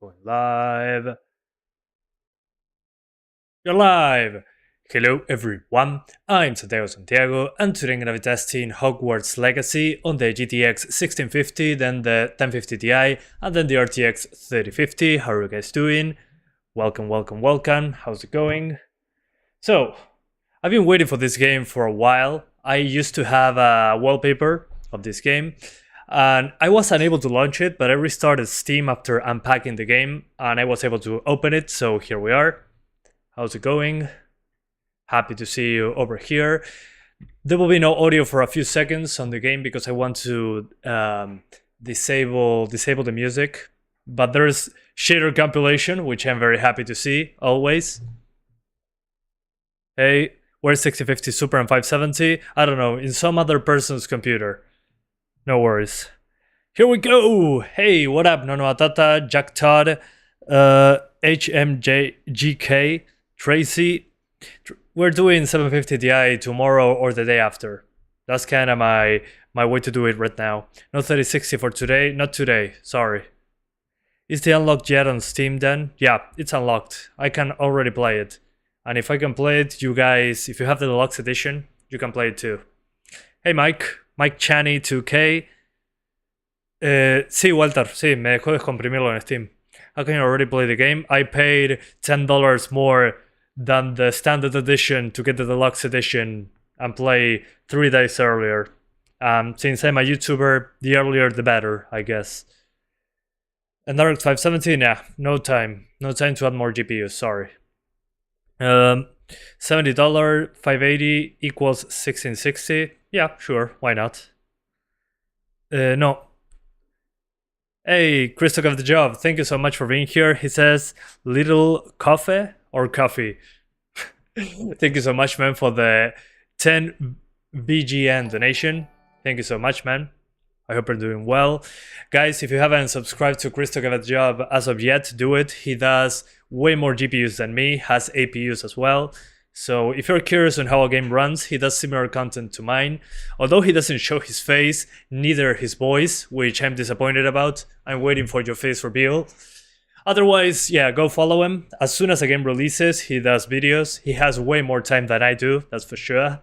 Going live. You're live! Hello everyone, I'm Santiago, and today I'm gonna be testing Hogwarts Legacy on the GTX 1650, then the 1050 Ti, and then the RTX 3050. How are you guys doing? Welcome, welcome, welcome. How's it going? So, I've been waiting for this game for a while. I used to have a wallpaper of this game, and I was unable to launch it, but I restarted Steam after unpacking the game, and I was able to open it, so here we are. How's it going? Happy to see you over here. There will be no audio for a few seconds on the game because I want to disable the music. But there's shader compilation, which I'm very happy to see, always. Hey, where's 6050 Super and 570? I don't know, in some other person's computer. No worries. Here we go! Hey, what up, Nono Atata, Jack Todd, HMJGK, Tracy. We're doing 750 Ti tomorrow or the day after. That's kind of my way to do it right now. No 3060 for today, not today, sorry. Is the unlocked yet on Steam then? Yeah, it's unlocked. I can already play it. And if I can play it, you guys, if you have the deluxe edition, you can play it too. Hey Mike Chani 2K. Sí, Walter, sí, me dejó descomprimirlo en Steam. How can you already play the game? I paid $10 more than the standard edition to get the deluxe edition and play 3 days earlier. Since I'm a YouTuber, the earlier the better, I guess. And RTX 570, nah, no time to add more GPUs, sorry. $70, 580 equals 1660. Yeah, sure, why not? No. Hey, Chris took off the job. Thank you so much for being here. He says, little coffee or coffee. Thank you so much, man, for the 10 BGN donation. Thank you so much, man. I hope you're doing well. Guys, if you haven't subscribed to Chris Took Off the Job as of yet, do it. He does way more GPUs than me, has APUs as well. So if you're curious on how a game runs, he does similar content to mine. Although he doesn't show his face, neither his voice, which I'm disappointed about. I'm waiting for your face reveal. Otherwise, yeah, go follow him. As soon as a game releases, he does videos. He has way more time than I do, that's for sure.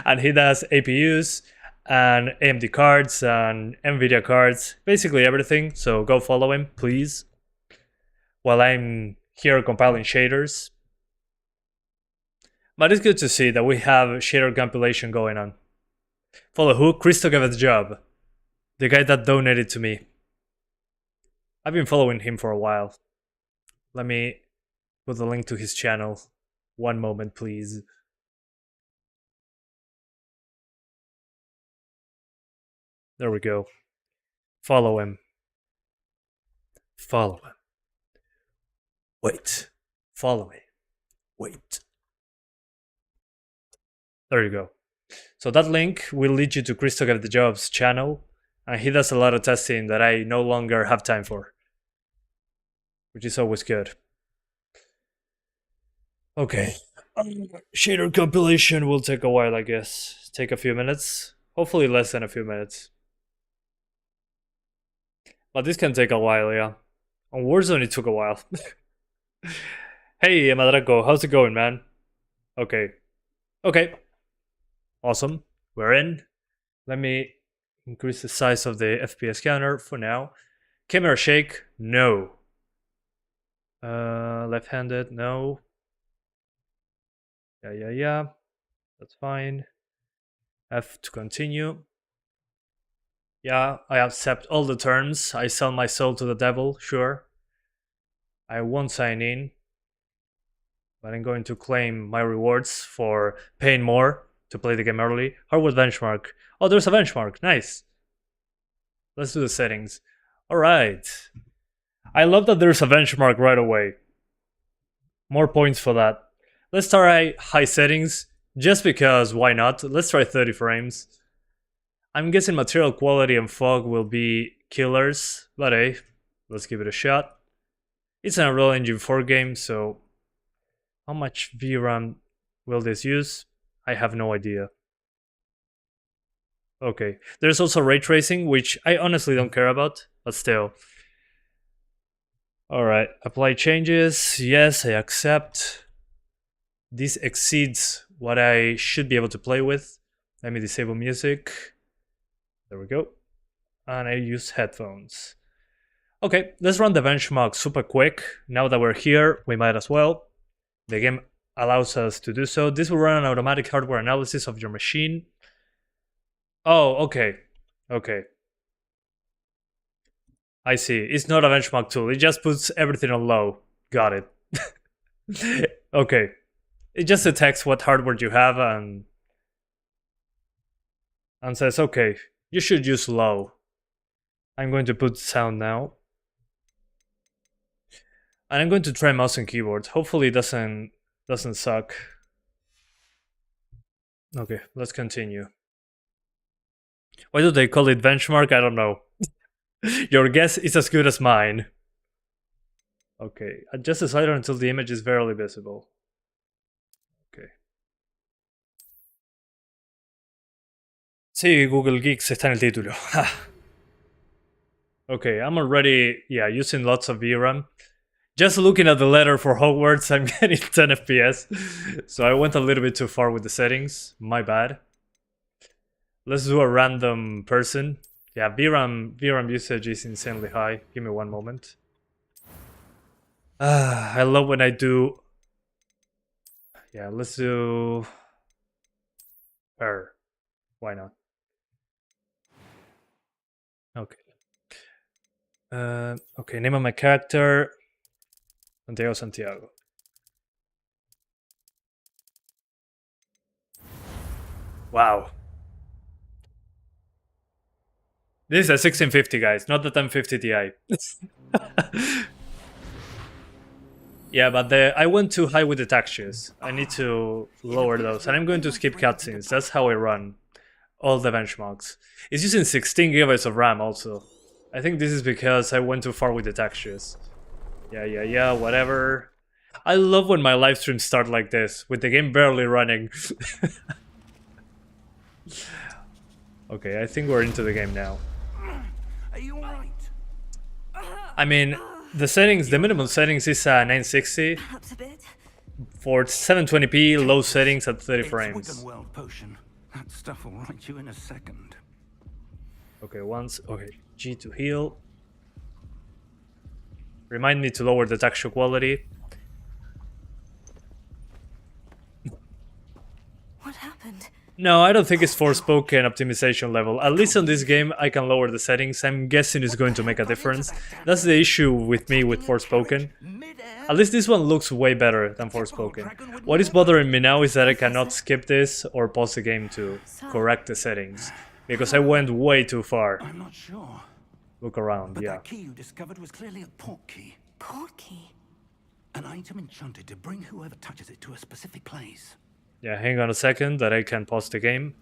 And he does APUs and AMD cards and Nvidia cards, basically everything. So go follow him, please. While I'm here compiling shaders. But it's good to see that we have shader compilation going on. Follow who? Chris took the job. The guy that donated to me. I've been following him for a while. Let me put the link to his channel. One moment, please. There we go. Follow him. Follow him. Wait. Follow me. Wait. There you go. So that link will lead you to Chris Took the Job's channel, and he does a lot of testing that I no longer have time for, which is always good. Okay. Shader compilation will take a while, I guess. Take a few minutes. Hopefully less than a few minutes. But this can take a while, yeah. On Warzone it took a while. Hey, Madraco, how's it going, man? Okay. Okay. Awesome. We're in. Let me increase the size of the FPS counter for now. Camera shake? No. Left-handed? No. Yeah. That's fine. F to continue. Yeah, I accept all the terms. I sell my soul to the devil, sure. I won't sign in. But I'm going to claim my rewards for paying more to play the game early. Hardware benchmark. Oh, there's a benchmark. Nice. Let's do the settings. Alright. I love that there's a benchmark right away. More points for that. Let's try high settings, just because, why not? Let's try 30 frames. I'm guessing material quality and fog will be killers, but hey, let's give it a shot. It's an Unreal Engine 4 game, so how much VRAM will this use? I have no idea. Okay, there's also ray tracing, which I honestly don't care about, but still. Alright, apply changes. Yes, I accept. This exceeds what I should be able to play with. Let me disable music. There we go. And I use headphones. Okay, let's run the benchmark super quick. Now that we're here, we might as well. The game allows us to do so. This will run an automatic hardware analysis of your machine. Oh, okay. Okay. I see. It's not a benchmark tool. It just puts everything on low. Got it. Okay. It just detects what hardware you have and says, okay, you should use low. I'm going to put sound now. And I'm going to try mouse and keyboard. Hopefully it doesn't suck. Okay, let's continue. Why do they call it benchmark? I don't know. Your guess is as good as mine. Okay, adjust the slider until the image is barely visible. Okay. Sí, Google Geeks está en el título. Okay, I'm already, using lots of VRAM. Just looking at the letter for Hogwarts, I'm getting 10 FPS. So I went a little bit too far with the settings. My bad. Let's do a random person. Yeah, VRAM usage is insanely high. Give me one moment. I love when I do... Yeah, let's do... Why not? Okay. Okay, name of my character. Santiago. Wow. This is a 1650, guys, not the 1050 Ti. Yeah, but I went too high with the textures. I need to lower those, and I'm going to skip cutscenes. That's how I run all the benchmarks. It's using 16 GB of RAM also. I think this is because I went too far with the textures. Yeah, whatever. I love when my live streams start like this, with the game barely running. Okay, I think we're into the game now. Are you alright? I mean, the minimum settings is 960. Perhaps a bit. For 720p, low settings at 30 frames. It's World Potion. That stuff will right you in a second. Okay, G to heal. Remind me to lower the texture quality. What happened? No, I don't think it's Forspoken optimization level. At least on this game, I can lower the settings. I'm guessing it's going to make a difference. That's the issue with me with Forspoken. At least this one looks way better than Forspoken. What is bothering me now is that I cannot skip this or pause the game to correct the settings. Because I went way too far. I'm not sure. Look around, But yeah. that key you discovered was clearly a port key. Port key? An item enchanted to bring whoever touches it to a specific place. Yeah, hang on a second that I can pause the game.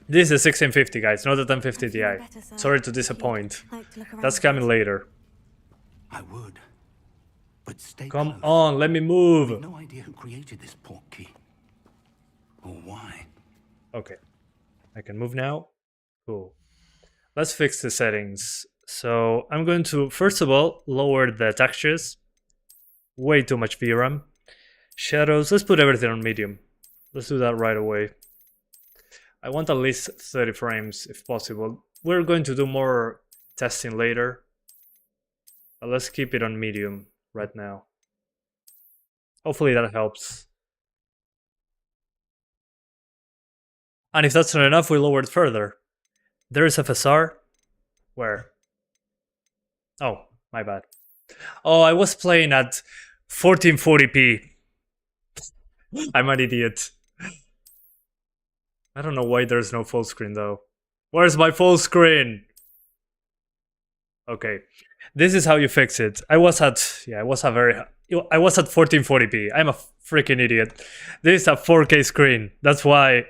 This is 1650, guys, not the 1050 Ti. Sorry to disappoint. That's coming later. I would. But stay Come close. on, let me move. No idea who created this port key. Or why. Okay. I can move now. Cool. Let's fix the settings. So I'm going to, first of all, lower the textures. Way too much VRAM. Shadows, let's put everything on medium. Let's do that right away. I want at least 30 frames if possible. We're going to do more testing later. But let's keep it on medium right now. Hopefully that helps. And if that's not enough, we lower it further. There is FSR. Where? Oh, my bad. Oh, I was playing at 1440p. I'm an idiot. I don't know why there's no full screen though. Where's my full screen? Okay. This is how you fix it. I was at 1440p. I'm a freaking idiot. This is a 4K screen. That's why.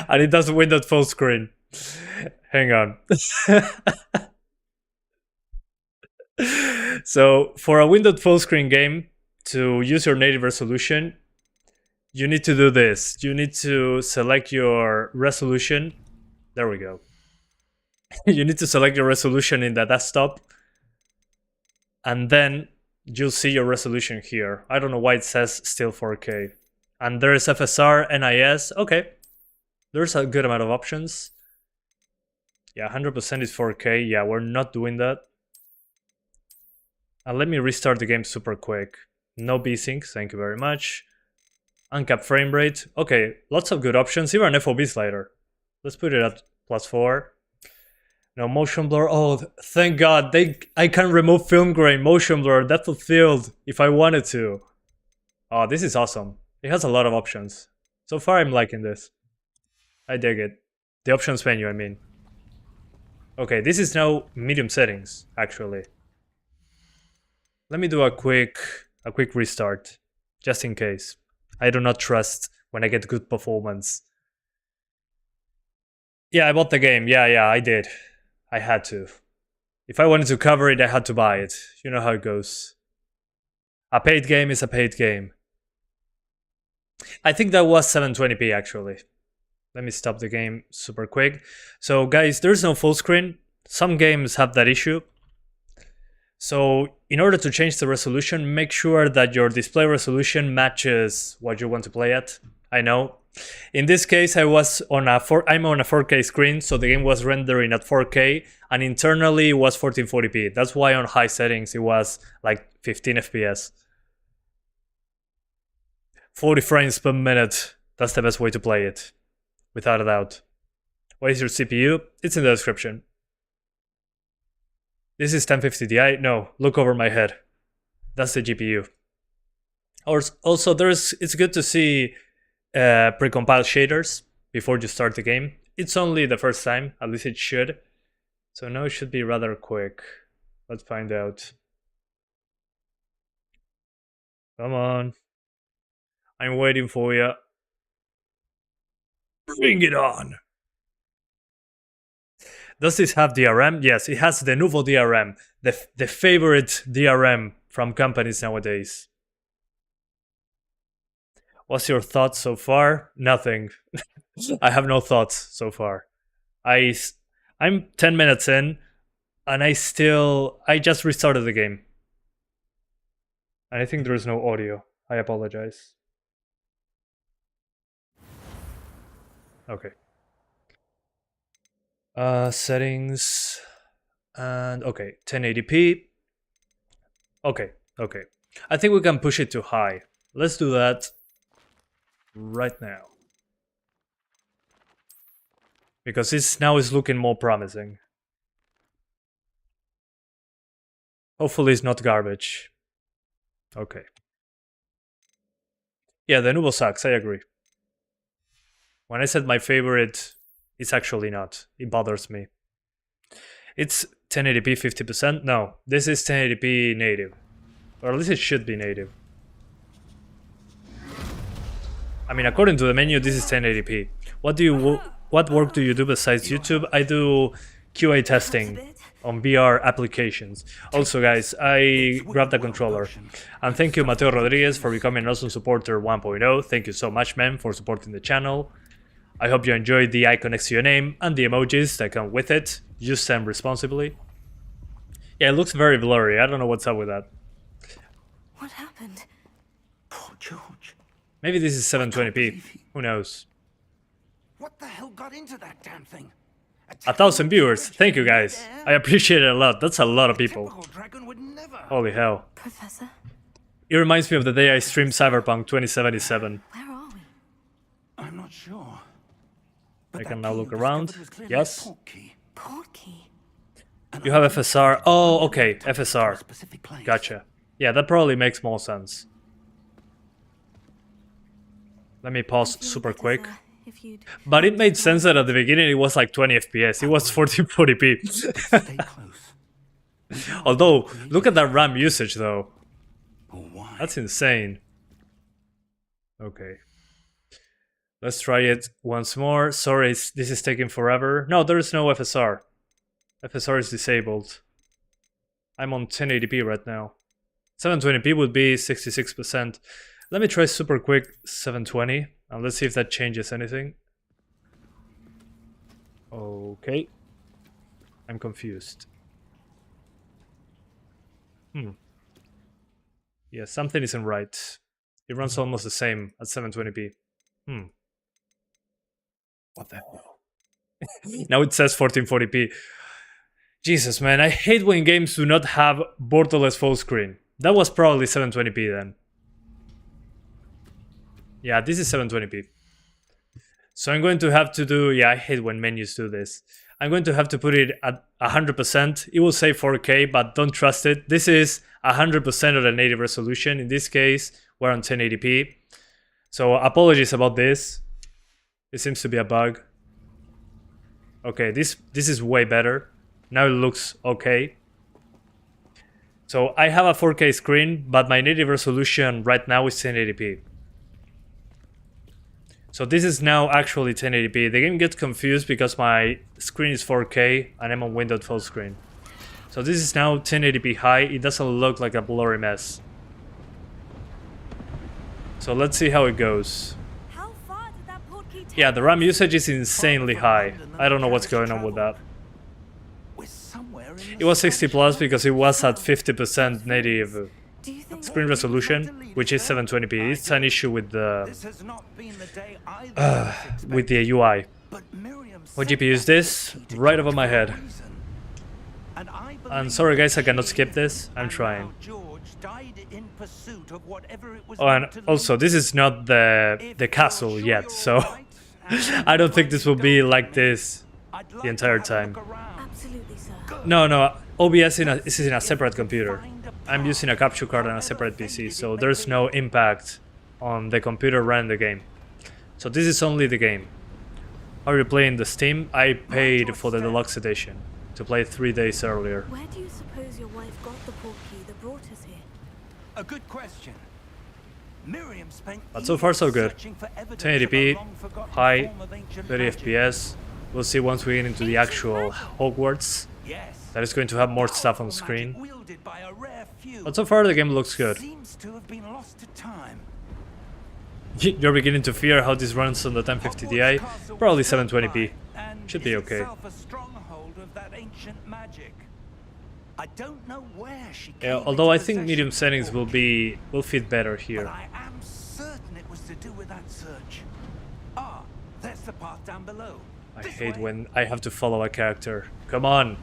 And it does Windows full screen. Hang on. So for a Windows full screen game, to use your native resolution, you need to do this. You need to select your resolution. There we go. You need to select your resolution in the desktop. and then you'll see your resolution here. I don't know why it says still 4K. And there's FSR, NIS. Okay, there's a good amount of options. Yeah, 100% is 4K. Yeah, we're not doing that. And let me restart the game super quick. No V-Sync, thank you very much. Uncapped frame rate. Okay, lots of good options. Even an FOV slider. Let's put it at +4. No motion blur. Oh, thank God. I can remove film grain, motion blur, depth of field if I wanted to. Oh, this is awesome. It has a lot of options. So far, I'm liking this. I dig it. The options menu, I mean. Okay, this is now medium settings, actually. Let me do a quick restart, just in case. I do not trust when I get good performance. Yeah, I bought the game. Yeah, I did. I had to. If I wanted to cover it, I had to buy it. You know how it goes. A paid game is a paid game. I think that was 720p actually. Let me stop the game super quick. So guys, there's no full screen. Some games have that issue. So in order to change the resolution, make sure that your display resolution matches what you want to play at. I know. In this case, I'm on a 4K screen, so the game was rendering at 4K, and internally it was 1440p. That's why on high settings it was like 15 FPS. 40 frames per minute. That's the best way to play it, without a doubt. What is your CPU? It's in the description. This is 1050 Ti. No, look over my head. That's the GPU. Also, it's good to see precompiled shaders before you start the game. It's only the first time, at least it should. So now it should be rather quick. Let's find out. Come on. I'm waiting for you. Bring it on. Does this have DRM? Yes, it has the Nouveau DRM, the favorite DRM from companies nowadays. What's your thoughts so far? Nothing. I have no thoughts so far. I'm 10 minutes in, and I just restarted the game. And I think there is no audio. I apologize. Okay. Settings, and okay, 1080p. Okay. I think we can push it to high. Let's do that right now. Because this now is looking more promising. Hopefully it's not garbage. Okay. Yeah, the Nouveau sucks, I agree. When I said my favorite, it's actually not. It bothers me. It's 1080p 50%? No, this is 1080p native. Or at least it should be native. I mean, according to the menu, this is 1080p. What work do you do besides YouTube? I do QA testing on VR applications. Also, guys, I grabbed a controller. And thank you, Mateo Rodriguez, for becoming an awesome supporter 1.0. Thank you so much, man, for supporting the channel. I hope you enjoyed the icon next to your name and the emojis that come with it. Use them responsibly. Yeah, it looks very blurry. I don't know what's up with that. What happened? Poor George. Maybe this is 720p. Who knows? What the hell got into that damn thing? 1,000 viewers. Thank you, guys. I appreciate it a lot. That's a lot of people. Typical dragon would never. Holy hell. Professor, It reminds me of the day I streamed Cyberpunk 2077. where are we? I'm not sure. I But can that now key look you around. discovered was clearly Yes. a port key. Portkey. And You have I FSR. Oh, okay. to a FSR. specific place. Gotcha. Yeah, that probably makes more sense. Let me pause I feel super better, quick. sir, if you'd But it made sense that at the beginning it was like 20 FPS. It was 1440p. Stay close. Although, look at that RAM usage though. Or why? That's insane. Okay. Let's try it once more. Sorry, this is taking forever. No, there is no FSR. FSR is disabled. I'm on 1080p right now. 720p would be 66%. Let me try super quick 720 and let's see if that changes anything. Okay. I'm confused. Yeah, something isn't right. It runs almost the same at 720p. What the hell? Now it says 1440p. Jesus, man, I hate when games do not have borderless full screen. That was probably 720p then. Yeah, this is 720p. So I'm going to have to do... Yeah, I hate when menus do this. I'm going to have to put it at 100%. It will say 4K, but don't trust it. This is 100% of the native resolution. In this case, we're on 1080p. So apologies about this. It seems to be a bug. Okay, this is way better. Now it looks okay. So I have a 4K screen, but my native resolution right now is 1080p. So this is now actually 1080p. The game gets confused because my screen is 4K and I'm on windowed full screen. So this is now 1080p high. It doesn't look like a blurry mess. So let's see how it goes. How far did that portkey take? Yeah, the RAM usage is insanely high. I don't know what's going on with that. It was 60 plus because it was at 50% native Do you think screen resolution, which is 720p. It's an issue with the UI. What GPU is this? Right over my head. And sorry guys, I cannot skip this. I'm trying. Oh, and also this is not the castle yet, so I don't think this will be like this the entire time. Absolutely, sir. No, OBS is in a separate computer. I'm using a capture card on a separate PC, so there's no impact on the computer running the game. So this is only the game. Are you playing the Steam? I paid for the deluxe edition to play 3 days earlier. Where do you suppose your wife got the portkey that brought us here? A good question. Miriam spent But so far so years good. searching for evidence 1080p, of a long-forgotten high, form of ancient 30 magic. FPS. We'll see once we get into the actual Hogwarts. Yes. That is going to have more stuff on Powerful screen. magic wielded by a rare few. But so far the game looks good. Seems to have been lost to time. You're beginning to fear how this runs on the 1050 Ti. Probably 720p. Should be okay. A stronghold of that ancient magic. I don't know where she Yeah, came although I into think possession medium of settings the will fit better But here. I am certain it was to do with that search. Ah, there's the path down below. I This hate way. when I have to follow a character. Come on.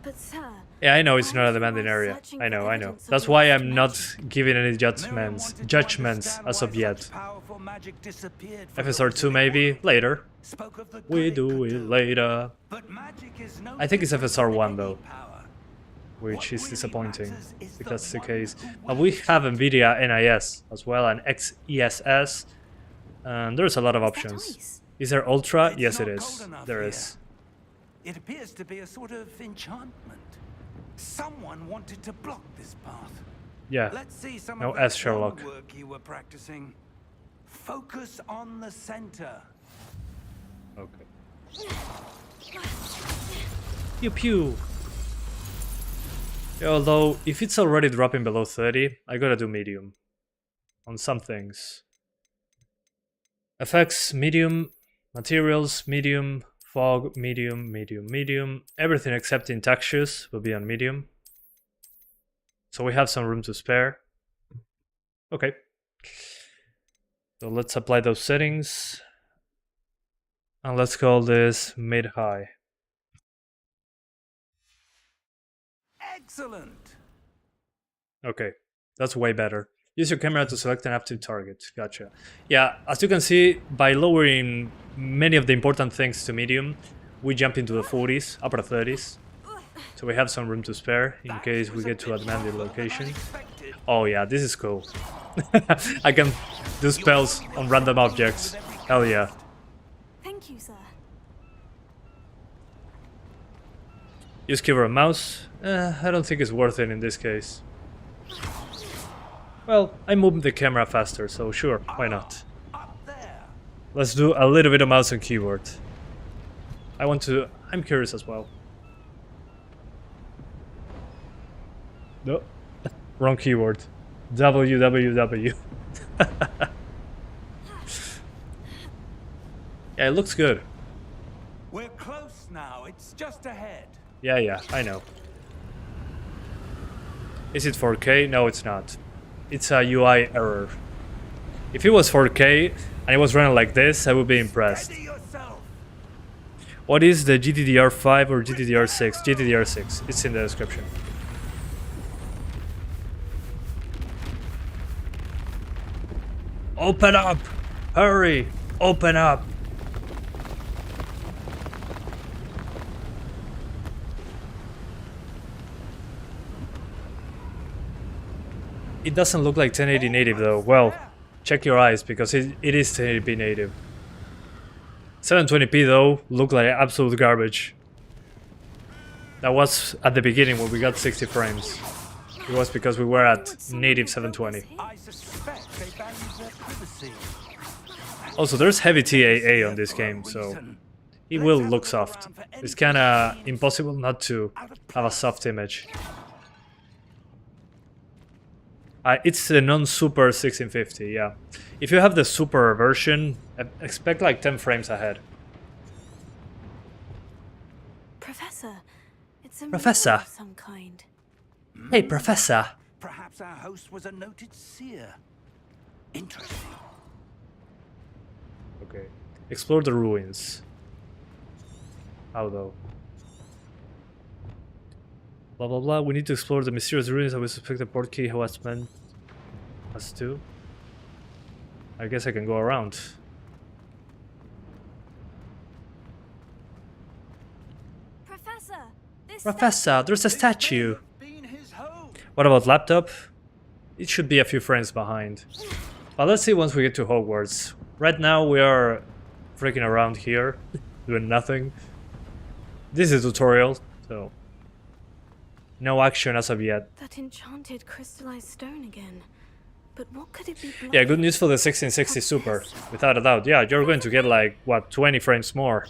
But sir, Yeah, I know it's not a demanding area. I know. That's why I'm not giving any judgments as of yet. FSR 2 maybe later. We do it later. I think it's FSR 1 though, which is disappointing if that's the case. But we have Nvidia NIS as well and XESS, and there's a lot of options. Is there Ultra? Yes, it is. There is. It appears to be a sort of enchantment. Someone wanted to block this path. Yeah. Let's see some No of S, the Sherlock. work you were practicing. Focus on the center. Okay. Pew pew. Yeah, although if it's already dropping below 30, I gotta do medium on some things. Effects medium, materials medium, fog medium, medium. Everything except in textures will be on medium. So we have some room to spare. Okay. So let's apply those settings. And let's call this mid-high. Excellent. Okay, that's way better. Use your camera to select an active target. Gotcha. Yeah, as you can see, by lowering many of the important things to medium, we jump into the 40s, upper 30s. So we have some room to spare in case we get to a demanded location. Oh yeah, this is cool. I can do spells on random objects. Hell yeah. thank you, sir. Use keyboard and mouse. I don't think it's worth it in this case. Well, I moved the camera faster, so sure, why not? Up there. Let's do a little bit of mouse and keyboard. I'm curious as well. No, wrong keyword. www. Yeah, it looks good. We're close now. It's just ahead. Yeah, I know. Is it 4K? No, it's not. It's a UI error. If it was 4K and it was running like this, I would be impressed. Steady yourself. What is the GDDR5 or GDDR6? GDDR6. It's in the description. Open up! Hurry! Open up! It doesn't look like 1080 native though. Well, check your eyes because it is 1080p native. 720p though looked like absolute garbage. That was at the beginning when we got 60 frames. It was because we were at native 720. I suspect they value their privacy. Also, there's heavy TAA on this game, so it will look soft. It's kinda impossible not to have a soft image. It's the non-super 1650, yeah. If you have the super version, expect like 10 frames ahead. Professor, it's a Professor. mirror of some kind. Hey, Professor! Perhaps our host was a noted seer. Interesting. Okay. Explore the ruins. How though? Blah blah blah. We need to explore the mysterious ruins. I will suspect the port key was meant us to. I guess I can go around. Professor, there's a statue. Been his home. What about laptop? It should be a few frames behind. But let's see once we get to Hogwarts. Right now we are freaking around here, doing nothing. This is a tutorial, so no action as of yet. That enchanted crystallized stone again. But what could it be? Yeah, good news for the 1660 Super, without a doubt. Yeah, you're going to get like, what, 20 frames more.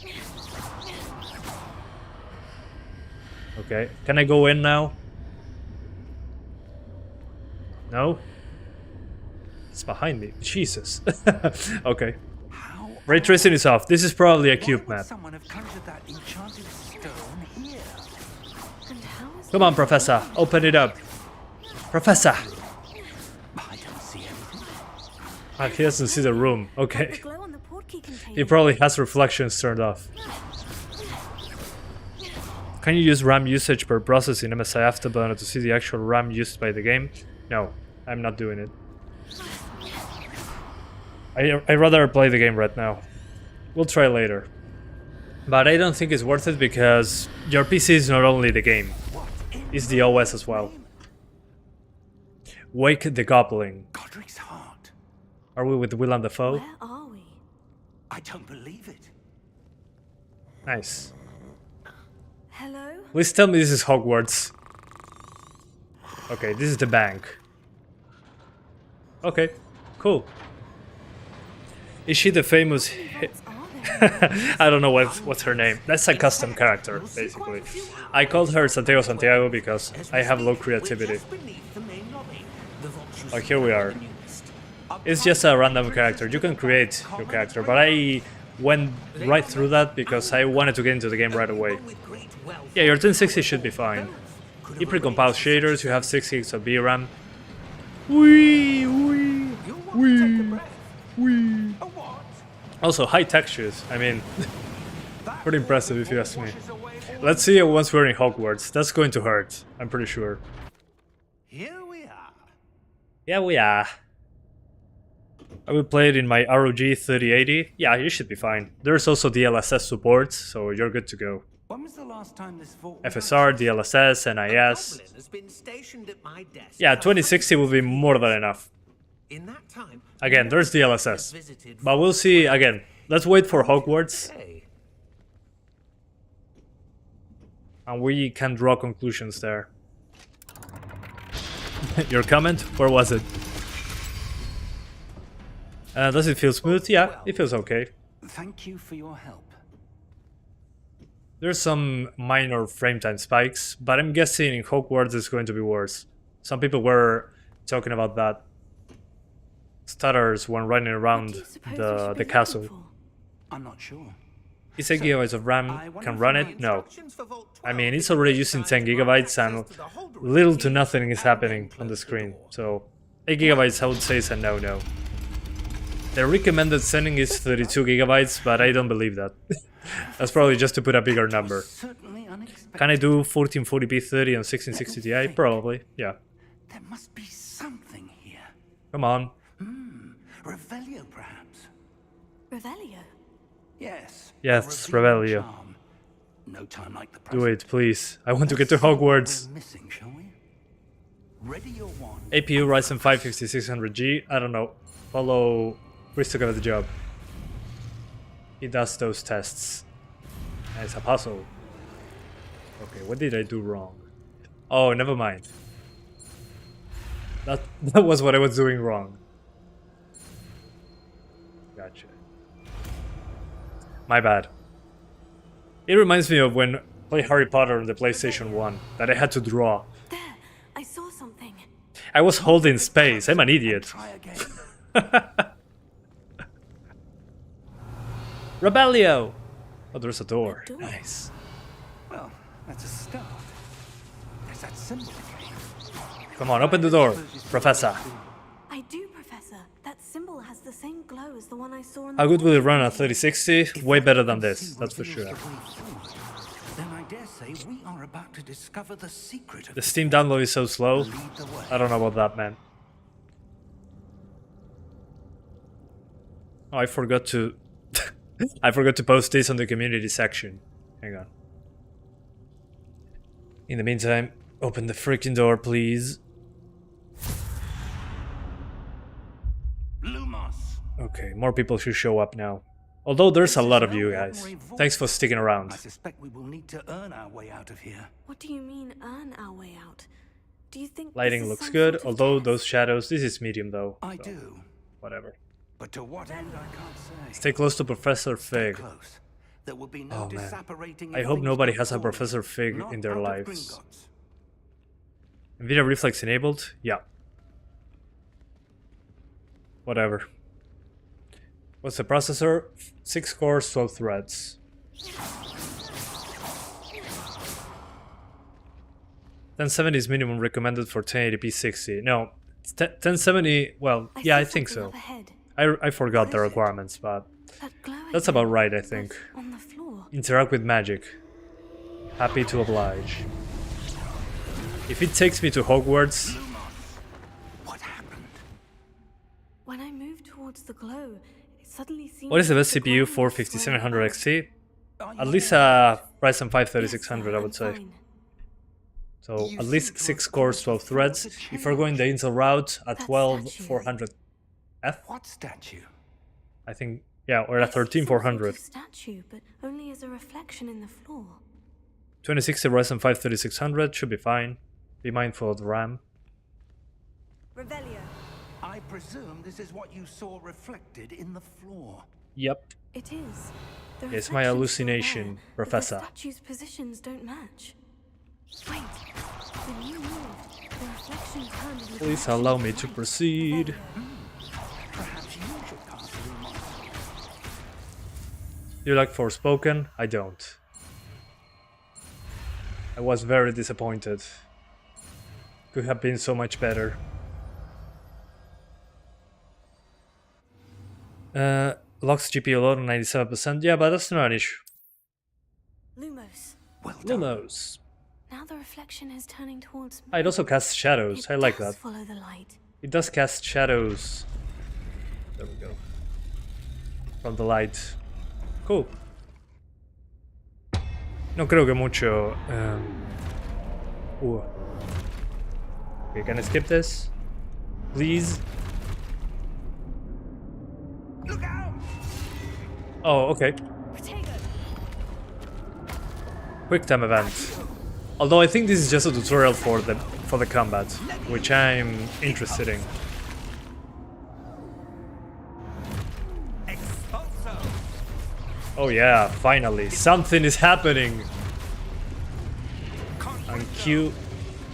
Okay, can I go in now? No? It's behind me. Jesus. Okay. How Ray tracing is off. This is probably a why cube would map. someone have conjured that enchanted stone here? And how is Come on, Professor. Open it up. Professor! I don't see anything. Ah, he doesn't see the room. the Okay. glow on the portkey container? He probably has reflections turned off. Can you use RAM usage per process in MSI Afterburner to see the actual RAM used by the game? No, I'm not doing it. I'd rather play the game right now. We'll try later. But I don't think it's worth it because your PC is not only the game, it's the OS as well. Wake the Goblin. Godric's heart. Are we with Willem Dafoe? Where are we? I don't believe it. Nice. Hello? Please tell me this is Hogwarts. Okay, this is the bank. Okay, cool. Is she the famous... What are there? I don't know what's her name. That's a custom character, basically. I called her Santiago because I have low creativity. Oh, here we are. It's just a random character. You can create your character, but I went right through that because I wanted to get into the game right away. Yeah, your 1060 should be fine. You pre-compile shaders, you have 6 gigs of VRAM. Wee, wee, wee, wee. Also, high textures. I mean, pretty impressive if you ask me. Let's see it once we're in Hogwarts. That's going to hurt, I'm pretty sure. Here we are. Yeah, we are. I will play it in my ROG 3080. Yeah, you should be fine. There's also DLSS support, so you're good to go. When was the last time this vault? FSR, DLSS, NIS. has been stationed at my desk. Yeah, 2060 will be more than enough. In that time, Again, there's DLSS. visited But we'll see again. Let's wait for Hogwarts Hey, and we can draw conclusions there. Your comment? Where was it? Does it feel smooth? Yeah, it feels okay. Thank you for your help. There's some minor frame time spikes, but I'm guessing in Hogwarts it's going to be worse. Some people were talking about that. Stutters when running What around do you suppose we should the be castle. looking for? I'm not sure. Is 8 GB of RAM can run it? No. instructions for Vault I 12 mean, it's is already the using best 10 time to GB have access and to the hold room little to nothing is happening on the screen. So 8 gigabytes I would say is a no-no. The recommended setting is 32 gigabytes, but I don't believe that. That's probably just to put a bigger number. Certainly unexpected. Can I do 1440p 30 and 1660 Ti? Probably, yeah. There must be something here. Come on. Revelio, perhaps. Revelio. Yes. Yes, a Revelio. charm. No time like the Do present. it, please. I want to get to Hogwarts. We're missing, shall we? Ready your wand. APU Ryzen 5 5600G. I don't know. Follow Chris to get the job. He does those tests. And it's a puzzle. Okay, what did I do wrong? Oh, never mind. That was what I was doing wrong. Gotcha. My bad. It reminds me of when I played Harry Potter on the PlayStation 1, that I had to draw. There, I saw something. I was holding space. I'm an idiot. Try again. Rebellio! Oh, there's a door. A door. Nice. Well, that's a start. There's that symbol again. Come on, open the door, Professor. I do, Professor. That symbol has the same glow as the one I saw on How the good will it run wall. at 3060? Way better than this, See what that's for heals sure. the way forward. Then I dare say we are about to discover the secret of The Steam download is so slow. Lead the way. I don't know about that, man. Oh, I forgot to... I forgot to post this on the community section. Hang on. In the meantime, open the freaking door, please. Lumos. Okay, more people should show up now. Although there's a lot of you guys. Thanks for sticking around. I suspect we will need to earn our way out of here. What do you mean, earn our way out? Do you think this Lighting is looks some good, sort of although test? those shadows... This is medium though. I so do. Whatever. But to what end, I can't say. Stay close to Professor Fig. Close. There will be no Oh, man. disapparating I if hope things nobody go has a forward. Professor Fig Not in their out of lives. Gringotts. Nvidia Reflex enabled? Yeah. Whatever. What's the processor? 6 cores, 12 threads. 1070 is minimum recommended for 1080p 60. No, 1070, well, yeah, I see think something so. up ahead. I forgot the is it? requirements, but That glow that's again, about right, I think. but on the floor. Interact with magic. Happy to oblige. If it takes me to Hogwarts, What happened? When I moved towards the glow, it suddenly seemed what is the like best CPU ground for was 5700 swirling. XT? At least a Ryzen 5 3600, I would Yes, say. I'm fine. So at least 6 cores, 12 threads. If we're going the Intel route at That 12400F, What statue? I think, yeah, or at I see some sort 13400. of statue, but only as a reflection in the floor. 2060 Ryzen 5 3600 should be fine. Be mindful of the RAM. Revelio. I presume this is what you saw reflected in the floor. Yep. It is. The It's my reflection's still hallucination, there, but Professor. The statue's positions don't match. Wait. When you moved, the reflection turned into Please the allow reflection me of to light. proceed. Revelio. Perhaps you should cast a Lumos. Do you like Forspoken? I don't. I was very disappointed. Could have been so much better. Locks GPU load on 97%. Yeah, but that's not an issue. Lumos. Well done. Lumos. Now the reflection is turning towards me. It also casts shadows. I like does that. follow the light. It does cast shadows. There we go. From the light. Cool. No creo que mucho. Okay, can I skip this? Please? Look out! Oh, okay. Protego. Quick time event. Although I think this is just a tutorial for the combat, which I'm interested in. Expulso! Oh yeah, finally. Something is happening. And Q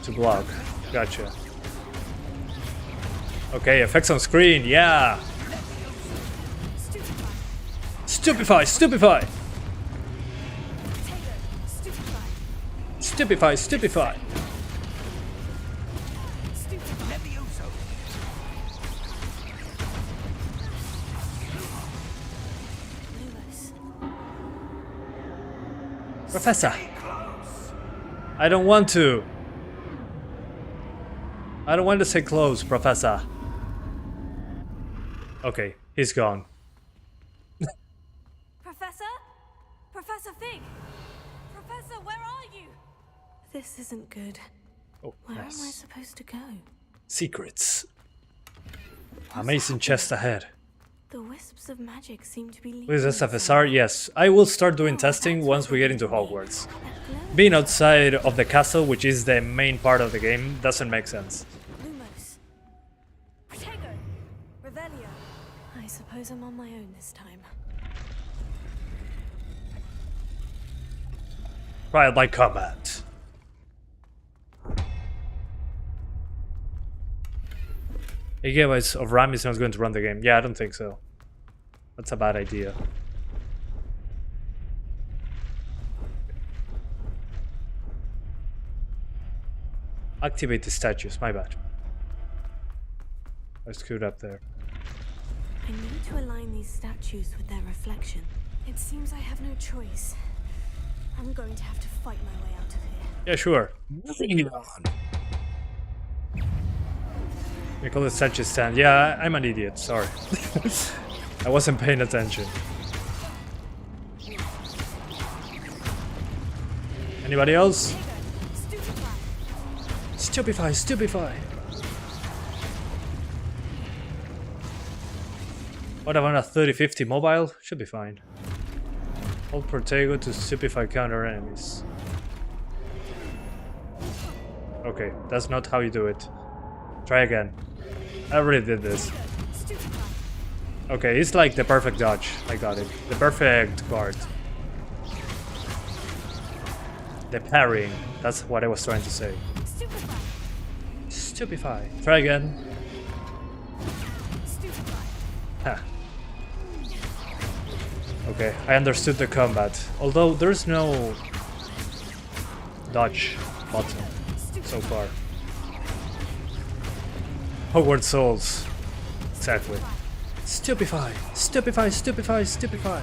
to block. Gotcha. Okay, effects on screen, yeah! Stupefy. Stupefy, stupefy! Protego. Stupefy. Stupefy, stupefy! Professor! I don't want to! I don't want to stay close, Professor. Okay, he's gone. Professor? Professor Fig? Professor, where are you? This isn't good. Oh, Where am I nice. supposed to go? Secrets. Amazing chest ahead. The wisps of magic seem to be leading With me SFSR, somewhere. yes. I will start doing testing once we get into Hogwarts. Being outside of the castle, which is the main part of the game, doesn't make sense. Lumos. Protego. Revelio. I suppose I'm on my own this time. Trial by combat. A gigabyte of RAM is not going to run the game. Yeah, I don't think so. That's a bad idea. Activate the statues, my bad. I screwed up there. I need to align these statues with their reflection. It seems I have no choice. I'm going to have to fight my way out of here. Yeah, sure. Bring it on. We call it statue stand. Yeah, I'm an idiot, sorry. I wasn't paying attention. Anybody else? Stupefy, stupefy. What about a 3050 mobile? Should be fine. Hold Protego to stupefy counter enemies. Okay, that's not how you do it. Try again. I already did this. Okay, it's like the perfect dodge. I got it. The perfect guard. The parrying. That's what I was trying to say. Stupefy. Try again. Ha. Okay, I understood the combat. Although there's no dodge button so far. Hogwarts Souls. Exactly. Stupefy! Stupefy! Stupefy! Stupefy!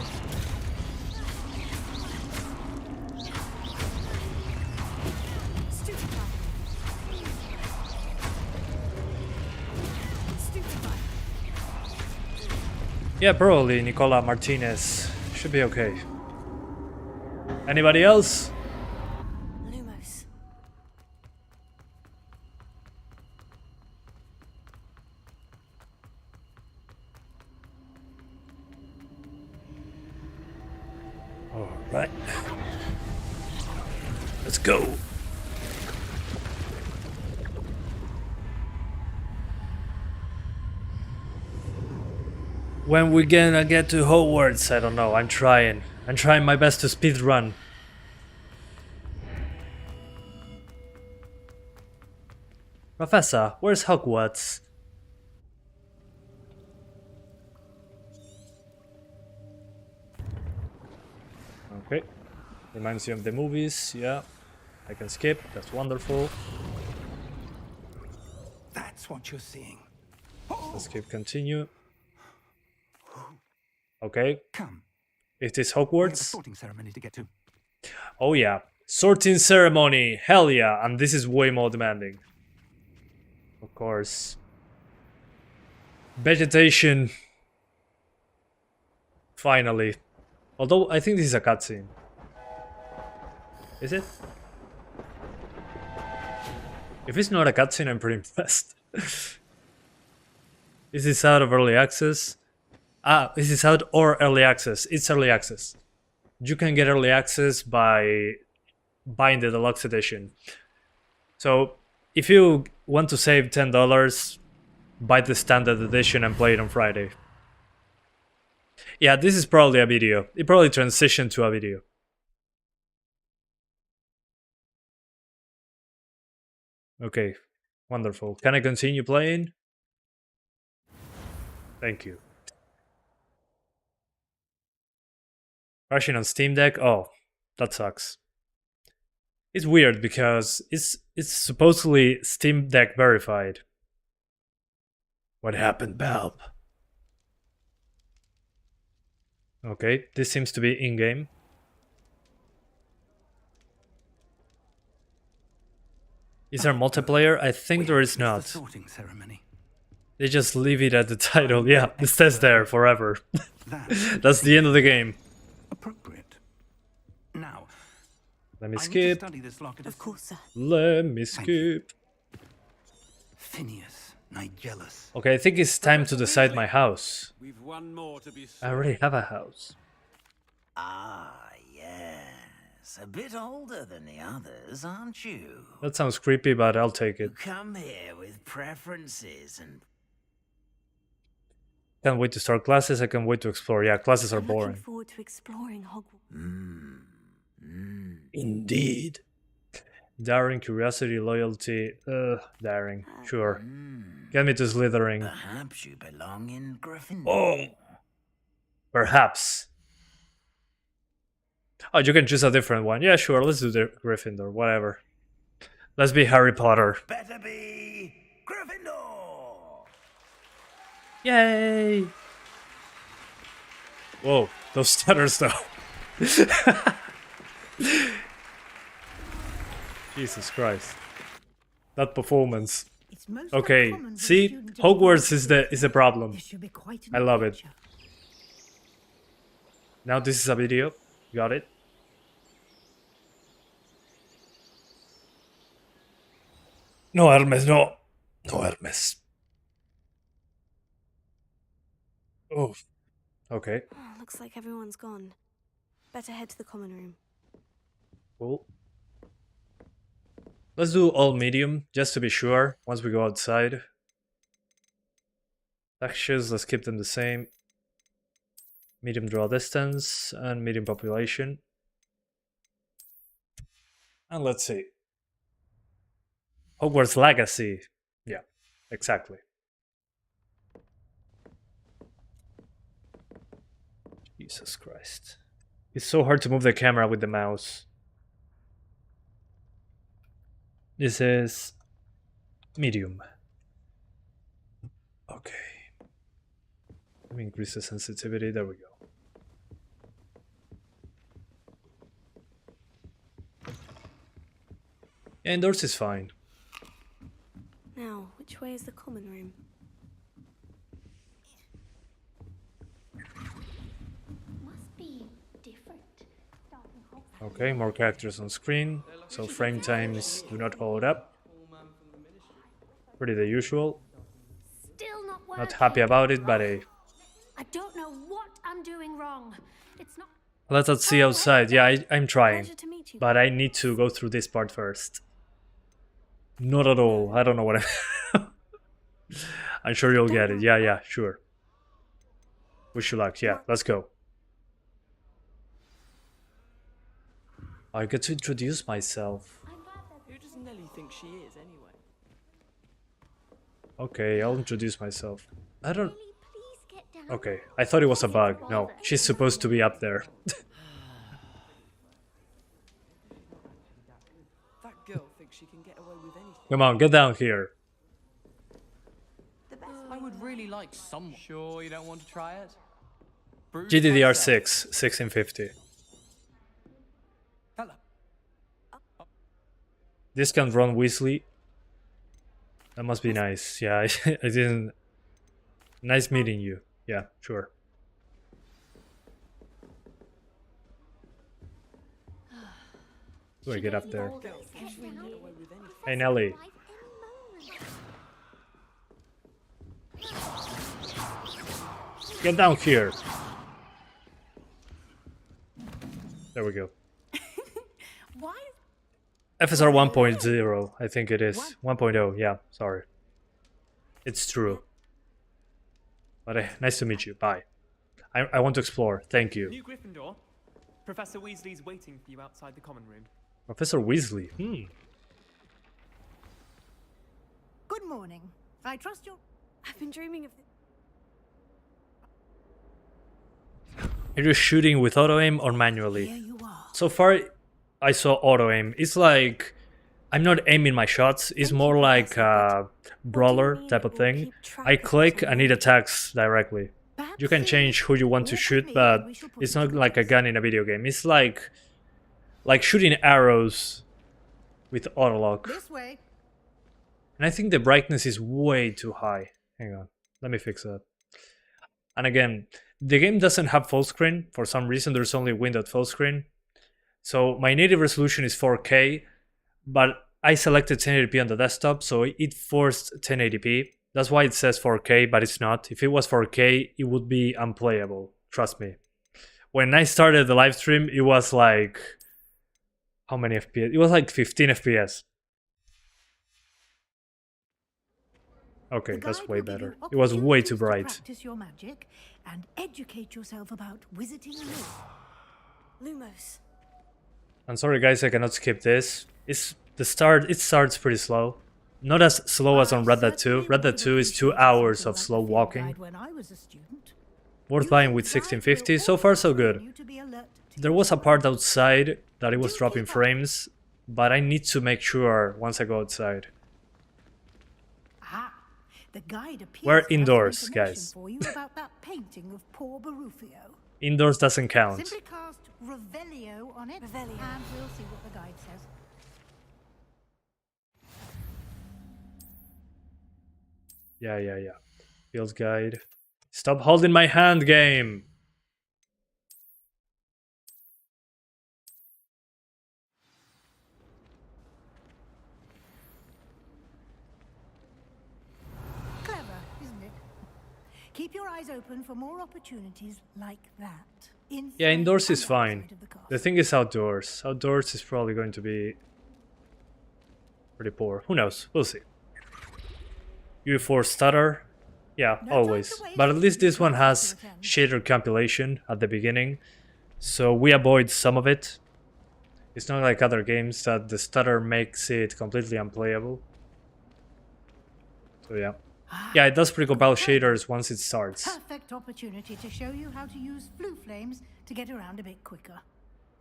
Yeah, probably Nicola Martinez. Should be okay. Anybody else? Lumos. Alright. Let's go. When we gonna get to Hogwarts? I don't know. I'm trying. I'm trying my best to speed run. Professor, where's Hogwarts? Okay. Reminds you of the movies. Yeah. I can skip. That's wonderful. That's what you're seeing. Let's keep continue. Okay. Come. It is We have a Hogwarts. sorting ceremony to get to. Oh yeah. Sorting ceremony. Hell yeah. And this is way more demanding. Of course. Vegetation. Finally. Although I think this is a cutscene. Is it? If it's not a cutscene, I'm pretty impressed. Is this out of early access? Ah, is this out or early access? It's early access. You can get early access by buying the deluxe edition. So if you want to save $10, buy the standard edition and play it on Friday. Yeah, this is probably a video. It probably transitioned to a video. Okay, wonderful. Can I continue playing? Thank you. Crashing on Steam Deck? Oh, that sucks. It's weird because it's supposedly Steam Deck verified. What happened, Balb? Okay, this seems to be in-game. Is there multiplayer? I think there is Witness not. The sorting ceremony. They just leave it at the title. Yeah, it stays there forever. That's That's the end of the game. appropriate. Now, Let me I need to skip. study this locket. Of course, sir. Let me Thank you. skip. Phineas, Nigellus. Okay, I think it's time to decide my house. We've one more to be I already have a house. Ah, yes. A bit older than the others, aren't you? That sounds creepy, but I'll take You it. come here with preferences and Can't wait to start classes. I can't wait to explore. Yeah, classes are I'm looking boring. forward to exploring Hogwarts. Indeed. Daring, curiosity, loyalty. Daring. Sure. Get me to Slytherin. perhaps you belong in Gryffindor. Oh. Perhaps. Oh, you can choose a different one. Yeah, sure. Let's do the Gryffindor. Whatever. Let's be Harry Potter. Better be Gryffindor! Yay! Whoa, those stutters though. Jesus Christ. That performance. It's most Okay, uncommon for a see? student to be Hogwarts born. is the problem. This should be quite an I love it. adventure. Now this is a video. Got it? No, Hermes, no. No, Hermes. Oh. Okay, Oh, looks like everyone's gone. Better head to the common room. cool. Let's do all medium, just to be sure, once we go outside. Textures, let's keep them the same. Medium draw distance, and medium population. And let's see. Hogwarts Legacy. Yeah, exactly. Jesus Christ. It's so hard to move the camera with the mouse. This is medium. Okay. Let me increase the sensitivity. There we go. Yeah, indoors is fine. Now, which way is the common room? Must be different. Starting off Okay, more characters on screen, so frame times do not hold up. Pretty the usual. still not working. Not happy about it, but hey. I don't know what I'm doing wrong. It's not. Let us see outside. Yeah, I'm trying. Pleasure to meet you. But I need to go through this part first. Not at all. I don't know what I... I'm sure you'll get it. Yeah, sure. Wish you luck. Yeah, let's go. I get to introduce myself. Who does Nelly think she is, anyway? Okay, I'll introduce myself. I don't... Really, please get down. Okay, I thought it was a bug. No, she's supposed to be up there. That girl thinks she can get away with anything. Come on, get down here. I would really like someone. Sure, you don't want to try it? Bruise GDDr6, myself. 1650. Hello. This can run Weasley. That must be nice. Yeah, I didn't... Nice meeting you. Yeah, sure. Do I get up there? Hey, Nelly. Get down here. There we go. Why? FSR 1.0, I think it is. 1.0, yeah, sorry. It's true. But nice to meet you. Bye. I want to explore. Thank you. New Gryffindor. Professor Weasley's waiting for you outside the common room. Professor Weasley. Good morning. I trust you. I've been dreaming of this. Are you shooting with auto aim or manually? Here you are. So far, I saw auto aim. It's like I'm not aiming my shots. It's more like a brawler type of thing. I click and it attacks directly. You can change who you want to shoot, but it's not like a gun in a video game. It's like shooting arrows with auto lock. This way. And I think the brightness is way too high. Hang on, let me fix that. And again, the game doesn't have full screen. For some reason, there's only window full screen. So my native resolution is 4K, but I selected 1080p on the desktop, so it forced 1080p. That's why it says 4K, but it's not. If it was 4K, it would be unplayable. Trust me. When I started the live stream, it was like... How many FPS? It was like 15 FPS. Okay, that's way better. It was way too bright. Practice your magic and educate yourself about wizarding Lumos. I'm sorry guys, I cannot skip this. It starts pretty slow. Not as slow as on Red Dead 2. Red Dead 2 is 2 hours of slow walking. Worth buying with 1650. So far so good. There was a part outside that it was dropping frames, but I need to make sure once I go outside. We're indoors, guys. for you about that painting of poor Barufio. Indoors doesn't count. Simply cast Revelio on it, and we'll see what the guide says. Yeah. Field guide. Stop holding my hand, game! Clever, isn't it? Keep your eyes open for more opportunities like that. Yeah, indoors is and fine. outside of the castle. The thing is outdoors. Outdoors is probably going to be pretty poor. Who knows? We'll see. UE4 stutter. Yeah, No time always. to waste. But at least this one Lots has to attend. shader compilation at the beginning. So we avoid some of it. It's not like other games that the stutter makes it completely unplayable. So yeah. Yeah, it does precompile shaders once it starts. Perfect opportunity to show you how to use flue flames to get around a bit quicker.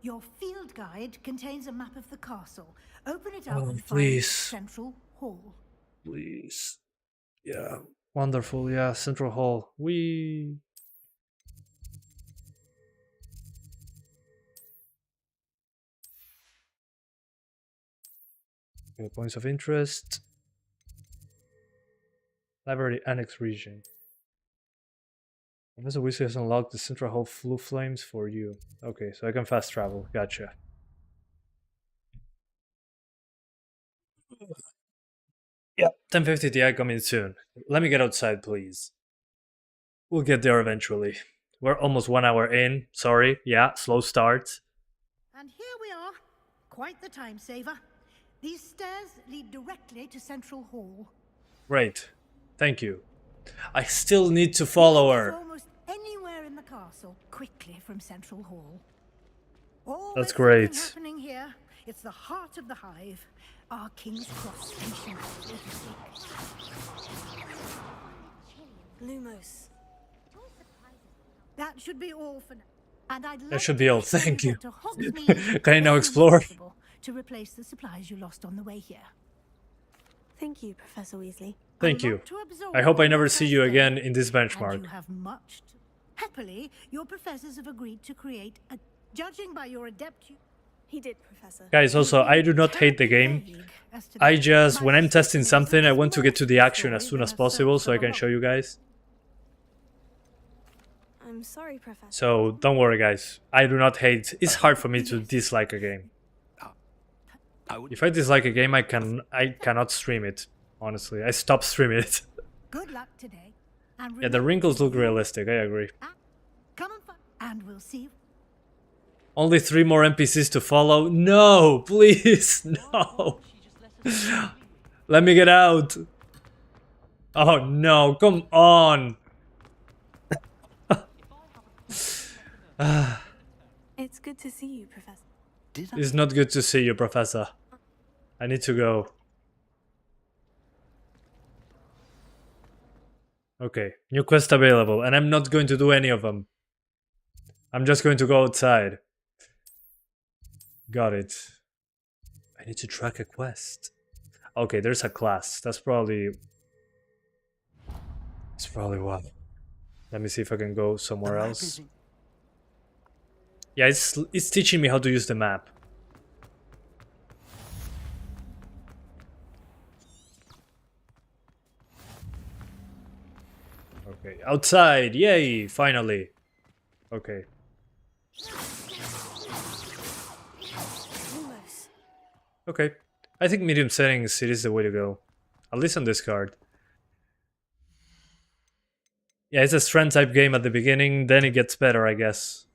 Your field guide contains a map of the castle. Open it up Oh, and please. find Central Hall. Please. Yeah. Wonderful, yeah. Central Hall. We. Okay, points of interest. Library Annex region. Professor Weasley has unlocked the Central Hall Flue Flames for you. Okay, so I can fast travel. Gotcha. Yeah, 1050 Ti coming soon. Let me get outside, please. We'll get there eventually. We're almost 1 hour in. Sorry. Yeah, slow start. And here we are. Quite the time saver. These stairs lead directly to Central Hall. Great. Thank you. I still need to follow It's her. almost anywhere in the castle quickly from Central Hall. That's Always great. something happening here. It's the heart of the hive. Our King's Cross station. Lumos. That should be all for now. And I'd That love should to be all. make sure Thank get you. to Hogsmeade Can I now as soon as explore? possible to replace the supplies you lost on the way here. Thank you, Professor Weasley. Thank A you. lot to absorb I hope I on never your see first you day, again in this and benchmark. you have much to... Happily, your professors have agreed to create a... Judging by your adept... He did, Professor. Guys, also, I do not hate the game. I just, when I'm testing something, I want to get to the action as soon as possible so I can show you guys. I'm sorry, Professor. So, don't worry guys. I do not hate. It's hard for me to dislike a game. If I dislike a game, I cannot stream it. Honestly, I stopped streaming it. Good luck today. And Yeah, the wrinkles look realistic, I agree. Come and find... And we'll see you... Only 3 more NPCs to follow. No, please, no. Let me get out. Oh no, come on. It's good to see you, Professor. It's not good to see you, Professor. I need to go. Okay, new quest available, and I'm not going to do any of them. I'm just going to go outside. Got it. I need to track a quest. Okay, there's a class. That's probably... It's probably why. Let me see if I can go somewhere else. Yeah, it's teaching me how to use the map. Okay, outside, yay, finally. Okay. Almost. Okay. I think medium settings, it is the way to go. At least on this card. Yeah, it's a strength type game at the beginning, then it gets better, I guess.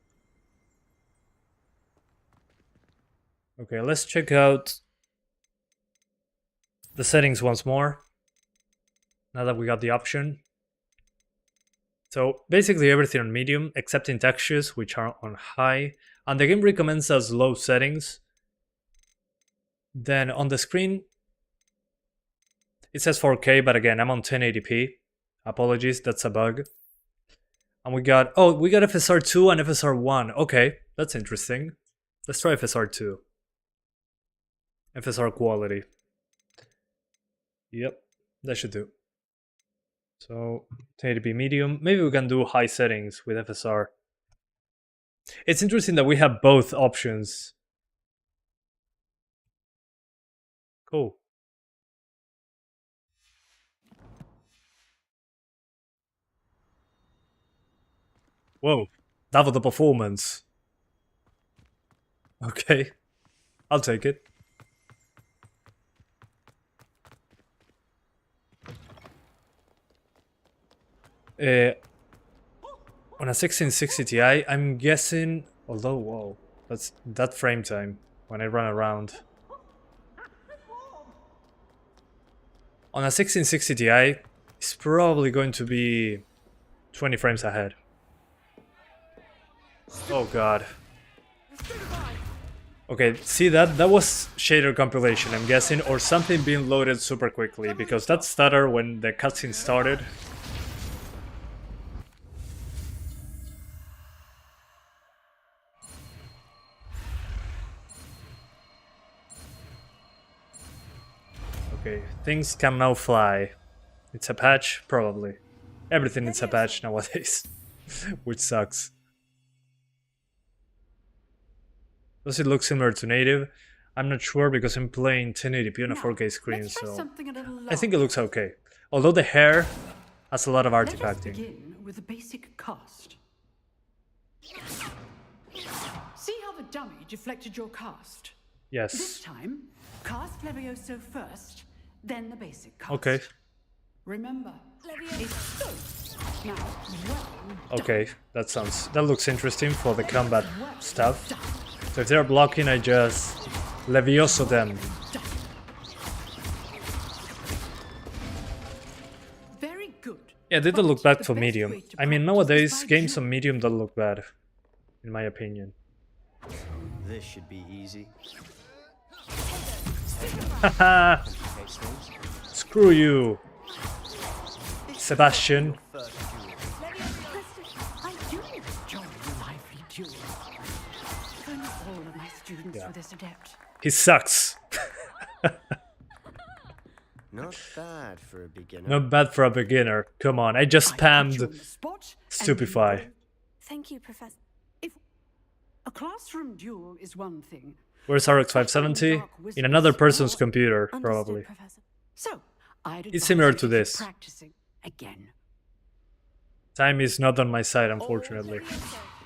Okay, let's check out the settings once more. Now that we got the option. So basically everything on medium, except in textures, which are on high. And the game recommends us low settings. Then on the screen, it says 4K, but again, I'm on 1080p. Apologies, that's a bug. And we got FSR 2 and FSR 1. Okay, that's interesting. Let's try FSR 2. FSR quality. Yep, that should do. So 1080p medium. Maybe we can do high settings with FSR. It's interesting that we have both options. Cool. Whoa, that was the performance. Okay, I'll take it. On a 1660 Ti, I'm guessing, although, whoa, that's that frame time when I run around. On a 1660 Ti, it's probably going to be 20 frames ahead. Oh god. Okay, see that? That was shader compilation, I'm guessing, or something being loaded super quickly, because that stutter when the cutscene started. Okay, things can now fly. It's a patch? Probably. Everything is a patch nowadays, which sucks. Does it look similar to native? I'm not sure because I'm playing 1080p on a 4K screen, so I think it looks okay. Although the hair has a lot of artifacting. Let us begin with the basic cast. See how the dummy deflected your cast? Yes. This time, cast Levioso first, then the basic cast. Okay. Remember, it's so. Now, well okay, that looks interesting for the combat stuff. So if they're blocking, I just Levioso them. Very good. Yeah, they don't look bad for medium. I mean, nowadays, games on medium don't look bad, in my opinion. This should be easy. Haha! Screw you, Sebastian. I do enjoy lively duel. If only all of my students were this adept. He sucks. Not bad for a beginner. Not bad for a beginner. Come on, I just spammed Stupefy. Thank you, Professor. If a classroom duel is one thing. Where's RX 570? In another person's computer, probably. So, it's similar to this. Practicing again. Time is not on my side, unfortunately.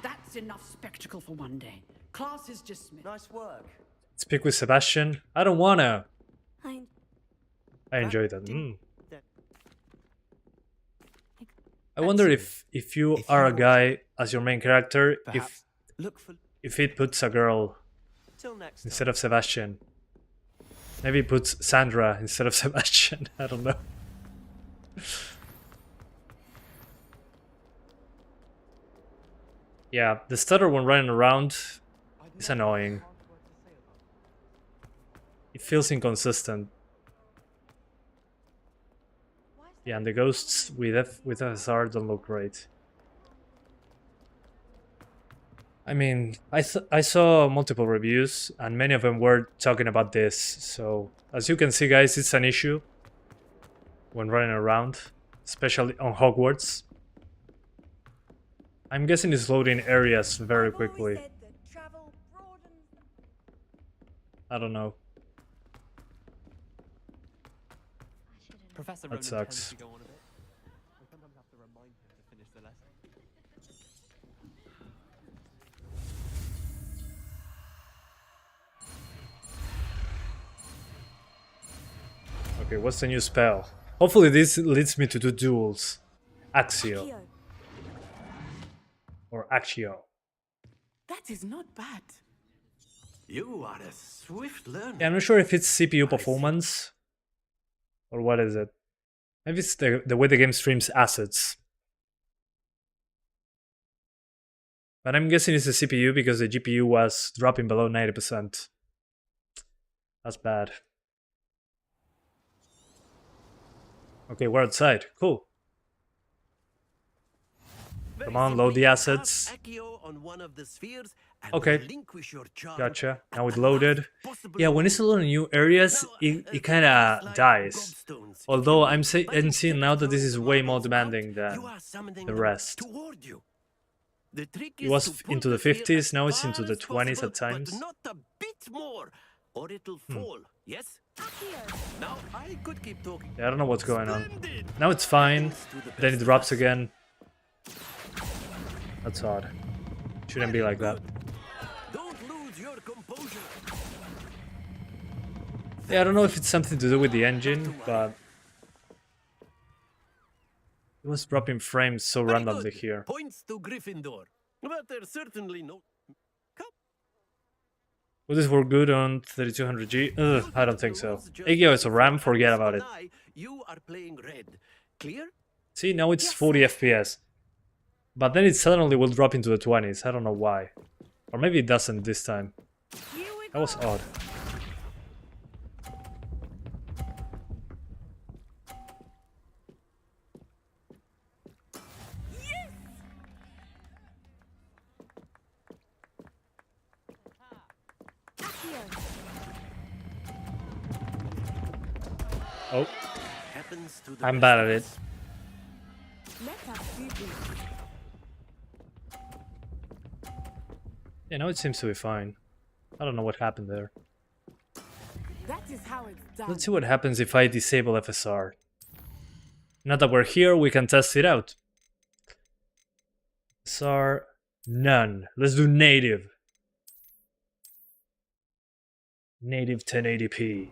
That's enough spectacle for one day. Class is dismissed. Nice work. Speak with Sebastian. I don't wanna. I enjoy that. I wonder if you are a guy as your main character, if it puts a girl instead of Sebastian. Maybe it puts Sandra instead of Sebastian. I don't know. Yeah, the stutter when running around is annoying. It feels inconsistent. Yeah, and the ghosts with FSR don't look great. I mean, I saw multiple reviews, and many of them were talking about this. So, as you can see, guys, it's an issue when running around, especially on Hogwarts. I'm guessing it's loading areas very quickly. I don't know. Professor That sucks. Okay, what's the new spell? Hopefully this leads me to do duels. Axio. Or Axio. That is not bad. You are a swift learner. Yeah, I'm not sure if it's CPU performance. Or what is it? Maybe it's the way the game streams assets. But I'm guessing it's the CPU because the GPU was dropping below 90%. That's bad. Okay, we're outside. Cool. Come on, load the assets. Okay. Gotcha. Now it loaded. Yeah, when it's loading new areas, it kind of dies. Although I'm seeing now that this is way more demanding than the rest. It was into the 50s, now it's into the 20s at times. Or it'll fall. Yes? Now I could keep talking. Yeah, I don't know what's going on. Now it's fine, then it drops again. That's odd. Shouldn't be like that. Don't lose your composure. Yeah, I don't know if it's something to do with the engine, but it was dropping frames so randomly here. Points to Gryffindor. But there's certainly no. Will this work good on 3200G? Ugh, I don't think so. 8 GB of RAM, forget about it. You are playing red. Clear? See, now it's 40 FPS. But then it suddenly will drop into the 20s. I don't know why. Or maybe it doesn't this time. That was odd. Oh, I'm bad at it. Yeah, now it seems to be fine. I don't know what happened there. That is how it's done. Let's see what happens if I disable FSR. Now that we're here, we can test it out. FSR, none. Let's do native. Native 1080p.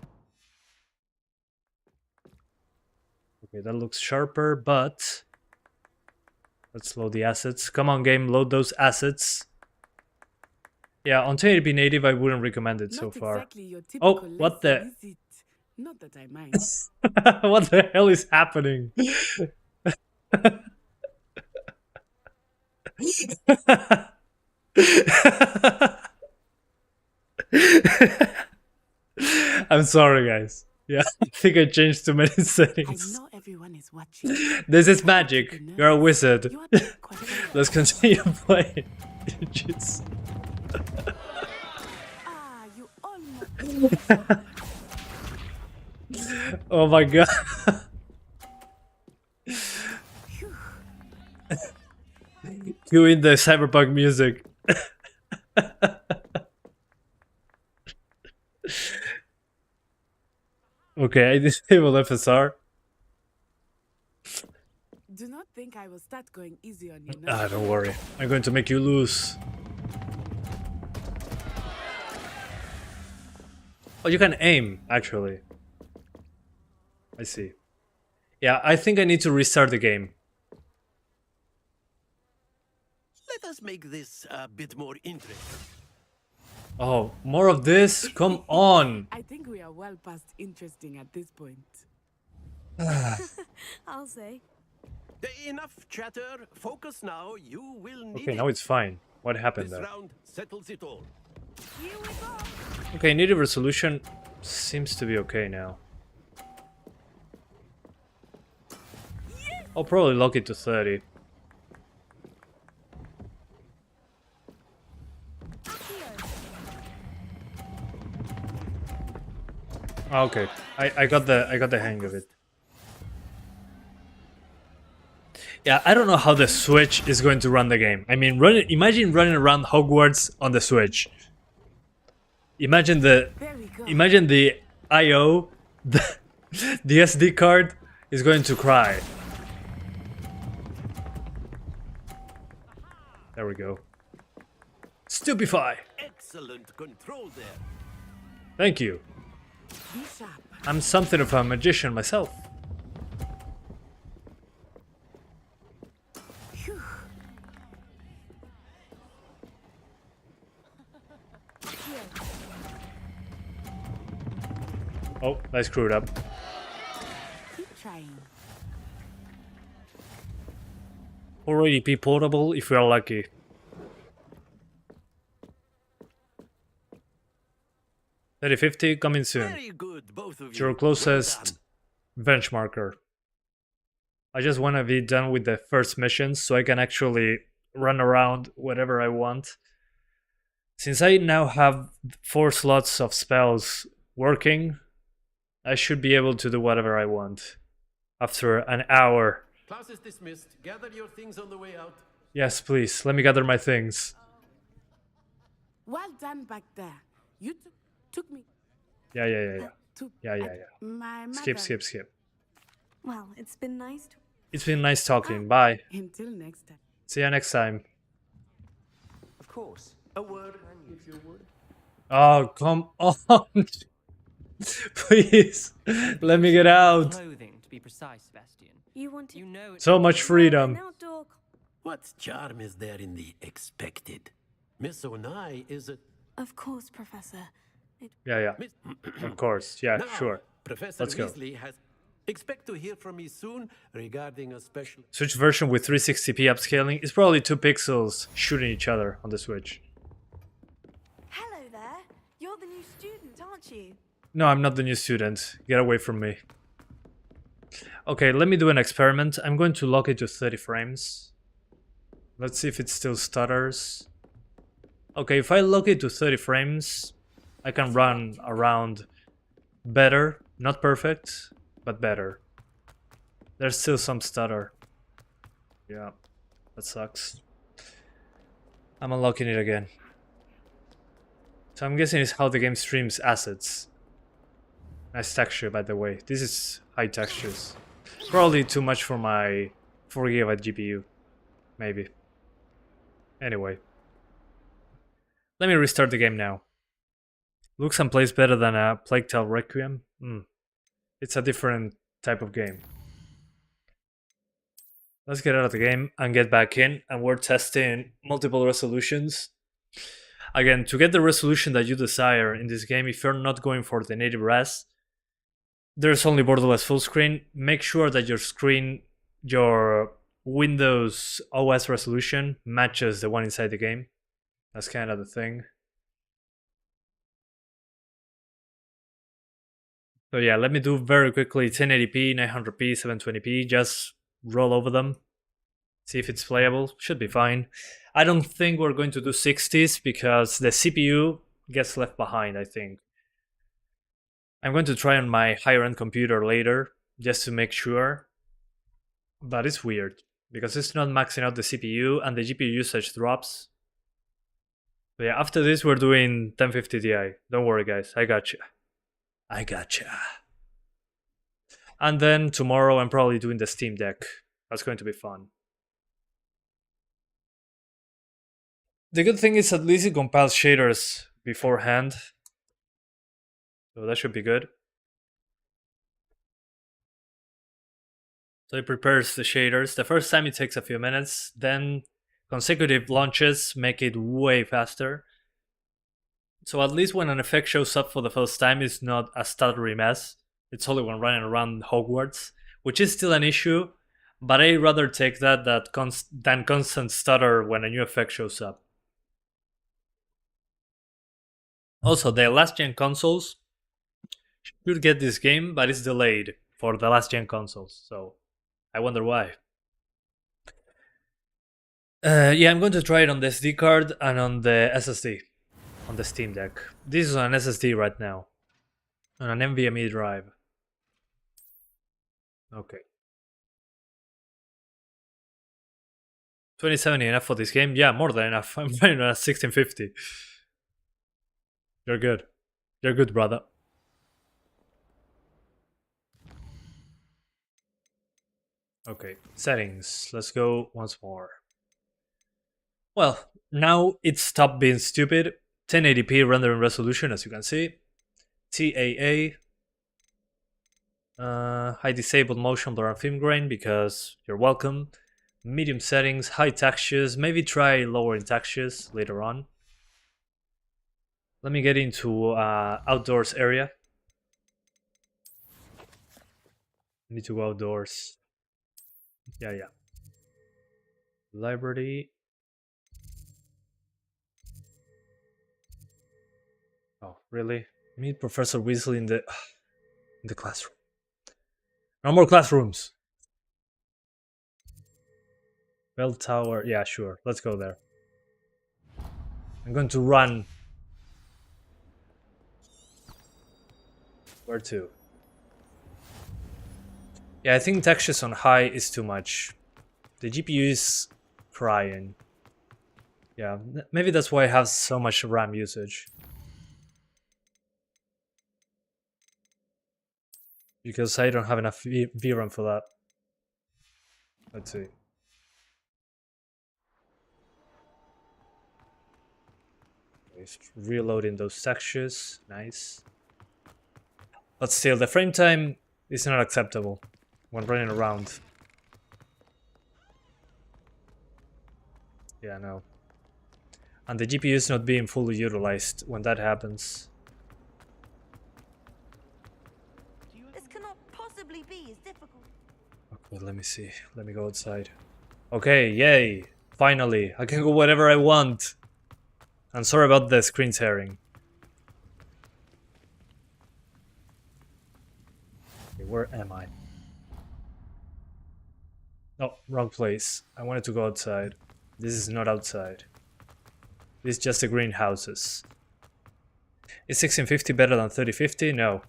Okay, that looks sharper, but let's load the assets. Come on, game, load those assets. Yeah, on 1080p native, I wouldn't recommend it so far. Exactly oh, what the? Not that I mind. What the hell is happening? I'm sorry, guys. Yeah, I think I changed too many settings. I know everyone is watching. This is magic. You're a wizard. Let's continue playing. Jeez. You almost. Oh my god. Cue in the cyberpunk music. Okay, I disabled FSR. Do not think I will start going easy on you now. Ah, don't worry. I'm going to make you lose. Oh, you can aim, actually. I see. Yeah, I think I need to restart the game. Let us make this a bit more interesting. Oh, more of this? Come on! I think we are well past interesting at this point. I'll say. Enough chatter. Focus now. You will need Okay, now it's fine. What happened this there? round settles it all. Here we go. Okay, native resolution seems to be okay now. I'll probably lock it to 30. Okay, I got the hang of it. Yeah, I don't know how the Switch is going to run the game. I mean, imagine running around Hogwarts on the Switch. Imagine the I/O, the SD card is going to cry. There we go. Stupefy. Excellent control there. Thank you. Be sharp. I'm something of a magician myself. Oh, I screwed up. Keep trying. 480p portable if we are lucky. $3050 coming soon. Very good, both of It's you. your closest benchmarker. I just want to be done with the first missions so I can actually run around whatever I want. Since I now have 4 slots of spells working, I should be able to do whatever I want after an hour. Class is dismissed. Gather your things on the way out. Yes, please. Let me gather my things. Well done back there. You took me. Yeah. To my Skip. mother. Well, it's been nice to... It's been nice talking. Bye. Until next time. See you next time. Of course. A word, if you would. Oh, come on. Please. Let me get out. Clothing, to be precise, Sebastian. You wanted... You know So much freedom. What charm is there in the expected? Miss Onai is a... Of course, Professor. Yeah. Of course. Yeah, Now, sure. Professor Let's go. Weasley has... Expect to hear from me soon regarding a special... Switch version with 360p upscaling is probably 2 pixels shooting each other on the Switch. Hello there. You're the new student, aren't you? No, I'm not the new student. Get away from me. Okay, let me do an experiment. I'm going to lock it to 30 frames. Let's see if it still stutters. Okay, if I lock it to 30 frames, I can run around better. Not perfect, but better. There's still some stutter. Yeah, that sucks. I'm unlocking it again. So I'm guessing it's how the game streams assets. Nice texture, by the way. This is high textures. Probably too much for my 4GB GPU. Maybe. Anyway. Let me restart the game now. Looks and plays better than a Plague Tale Requiem. It's a different type of game. Let's get out of the game and get back in, and we're testing multiple resolutions. Again, to get the resolution that you desire in this game, if you're not going for the native res, there's only borderless full screen. Make sure that your screen, your Windows OS resolution matches the one inside the game. That's kind of the thing. So yeah, let me do very quickly 1080p, 900p, 720p, just roll over them. See if it's playable. Should be fine. I don't think we're going to do 60s because the CPU gets left behind, I think. I'm going to try on my higher end computer later just to make sure. But it's weird because it's not maxing out the CPU and the GPU usage drops. But yeah, after this we're doing 1050 Ti. Don't worry guys, I gotcha. And then tomorrow I'm probably doing the Steam Deck. That's going to be fun. The good thing is at least it compiles shaders beforehand. So that should be good. So it prepares the shaders. The first time it takes a few minutes, then consecutive launches make it way faster. So at least when an effect shows up for the first time, it's not a stuttery mess. It's only when running around Hogwarts, which is still an issue, but I'd rather take that than constant stutter when a new effect shows up. Also, the last gen consoles should get this game, but it's delayed for the last gen consoles, so I wonder why. Yeah, I'm going to try it on the SD card and on the SSD, on the Steam Deck. This is on an SSD right now, on an NVMe drive. Okay. 2070 enough for this game? Yeah, more than enough. I'm running on a 1650. You're good. You're good, brother. Okay, settings. Let's go once more. Well, now it's stopped being stupid. 1080p rendering resolution, as you can see. TAA. I disabled motion blur and film grain because you're welcome. Medium settings, high textures, maybe try lowering textures later on. Let me get into outdoors area. I need to go outdoors. Yeah. Library. Oh, really? Meet Professor Weasley in the classroom. No more classrooms. Bell Tower. Yeah, sure. Let's go there. I'm going to run. Where to? Yeah, I think textures on high is too much. The GPU is crying. Yeah, maybe that's why I have so much RAM usage. Because I don't have enough VRAM for that. Let's see. Just reloading those textures. Nice. But still, the frame time is not acceptable when running around. Yeah, no. And the GPU is not being fully utilized when that happens. This cannot possibly be as difficult. Okay, let me see. Let me go outside. Okay, yay! Finally, I can go wherever I want. I'm sorry about the screen tearing. Okay, where am I? Oh, wrong place. I wanted to go outside. This is not outside. This is just the greenhouses. Is 1650 better than 3050? No.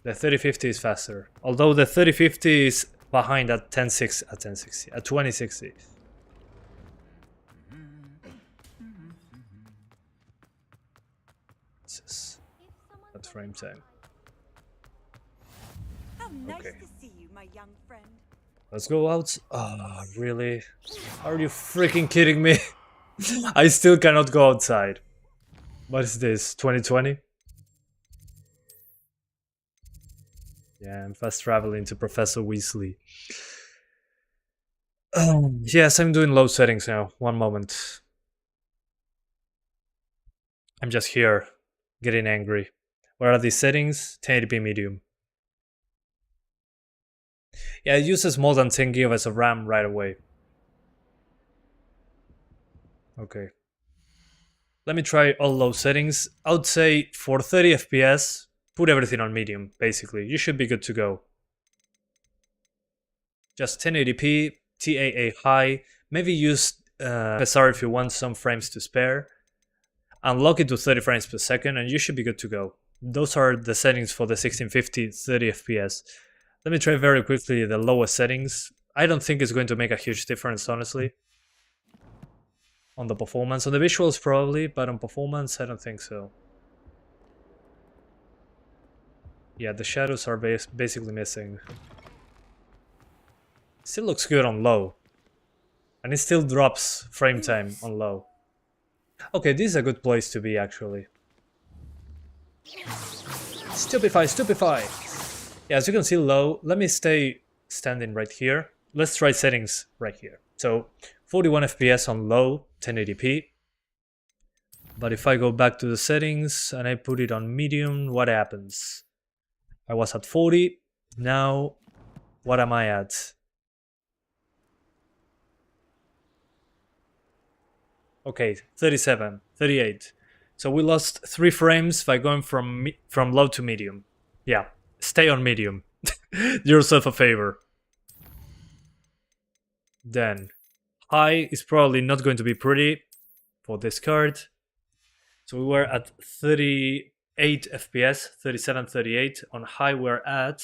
The 3050 is faster. Although the 3050 is behind at 2060. That's frame time. How nice Okay. to see you, my young friend. Let's go out. Oh, really? Are you freaking kidding me? I still cannot go outside. What is this? 2020? Yeah, I'm fast traveling to Professor Weasley. Yes, I'm doing low settings now. One moment. I'm just here, getting angry. Where are these settings? 1080p medium. Yeah, it uses more than 10 GB of RAM right away. Okay. Let me try all low settings. I would say for 30 FPS, put everything on medium, basically. You should be good to go. Just 1080p, TAA high. Maybe use SR if you want some frames to spare. Unlock it to 30 frames per second and you should be good to go. Those are the settings for the 1650 30 FPS. Let me try very quickly the lowest settings. I don't think it's going to make a huge difference, honestly. On the performance. On the visuals probably, but on performance I don't think so. Yeah, the shadows are basically missing. Still looks good on low. And it still drops frame time on low. Okay, this is a good place to be actually. Stupefy! Yeah, as you can see low, let me stay standing right here. Let's try settings right here. So 41 FPS on low, 1080p. But if I go back to the settings and I put it on medium, what happens? I was at 40, now what am I at? Okay, 37, 38. So we lost 3 frames by going from low to medium. Yeah, stay on medium. Do yourself a favor. Then, high is probably not going to be pretty for this card. So we were at 38 FPS, 37, 38. On high we're at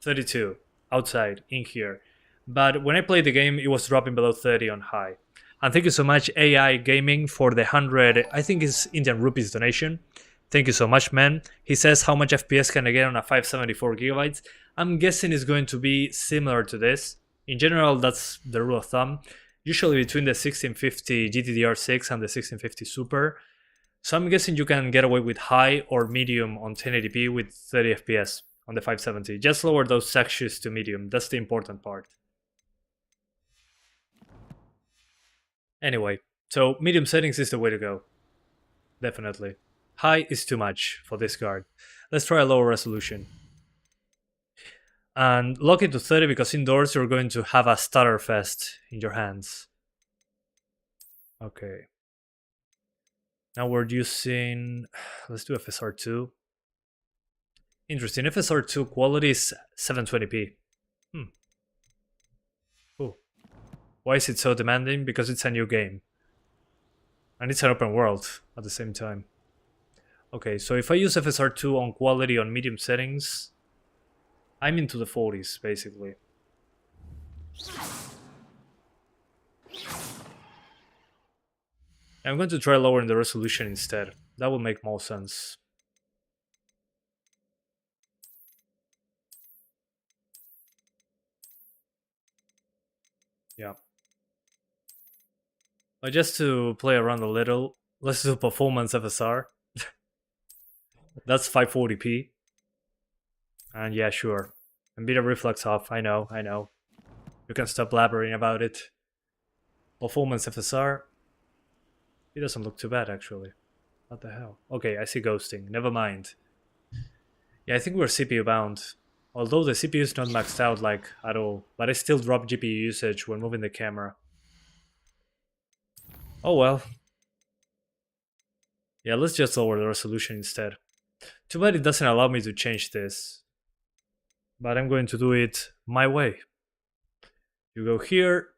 32, outside, in here. But when I played the game, it was dropping below 30 on high. And thank you so much, AI Gaming, for the 100, I think it's Indian rupees donation. Thank you so much, man. He says, how much FPS can I get on a 574 gigabytes? I'm guessing it's going to be similar to this. In general, that's the rule of thumb. Usually between the 1650 GDDr6 and the 1650 Super. So I'm guessing you can get away with high or medium on 1080p with 30 FPS. on the 570. Just lower those textures to medium. That's the important part. Anyway, so medium settings is the way to go. Definitely. High is too much for this card. Let's try a lower resolution. And lock it to 30 because indoors you're going to have a stutter fest in your hands. Okay. Now we're using... Let's do FSR2. Interesting. FSR2 quality is 720p. Cool. Why is it so demanding? Because it's a new game. And it's an open world at the same time. Okay, so if I use FSR2 on quality on medium settings, I'm into the 40s, basically. I'm going to try lowering the resolution instead. That will make more sense. Yeah. But just to play around a little, let's do performance FSR. That's 540p. And yeah, sure. Nvidia reflex off, I know. You can stop blabbering about it. Performance FSR. It doesn't look too bad, actually. What the hell? Okay, I see ghosting. Never mind. Yeah, I think we're CPU bound. Although the CPU is not maxed out, like, at all. But I still drop GPU usage when moving the camera. Oh well. Yeah, let's just lower the resolution instead. Too bad it doesn't allow me to change this. But I'm going to do it my way. You go here,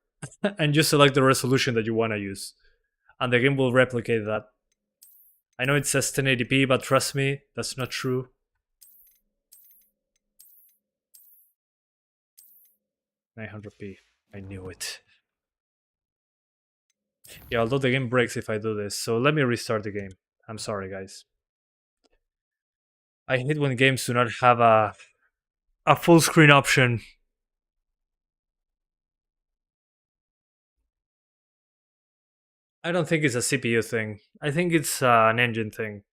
and you select the resolution that you want to use. And the game will replicate that. I know it says 1080p, but trust me, that's not true. .900p. I knew it. Yeah, although the game breaks if I do this, so let me restart the game. I'm sorry, guys. I hate when games do not have a full screen option. I don't think it's a CPU thing. I think it's an engine thing,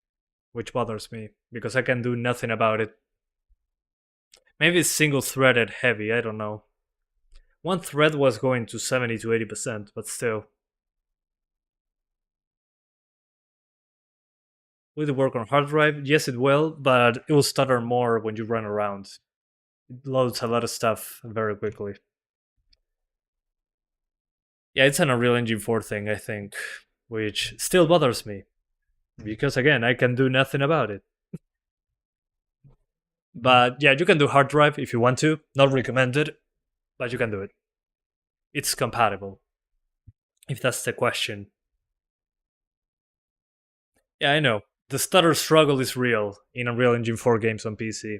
which bothers me, because I can do nothing about it. Maybe it's single-threaded heavy, I don't know. One thread was going to 70 to 80%, but still. Will it work on hard drive? Yes, it will, but it will stutter more when you run around. It loads a lot of stuff very quickly. Yeah, it's an Unreal Engine 4 thing, I think, which still bothers me. Because again, I can do nothing about it. But yeah, you can do hard drive if you want to. Not recommended, but you can do it. It's compatible, if that's the question. Yeah, I know. The stutter struggle is real in Unreal Engine 4 games on PC.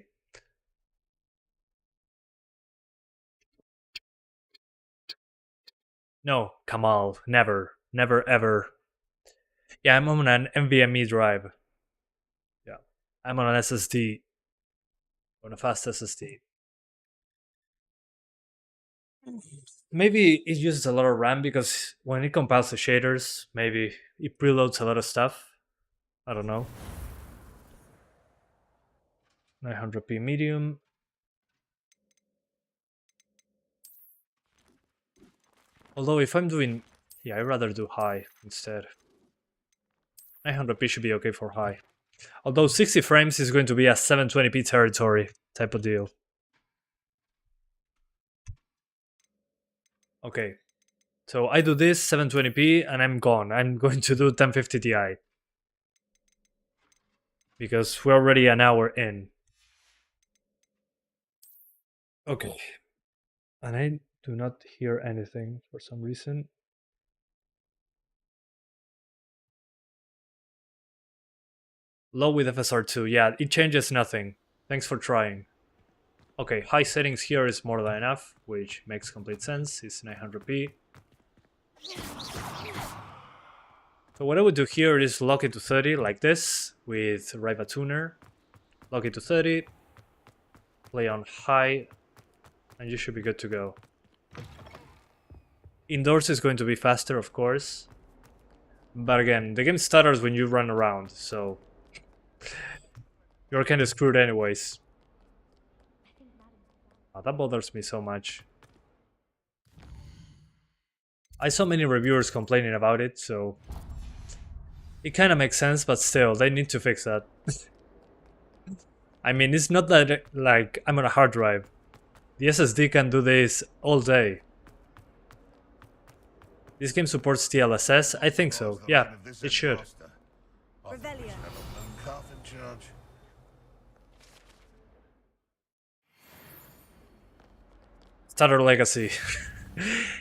No, Kamal, never. Never ever. Yeah, I'm on an NVMe drive. Yeah, I'm on an SSD. On a fast SSD. Maybe it uses a lot of RAM because when it compiles the shaders, maybe it preloads a lot of stuff. I don't know. 900p medium. Although if I'm doing... Yeah, I'd rather do high instead. 900p should be okay for high. Although 60 frames is going to be a 720p territory type of deal. Okay. So I do this 720p and I'm gone. I'm going to do 1050 Ti. Because we're already an hour in. Okay. And I do not hear anything for some reason. Low with FSR2. Yeah, it changes nothing. Thanks for trying. Okay, high settings here is more than enough, which makes complete sense. It's 900p. So what I would do here is lock it to 30 like this with Riva Tuner. Lock it to 30. Play on high. And you should be good to go. Indoors is going to be faster, of course. But again, the game stutters when you run around, so... You're kind of screwed anyways. Oh, that bothers me so much. I saw many reviewers complaining about it, so it kind of makes sense, but still, they need to fix that. I mean, it's not that like I'm on a hard drive. The SSD can do this all day. This game supports DLSS? I think so. Yeah, it should. Starter Legacy.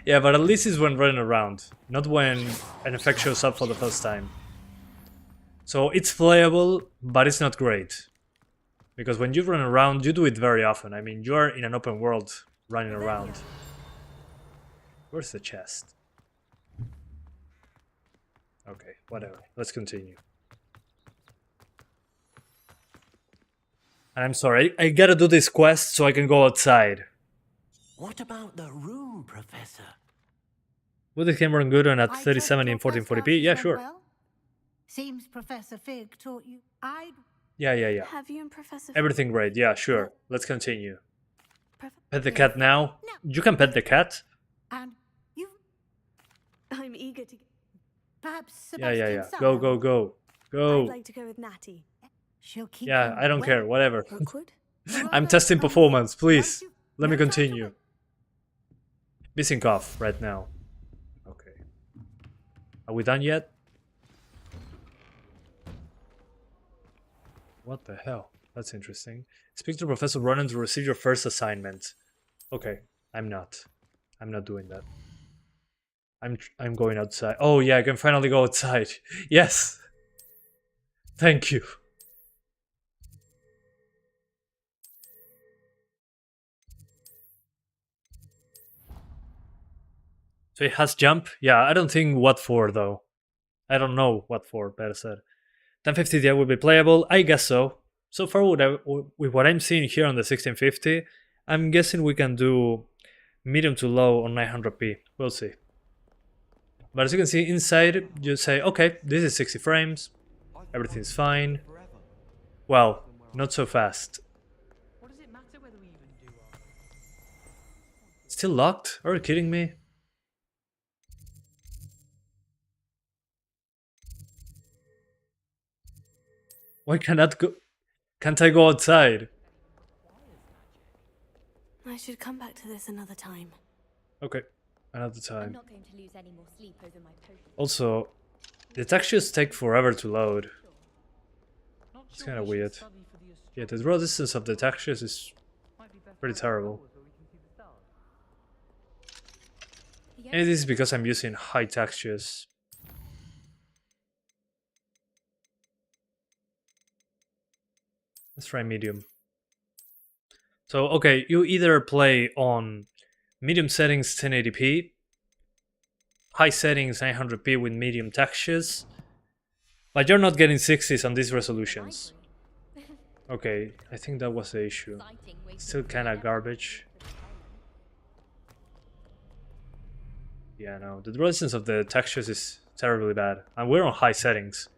Yeah, but at least it's when running around, not when an effect shows up for the first time. So it's playable, but it's not great. Because when you run around, you do it very often. I mean, you're in an open world running around. Where's the chest? Okay, whatever. Let's continue. And I'm sorry, I gotta do this quest so I can go outside. What about the room, Professor? Would this game run good on at 3070 and 1440p? Yeah, sure. Well, seems Professor Fig taught you. Yeah. Have you and Professor Everything great. Yeah, sure. Let's continue. Pet the cat now. You can pet the cat. And you. I'm eager to. Perhaps. Yeah. Go. I'd like to go with Natty. She'll keep. Yeah, I don't care. Whatever. Awkward? I'm testing performance. Please, let me continue. Missing cough right now. Okay. Are we done yet? What the hell? That's interesting. Speak to Professor Ronan to receive your first assignment. Okay, I'm not doing that. I'm going outside. Oh yeah, I can finally go outside. Yes. Thank you. So it has jump? Yeah, I don't think what for though. I don't know what for, better said. 1050 Ti will be playable? I guess so. So far with what I'm seeing here on the 1650, I'm guessing we can do medium to low on 900p. We'll see. But as you can see inside, you say, okay, this is 60 frames. Everything's fine. Well, not so fast. Still locked? Are you kidding me? Why can't I go outside? I should come back to this another time. Okay, another time. I'm not going to lose any more sleep over my potion. Also, the textures take forever to load. It's kind of weird. Yeah, the draw distance of the textures is pretty terrible. And it is because I'm using high textures. Let's try medium. So, okay, you either play on medium settings 1080p, high settings 900p with medium textures, but you're not getting 60s on these resolutions. Okay, I think that was the issue. Still kinda garbage. Yeah, no, the draw distance of the textures is terribly bad. And we're on high settings.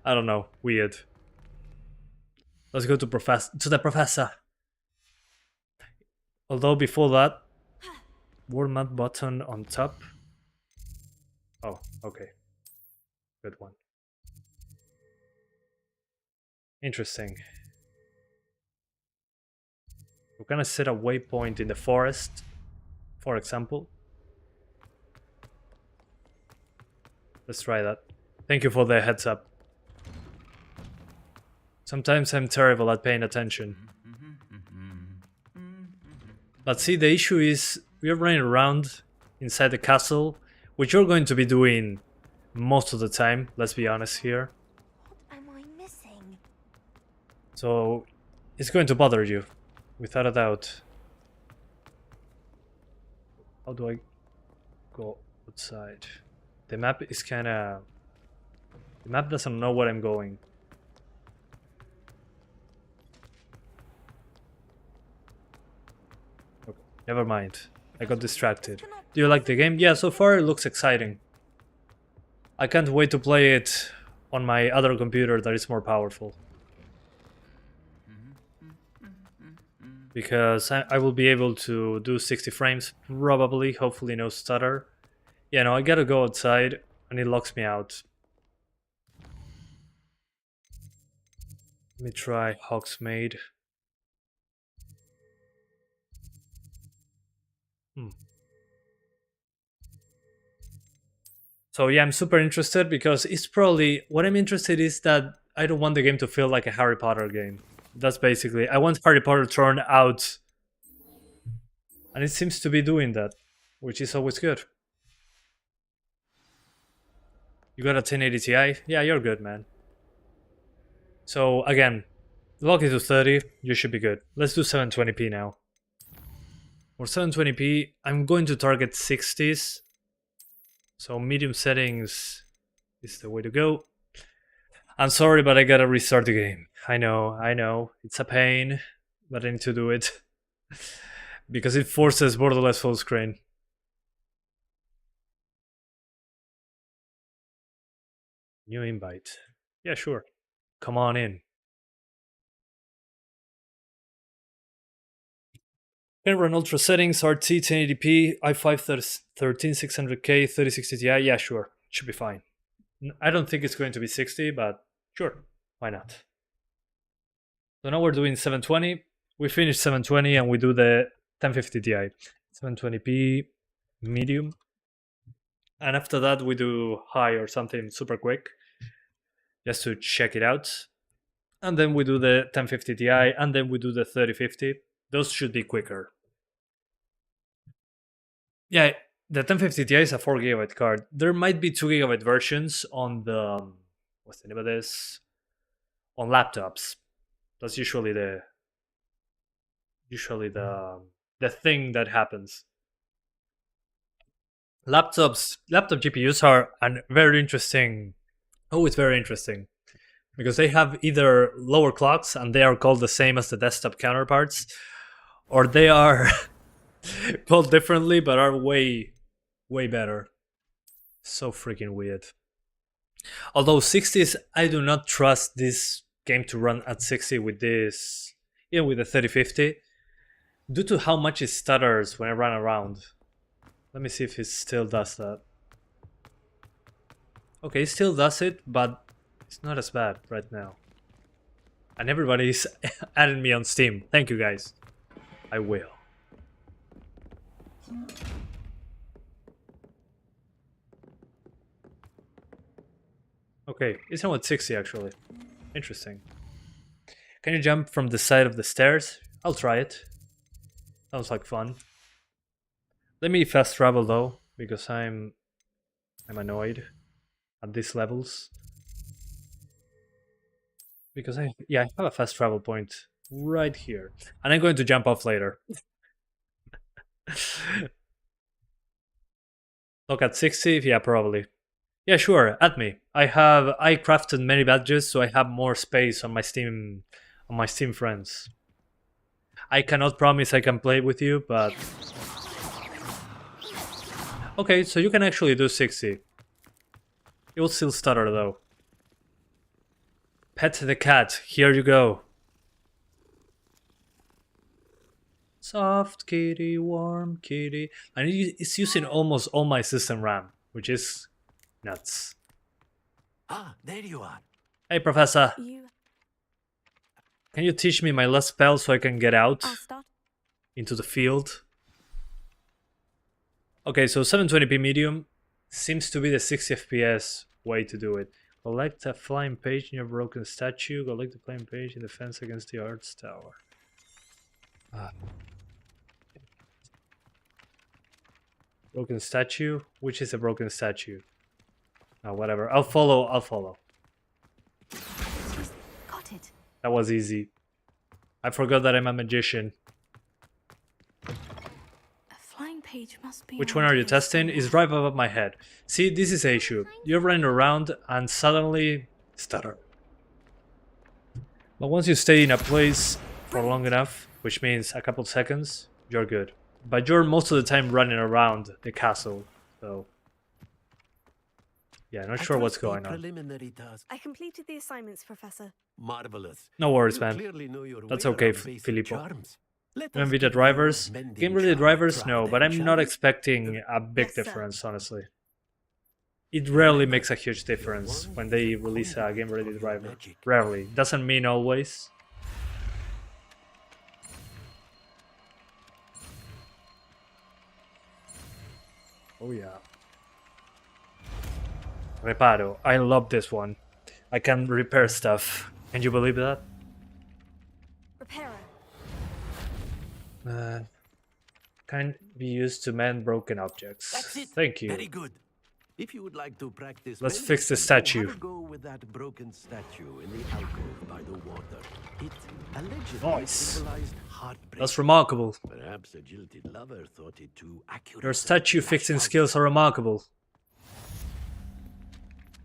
I don't know, weird. Let's go to the professor. Although before that, word map button on top. Oh, okay. Good one. Interesting. We're gonna set a waypoint in the forest, for example. Let's try that. Thank you for the heads up. Sometimes I'm terrible at paying attention. But see, the issue is we're running around inside the castle, which you're going to be doing most of the time, let's be honest here. What am I missing? So it's going to bother you, without a doubt. How do I go outside? The map is kinda... The map doesn't know where I'm going. Okay, never mind. I got distracted. Do you like the game? Yeah, so far it looks exciting. I can't wait to play it on my other computer that is more powerful. because I will be able to do 60 frames, probably, hopefully no stutter. Yeah, no, I gotta go outside, and it locks me out. Let me try Hogsmeade. So yeah, I'm super interested because it's probably... What I'm interested is that I don't want the game to feel like a Harry Potter game. That's basically... I want Harry Potter turned out. And it seems to be doing that, which is always good. You got a 1080 Ti? Yeah, you're good, man. So again, lock it to 30, you should be good. Let's do 720p now. For 720p, I'm going to target 60s. So medium settings is the way to go. I'm sorry, but I gotta restart the game. I know, it's a pain, but I need to do it. Because it forces borderless full screen. New invite. Yeah, sure. Come on in. Can run ultra settings, RT 1080p, i5 13600K, 3060 Ti. Yeah, sure. Should be fine. I don't think it's going to be 60, but sure. Why not? So now we're doing 720. We finish 720 and we do the 1050 Ti. 720p medium. And after that we do high or something super quick. Just to check it out. And then we do the 1050 Ti and then we do the 3050. Those should be quicker. Yeah, the 1050 Ti is a 4GB card. There might be 2GB versions on the... what's the name of this? On laptops. That's usually the thing that happens. Laptop GPUs are very interesting. Always very interesting. Because they have either lower clocks and they are called the same as the desktop counterparts, or they are called differently but are way better. So freaking weird. Although 60s, I do not trust this game to run at 60 with this, even with the 3050, due to how much it stutters when I run around. Let me see if it still does that. Okay, it still does it, but it's not as bad right now. And everybody's adding me on Steam. Thank you guys. I will. Okay, it's now at 60 actually. Interesting. Can you jump from the side of the stairs? I'll try it. Sounds like fun. Let me fast travel though, because I'm annoyed at these levels. Because I have a fast travel point right here. And I'm going to jump off later. Look at 60, yeah, probably. Yeah, sure, add me. I crafted many badges, so I have more space on my Steam friends. I cannot promise I can play with you, but... Okay, so you can actually do 60. It will still stutter though. Pet the cat, here you go. Soft kitty, warm kitty. And it's using almost all my system RAM, which is nuts. Ah, there you are. Hey, Professor. Can you teach me my last spell so I can get out into the field? Okay, so 720p medium seems to be the 60 FPS way to do it. Collect a flying page in your broken statue. Collect the flying page in defense against the arts tower. Broken statue? Which is a broken statue? Oh, whatever. I'll follow. Got it. That was easy. I forgot that I'm a magician. A flying page must be. Which one are you testing? Is right above my head. See, this is the issue. You're running around and suddenly stutter. But once you stay in a place for long enough, which means a couple seconds, you're good. But you're most of the time running around the castle, so... Yeah, not sure what's going on. I completed the assignments, Professor. Marvelous. No worries, You man. clearly know your That's way okay, around basic Filippo. charms. Nvidia drivers, game ready drivers, no, but I'm not expecting a big difference, honestly. It rarely makes a huge difference when they release a game ready driver. Rarely. Doesn't mean always. Oh yeah. Reparo. I love this one. I can repair stuff. Can you believe that? Repairer. Can be used to mend broken objects. That's it. Thank you. Very good. If you would like to practice, Let's mending fix the something, statue. have a go with that broken statue in the alcove by the water. It allegedly Nice. symbolized heartbreak. That's remarkable. Perhaps a jilted lover thought it too accurate. Your statue fixing skills are remarkable.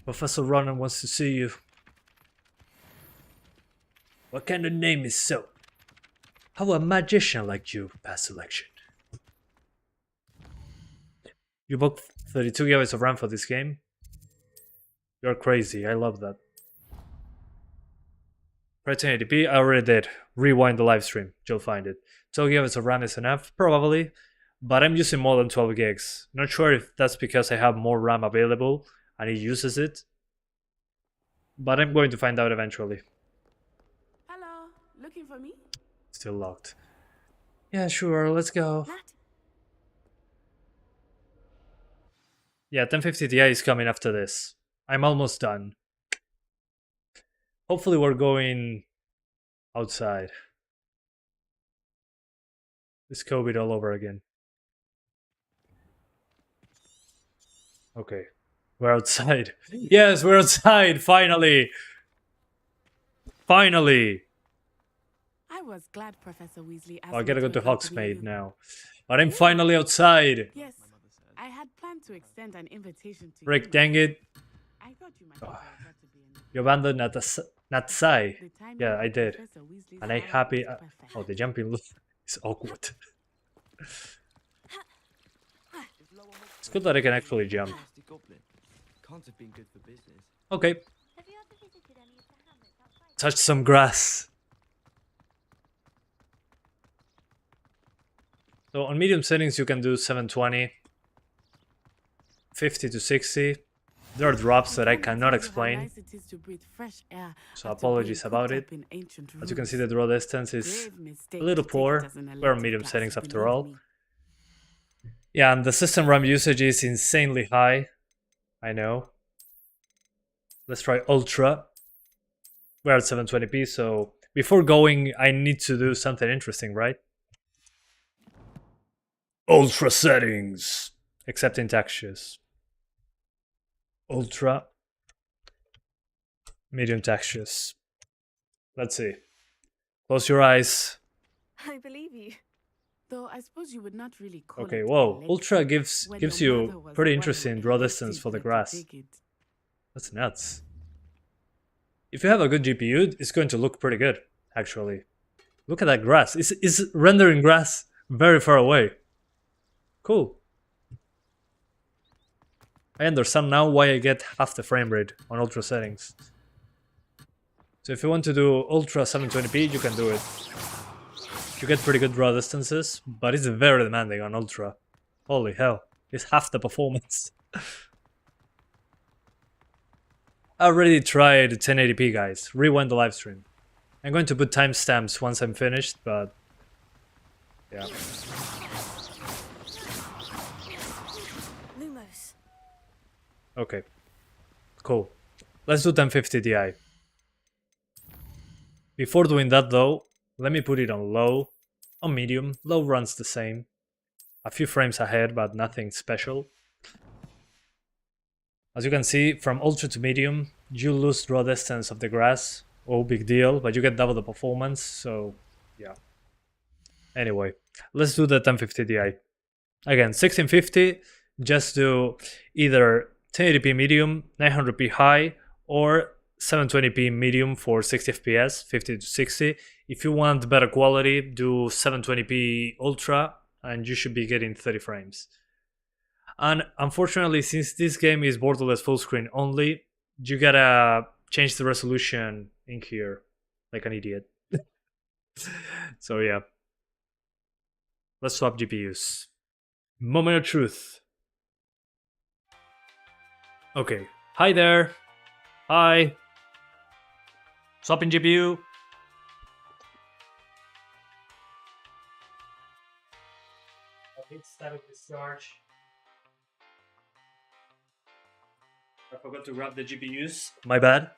Professor Ronan wants to see you. What kind of name is so? How a magician like you pass selection? You bought 32 GB of RAM for this game? You're crazy, I love that. 1080p, I already did. Rewind the live stream, you'll find it. 12 GB of RAM is enough, probably, but I'm using more than 12 gigs. Not sure if that's because I have more RAM available and it uses it, but I'm going to find out eventually. Hello, looking for me? Still locked. Yeah, sure, let's go. Yeah, 1050 Ti is coming after this. I'm almost done. Hopefully we're going outside. It's COVID all over again. Okay, we're outside. Yes, we're outside, finally! Finally! I was glad Professor Weasley asked Oh, I gotta me go to accompany Hogsmeade you. now. But I'm finally outside! Yes, I had planned to extend an invitation to Rick, you. dang it. I thought you might have got to be in You abandoned Natsai. the time Yeah, when I did. Professor Weasley's And I father happy. was perfect. Oh, the jumping loop is awkward. It's good that I can actually jump. Can't have been good for business. Okay. Have you ever visited any of the hamlets outside? Touch some grass. So on medium settings you can do 720, 50 to 60. There are drops that I cannot explain, so apologies about it. As you can see, the draw distance is a little poor. We're on medium settings after all. Yeah, and the system RAM usage is insanely high. I know. Let's try Ultra. We're at 720p, so before going, I need to do something interesting, right? Ultra settings, except in textures. Ultra, medium textures. Let's see. Close your eyes. I believe you. Though I suppose you would not really call Okay, it whoa. electric Ultra gives when gives your mother you was pretty the one interesting who draw elected distance for the you to grass. dig it. That's nuts. If you have a good GPU, it's going to look pretty good, actually. Look at that grass. It's rendering grass very far away. Cool. I understand now why I get half the frame rate on ultra settings. So if you want to do ultra 720p, you can do it. You get pretty good draw distances, but it's very demanding on ultra. Holy hell, it's half the performance. I already tried 1080p, guys. Rewind the live stream. I'm going to put timestamps once I'm finished, but yeah. Lumos. Okay, cool. Let's do 1050 Ti. Before doing that though, let me put it on low, on medium. Low runs the same. A few frames ahead, but nothing special. As you can see, from ultra to medium, you lose draw distance of the grass. Oh, big deal, but you get double the performance, so yeah. Anyway, let's do the 1050 Ti. Again, 1650, just do either 1080p medium, 900p high, or 720p medium for 60 FPS, 50 to 60. If you want better quality, do 720p ultra, and you should be getting 30 frames. And unfortunately, since this game is borderless full screen only, you gotta change the resolution in here like an idiot. So yeah. Let's swap GPUs. Moment of truth. Okay. Hi there. Hi. Swapping GPU. Static discharge. I forgot to grab the GPUs. My bad.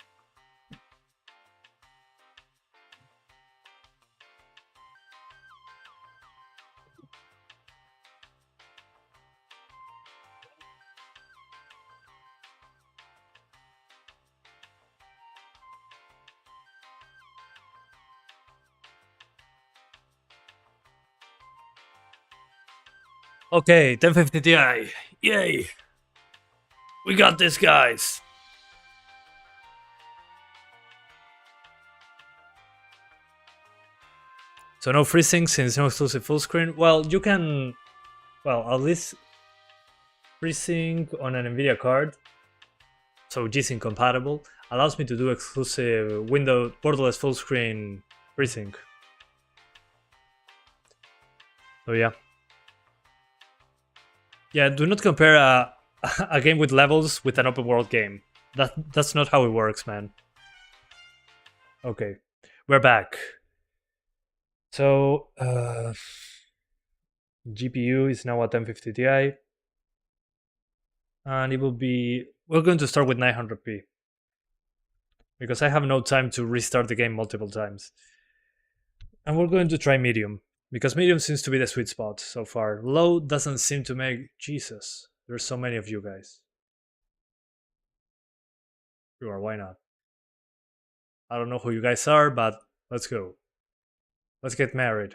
Okay, 1050 Ti. Yay! We got this, guys. So no freezing since no exclusive full screen. Well, you can, well, at least freezing on an Nvidia card, so G-Sync compatible, allows me to do exclusive window borderless full screen freezing. So yeah. Yeah, do not compare a game with levels with an open world game. That's not how it works, man. Okay, we're back. So GPU is now at 1050 Ti, and it will be. We're going to start with 900p because I have no time to restart the game multiple times, and we're going to try medium. Because medium seems to be the sweet spot so far. Low doesn't seem to make... Jesus, there's so many of you guys. Sure, why not? I don't know who you guys are, but let's go. Let's get married.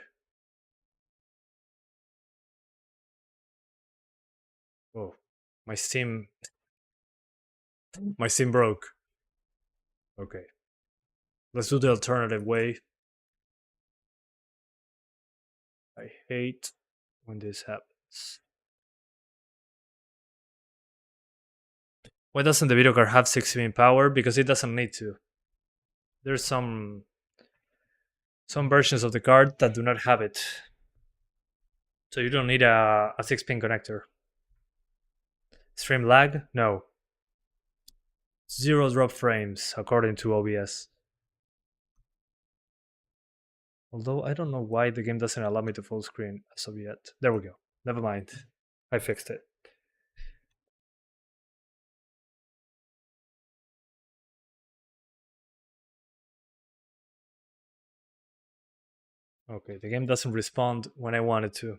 Oh, my Steam broke. Okay. Let's do the alternative way. I hate when this happens. Why doesn't the video card have 16 power? Because it doesn't need to. There's some versions of the card that do not have it. So you don't need a 6-pin connector. Stream lag? No. 0 drop frames according to OBS. Although I don't know why the game doesn't allow me to full screen as of yet. There we go. Never mind. I fixed it. Okay, the game doesn't respond when I want it to.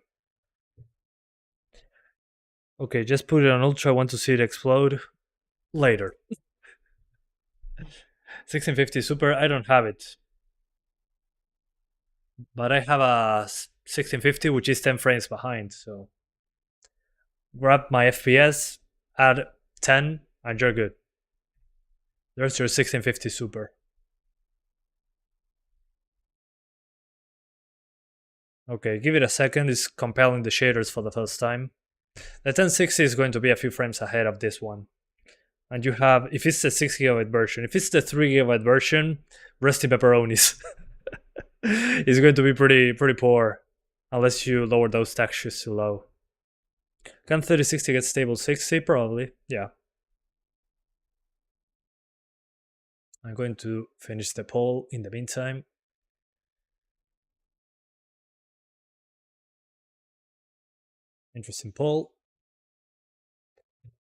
Okay, just put it on ultra. I want to see it explode later. 1650 Super, I don't have it. But I have a 1650 which is 10 frames behind, so grab my FPS, add 10, and you're good. There's your 1650 Super. Okay, give it a second, it's compiling the shaders for the first time. The 1060 is going to be a few frames ahead of this one. And you have, if it's the 6GB version, if it's the 3GB version, rusty pepperonis. It's going to be pretty poor unless you lower those textures too low. Can 3060 get stable 60? Probably, yeah. I'm going to finish the poll in the meantime. Interesting poll.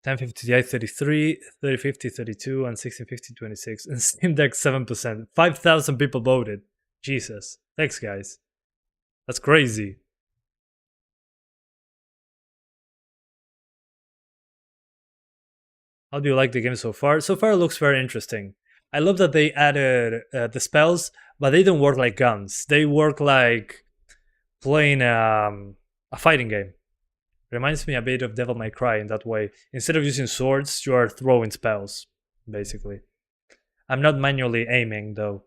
1050 Ti 33, 3050 32, and 1650 26, and Steam Deck 7%. 5,000 people voted. Jesus. Thanks, guys. That's crazy. How do you like the game so far? So far, it looks very interesting. I love that they added the spells, but they don't work like guns. They work like playing a fighting game. Reminds me a bit of Devil May Cry in that way. Instead of using swords, you are throwing spells, basically. I'm not manually aiming, though.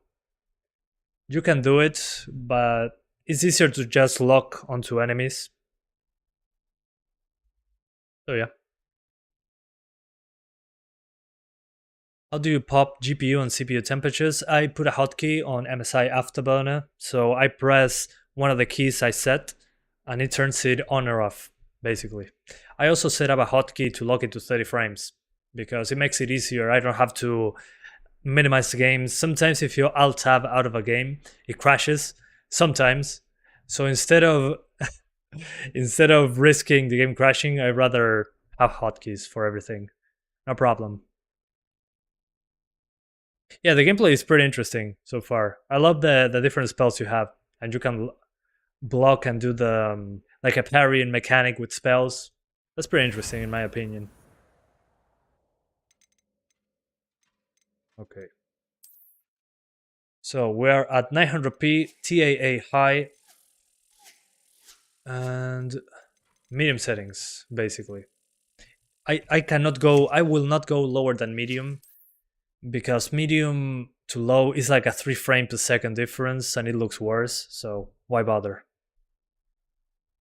You can do it, but it's easier to just lock onto enemies. So yeah. How do you pop GPU and CPU temperatures? I put a hotkey on MSI Afterburner, so I press one of the keys I set, and it turns it on or off, basically. I also set up a hotkey to lock it to 30 frames because it makes it easier. I don't have to minimize the game. Sometimes if you alt tab out of a game, it crashes. Sometimes. So instead of risking the game crashing, I'd rather have hotkeys for everything. No problem. Yeah, the gameplay is pretty interesting so far. I love the different spells you have, and you can block and do the like a parrying mechanic with spells. That's pretty interesting in my opinion. Okay. So we're at 900p, TAA high, and medium settings, basically. I will not go lower than medium, because medium to low is like a 3 frame per second difference and it looks worse, so why bother?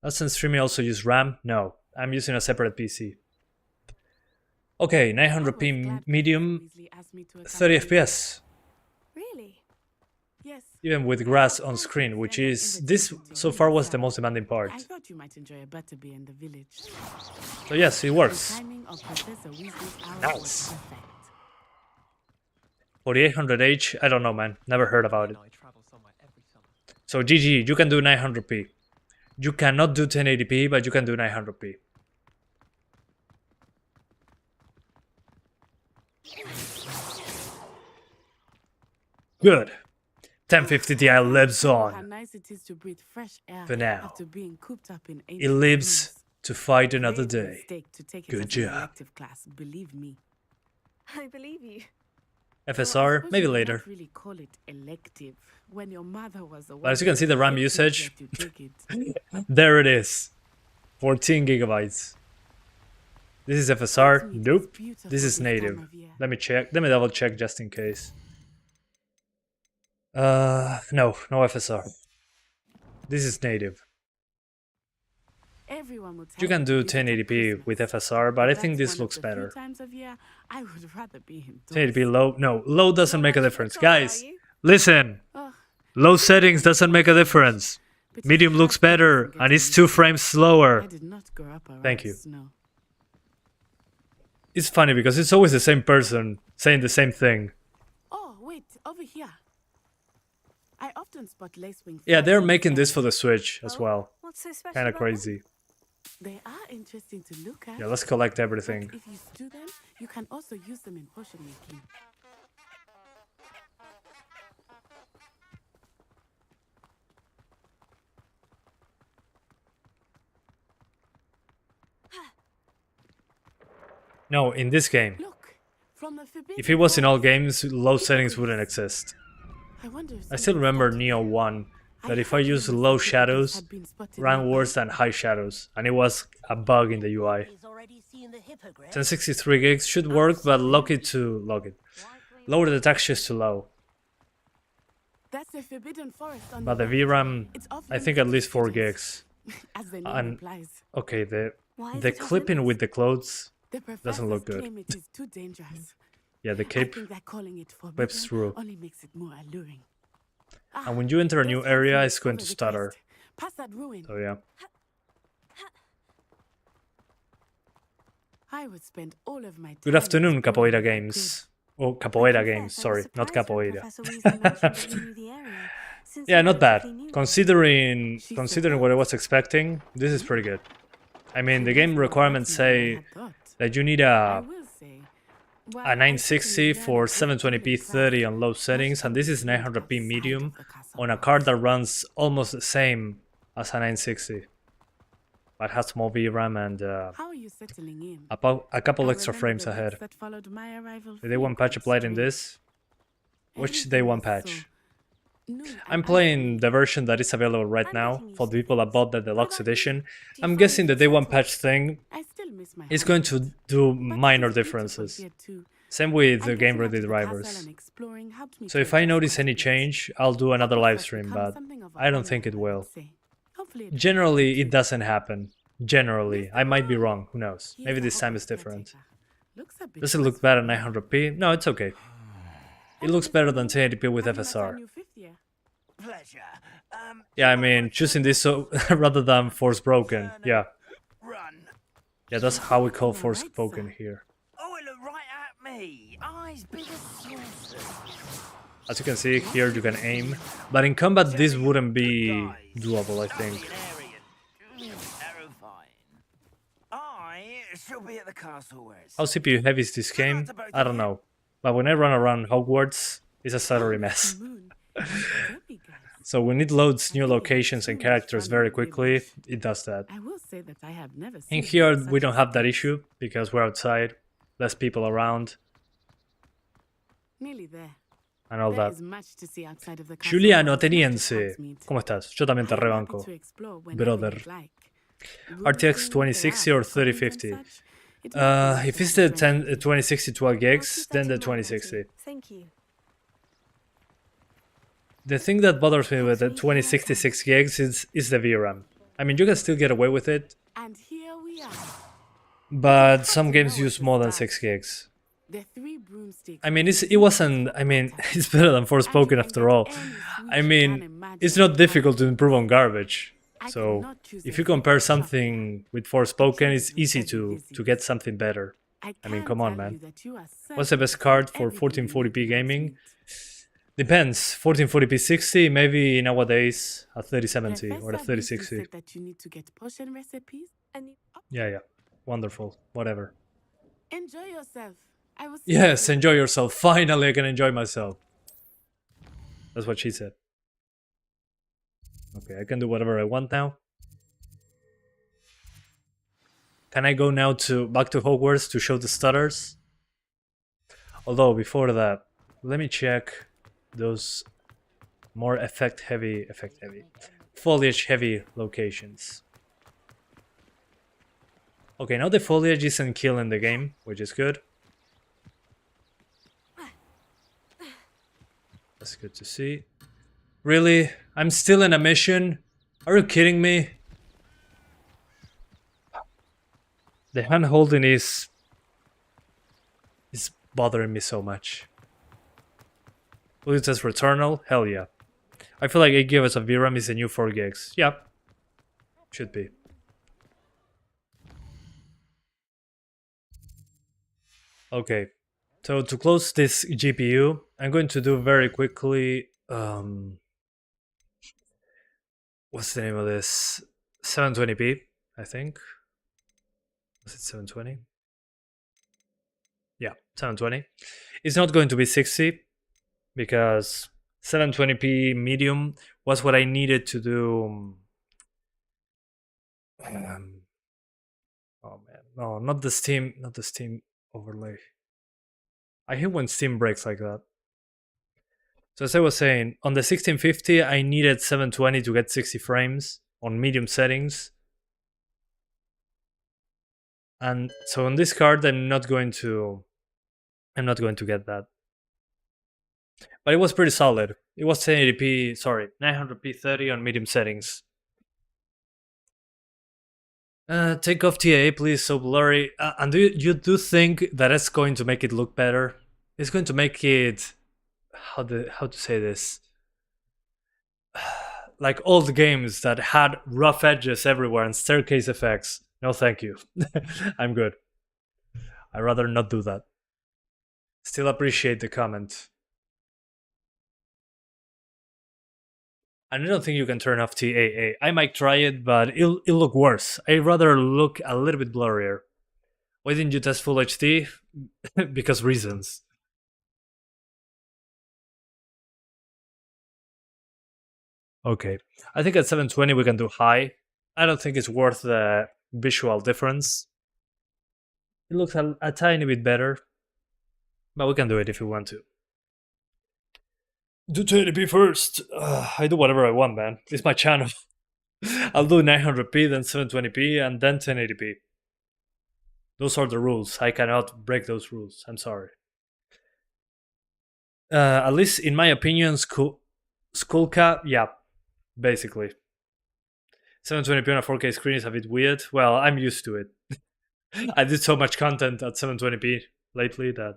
Doesn't streaming also use RAM? No, I'm using a separate PC. Okay, 900p medium, 30 FPS. Really? Yes. Even with grass on screen, which is, this so far was the most demanding part. I thought you might enjoy a butterbeer in the village. So yes, it works. Nice. 4800H, I don't know, man. Never heard about it. So GG, you can do 900p. You cannot do 1080p, but you can do 900p. Good. 1050 Ti lives on. For now. It lives to fight another day. Good job. Believe me. I believe you. FSR, maybe later. Really call it elective when your mother was the But as you can see, the RAM usage, one there it is. 14 gigabytes. This is FSR. Nope. This is native. Let me check. Let me double check just in case. No FSR. This is native. You can do 1080p with FSR, but I think this looks better. 1080p low? No, low doesn't make a difference. Guys, listen. Low settings doesn't make a difference. Medium looks better, and it's 2 frames slower. Thank you. It's funny because it's always the same person saying the same thing. Oh, wait, over here. I often spot lacewing. Yeah, they're making this for the Switch as well. What's so special? Kind of crazy. They are interesting to look at. Yeah, let's collect everything. If you stew them, you can also use them in potion making. No, in this game. Look, from the If it was in all games, low settings wouldn't exist. I still remember Neo 1, that if I use low shadows, ran worse than high shadows, and it was a bug in the UI. 1063 gigs should work, but lower the textures to low. But the VRAM, I think at least 4 gigs. And okay, the clipping with the clothes doesn't look good. Yeah, the cape whips through. And when you enter a new area, it's going to stutter. So yeah. Good afternoon, Capoeira Games. Oh, Capoeira Games, sorry, not Capoeira. Yeah, not bad. Considering what I was expecting, this is pretty good. I mean, the game requirements say that you need a 960 for 720p 30 on low settings, and this is 900p medium on a card that runs almost the same as a 960, but has more VRAM and a couple extra frames ahead. Did Day 1 patch applied in this? Which Day 1 patch? I'm playing the version that is available right now for the people that bought the deluxe edition. I'm guessing the Day 1 patch thing is going to do minor differences. Same with the game ready drivers. So if I notice any change, I'll do another live stream, but I don't think it will. Generally, it doesn't happen. Generally, I might be wrong, who knows. Maybe this time is different. Does it look bad at 900p? No, it's okay. It looks better than 1080p with FSR. Pleasure. Yeah, I mean, choosing this so rather than Forspoken. Yeah. Yeah, that's how we call Forspoken here. Oh, it looked right at me. Eyes big as saucers. As you can see here, you can aim, but in combat this wouldn't be doable, I think. Terrifying. I shall be at the castle where it's... How CPU heavy is this game? I don't know. But when I run around Hogwarts, it's a stuttery mess. So when it loads new locations and characters very quickly, it does that. I will say that I have never seen In here, we don't have that issue, because we're outside, less people around, Nearly there. and all There that. is much to see outside of the castle Juliano walls, Ateniense, Hogsmeade. ¿cómo estás? Yo también te I am happy rebanco, to explore whenever brother. you'd like. RTX 2060 or 3050? If it's the 2060 12 gigs, then the 2060. Thank you. The thing that bothers me with the 2066 gigs is the VRAM. I mean, you can still get away with it, And here we are. but some games use more than 6 gigs. The three broomsticks. I mean, it wasn't, I mean, it's better than Forspoken after all. I mean, it's not difficult to improve on garbage. So, if you compare something with Forspoken, it's easy to get something better. I mean, come on, man. What's the best card for 1440p gaming? Depends. 1440p 60, maybe nowadays a 3070 or a 3060. That you need to get potion recipes and Yeah. Wonderful. Whatever. enjoy yourself. I will see Yes, you. enjoy yourself. Finally, I can enjoy myself. That's what she said. Okay, I can do whatever I want now. Can I go now back to Hogwarts to show the stutters? Although, before that, let me check those more foliage heavy locations. Okay, now the foliage isn't killing the game, which is good. That's good to see. Really? I'm still in a mission? Are you kidding me? The hand holding is bothering me so much. Will it test Returnal? Hell yeah. I feel like 8 GB of VRAM is the new 4 gigs. Yep. Should be. Okay. So to close this GPU, I'm going to do very quickly what's the name of this? 720p, I think. Was it 720? Yeah, 720. It's not going to be 60 because 720p medium was what I needed to do. Oh man, no, not the Steam overlay. I hate when Steam breaks like that. So as I was saying, on the 1650 I needed 720 to get 60 frames on medium settings. And so on this card I'm not going to get that. But it was pretty solid. It was 1080p, sorry, 900p 30 on medium settings. Take off TAA, please, so blurry. And you do think that it's going to make it look better? It's going to make it... How to say this? Like old games that had rough edges everywhere and staircase effects. No, thank you. I'm good. I'd rather not do that. Still appreciate the comment. I don't think you can turn off TAA. I might try it, but it'll look worse. I'd rather look a little bit blurrier. Why didn't you test Full HD? Because reasons. Okay, I think at 720 we can do high. I don't think it's worth the visual difference. It looks a tiny bit better, but we can do it if we want to. Do 1080p first. I do whatever I want, man. It's my channel. I'll do 900p, then 720p, and then 1080p. Those are the rules. I cannot break those rules. I'm sorry. At least in my opinion, Skullka, yeah, basically. 720p on a 4K screen is a bit weird. Well, I'm used to it. I did so much content at 720p lately that...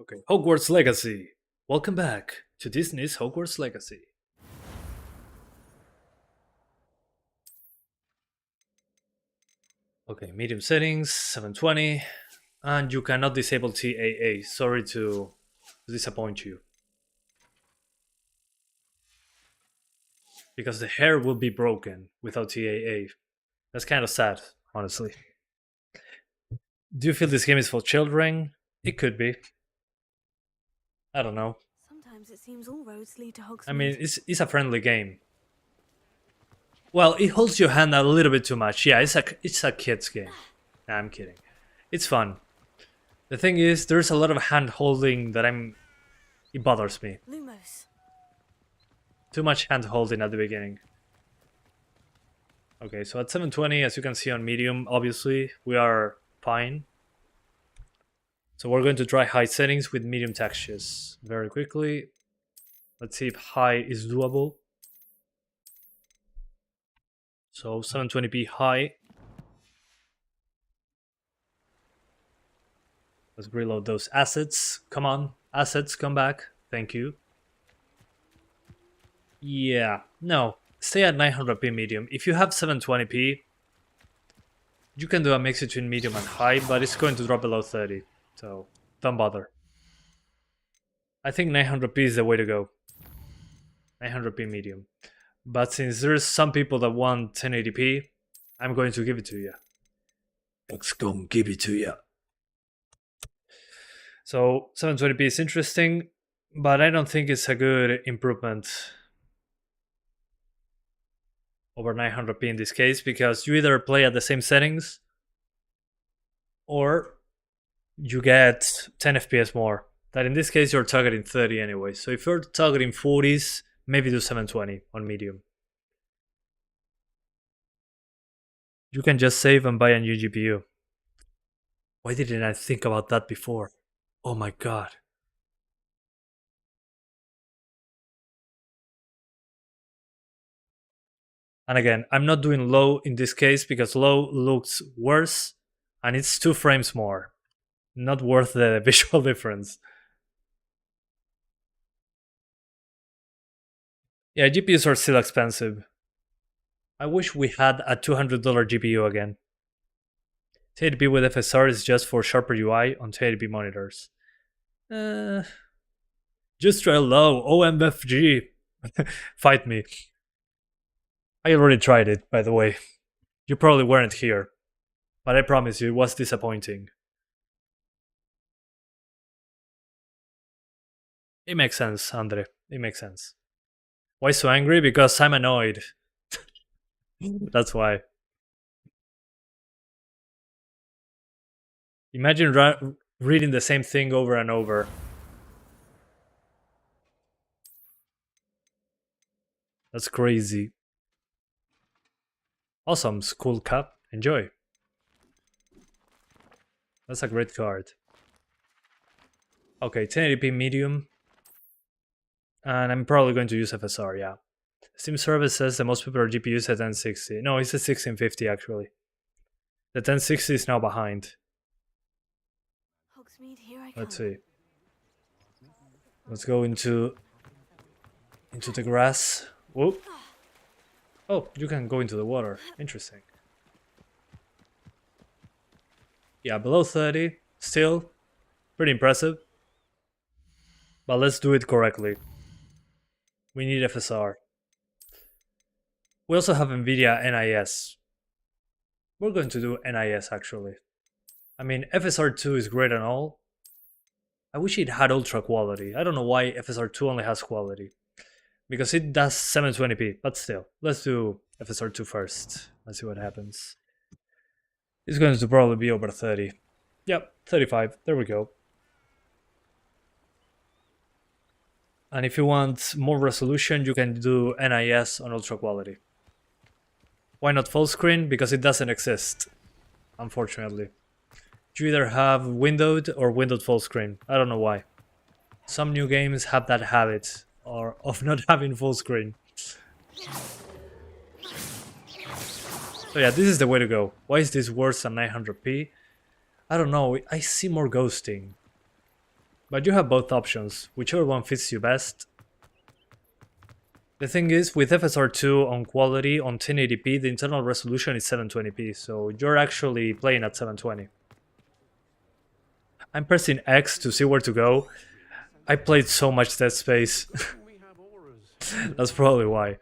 Okay, Hogwarts Legacy. Welcome back to Disney's Hogwarts Legacy. Okay, medium settings, 720, and you cannot disable TAA. Sorry to disappoint you. Because the hair will be broken without TAA. That's kind of sad, honestly. Do you feel this game is for children? It could be. I don't know. Sometimes it seems all roads lead to Hogsmeade. I mean, it's a friendly game. Well, it holds your hand a little bit too much. Yeah, it's a kid's game. Nah, I'm kidding. It's fun. The thing is, there's a lot of hand holding that it bothers me. Lumos. Too much hand holding at the beginning. Okay, so at 720, as you can see on medium, obviously, we are fine. So we're going to try high settings with medium textures very quickly. Let's see if high is doable. So 720p high. Let's reload those assets. Come on, assets, come back. Thank you. Yeah, no, stay at 900p medium. If you have 720p, you can do a mix between medium and high, but it's going to drop below 30, so don't bother. I think 900p is the way to go. 900p medium. But since there's some people that want 1080p, I'm going to give it to you. Let's go and give it to you. So 720p is interesting, but I don't think it's a good improvement over 900p in this case, because you either play at the same settings or you get 10 FPS more. That in this case you're targeting 30 anyway. So if you're targeting 40s, maybe do 720 on medium. You can just save and buy a new GPU. Why didn't I think about that before? Oh my god. And again, I'm not doing low in this case because low looks worse and it's 2 frames more. Not worth the visual difference. Yeah, GPUs are still expensive. I wish we had a $200 GPU again. 1080p with FSR is just for sharper UI on 1080p monitors. Just try low, OMFG. Fight me. I already tried it, by the way. You probably weren't here. But I promise you, it was disappointing. It makes sense, Andre. It makes sense. Why so angry? Because I'm annoyed. That's why. Imagine reading the same thing over and over. That's crazy. Awesome, school cup. Enjoy. That's a great card. Okay, 1080p medium. And I'm probably going to use FSR, yeah. Steam service says the most popular GPU is a 1060. No, it's a 1650 actually. The 1060 is now behind. Hogsmeade, here I Let's come. see. Let's go into the grass. Whoop. Oh, you can go into the water. Interesting. Yeah, below 30. Still pretty impressive. But let's do it correctly. We need FSR. We also have Nvidia NIS. We're going to do NIS actually. I mean, FSR2 is great and all. I wish it had ultra quality. I don't know why FSR2 only has quality. Because it does 720p, but still. Let's do FSR2 first. Let's see what happens. It's going to probably be over 30. Yep, 35. There we go. And if you want more resolution, you can do NIS on ultra quality. Why not full screen? Because it doesn't exist, unfortunately. You either have windowed or windowed full screen. I don't know why. Some new games have that habit of not having full screen. So yeah, this is the way to go. Why is this worse than 900p? I don't know, I see more ghosting. But you have both options, whichever one fits you best. The thing is, with FSR2 on quality on 1080p, the internal resolution is 720p, so you're actually playing at 720. I'm pressing X to see where to go. I played so much Dead Space. That's probably why.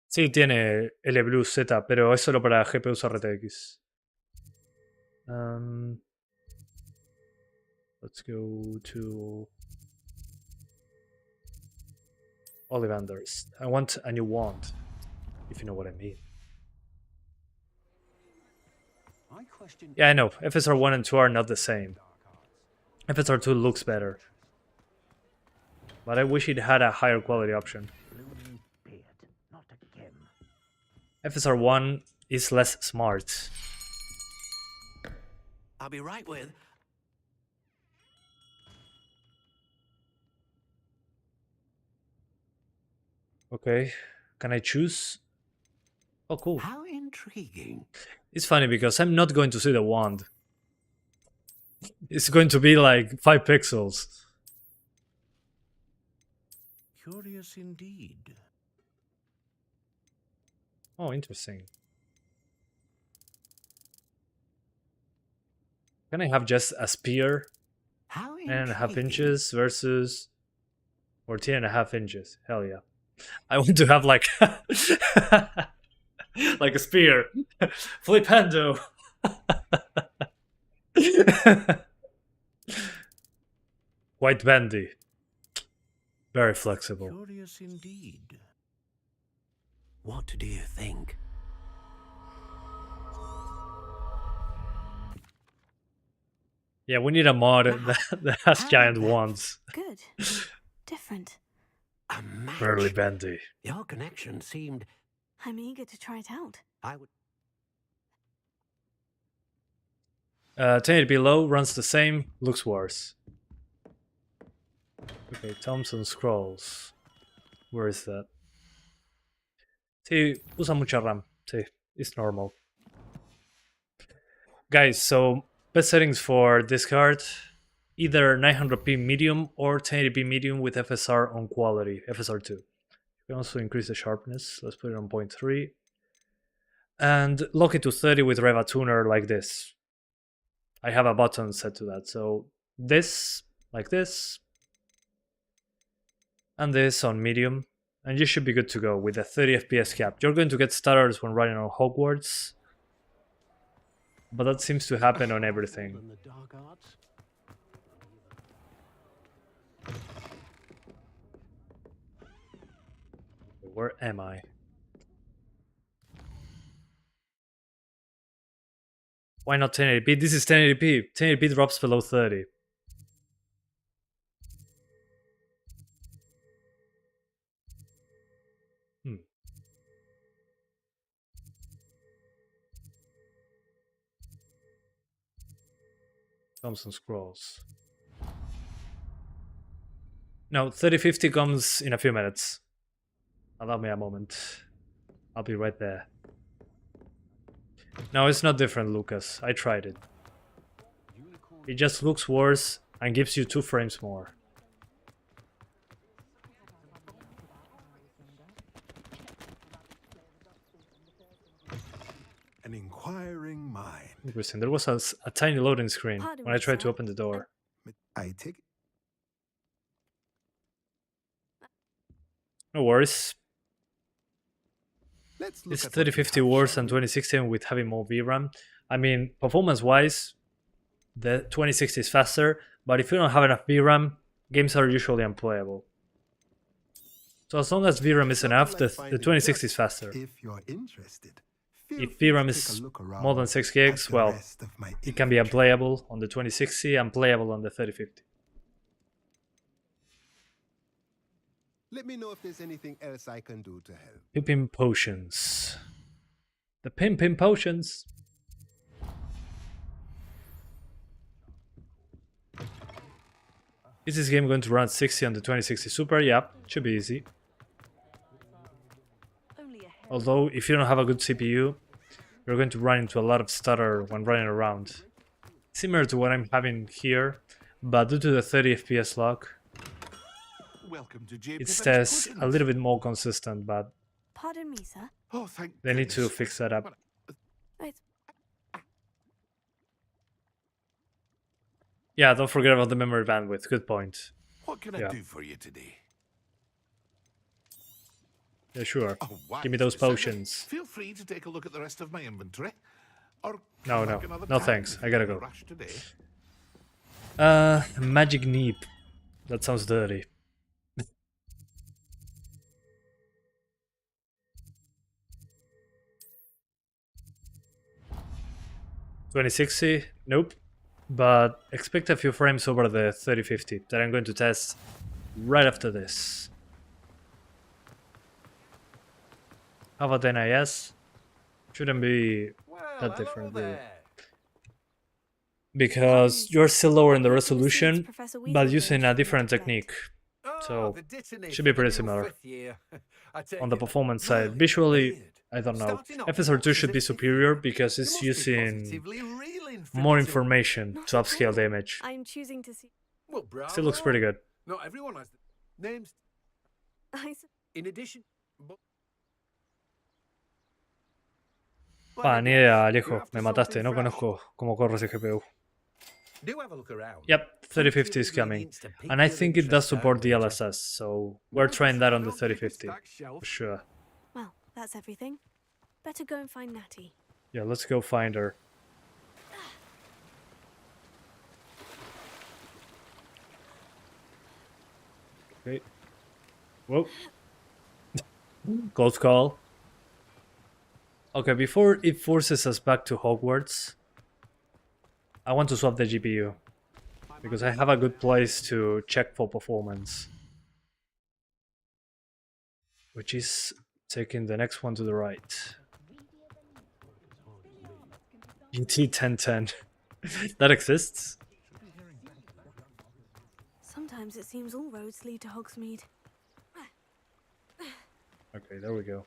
Sí, tiene L-Blue Z, pero es solo para GPUs RTX. Let's go to Ollivanders. I want a new wand, if you know what I mean. Yeah, I know. FSR 1 and 2 are not the same. FSR 2 looks better. But I wish it had a higher quality option. FSR 1 is less smart. I'll be right with. Okay, can I choose? Oh, cool. How intriguing. It's funny because I'm not going to see the wand. It's going to be like 5 pixels. Curious indeed. Oh, interesting. Can I have just a spear? 9.5 inches versus 14.5 inches. Hell yeah. I want to have like like a spear. Flipendo. Quite bendy. Very flexible. Curious indeed. What do you think? Yeah, we need a mod that has giant wands. Good. Different. A match. Fairly bendy. Your connection seemed. I'm eager to try it out. I would. 1080p low runs the same, looks worse. Okay, Thompson Scrolls. Where is that? Sí, usa mucha RAM. Sí, it's normal. Guys, so best settings for this card, either 900p medium or 1080p medium with FSR on quality, FSR2. You can also increase the sharpness. Let's put it on 0.3. And lock it to 30 with Reva Tuner like this. I have a button set to that. So this, like this, and this on medium. And you should be good to go with a 30 FPS cap. You're going to get stutters when running on Hogwarts, but that seems to happen on everything. Where am I? Why not 1080p? This is 1080p. 1080p drops below 30. Thompson Scrolls. No, 3050 comes in a few minutes. Allow me a moment. I'll be right there. No, it's not different, Lucas. I tried it. It just looks worse and gives you 2 frames more. An inquiring mind. Interesting. There was a tiny loading screen when I tried to open the door. I take it. No worries. Let's look It's at what we 3050 have, worse shall than we? 2060 with having more VRAM. I mean, performance-wise, the 2060 is faster, but if you don't have enough VRAM, games are usually unplayable. So as long as VRAM is enough, the 2060 is faster. If you're interested, If VRAM is more than 6 gigs, well, it can be unplayable on the 2060 and playable on the 3050. let me know if there's anything else I can do to help. Pippin Potions. The Pimpin Potions. Is this game going to run at 60 on the 2060 Super? Yeah, should be easy. Although, if you don't have a good CPU, you're going to run into a lot of stutter when running around. Similar to what I'm having here, but due to the 30 FPS lock, it stays a little bit more consistent, but Pardon me, sir. Oh, thank they need to fix that up. It's Yeah, don't forget about the memory bandwidth. Good point. What can I do for you today? Yeah, sure. Oh, wow. Give me those potions. Feel free to take a look at the rest of my inventory. Or No, come back another no time thanks. if I you're gotta in a go. rush today. Magic Neep. That sounds dirty. $2060? Nope. But expect a few frames over the 3050 that I'm going to test right after this. How about NIS? Shouldn't be that different, really. Because you're still lowering the resolution, but using a different technique. So, should be pretty similar. On the performance side, visually, I don't know. FSR2 should be superior because it's using more information to upscale the image. I'm choosing to see. Still looks pretty good. Not everyone has names. In addition. Ni idea, Alejo. Me mataste. No conozco cómo corre ese GPU. Do have a look around. Yep, 3050 is coming. And I think it does support DLSS, so we're trying that on the 3050. For sure. Well, that's everything. Better go and find Natty. Yeah, let's go find her. Okay. Whoa. Close call. Okay, before it forces us back to Hogwarts, I want to swap the GPU. Because I have a good place to check for performance. Which is taking the next one to the right. Yeti 1010. That exists? Sometimes it seems all roads lead to Hogsmeade. Okay, there we go.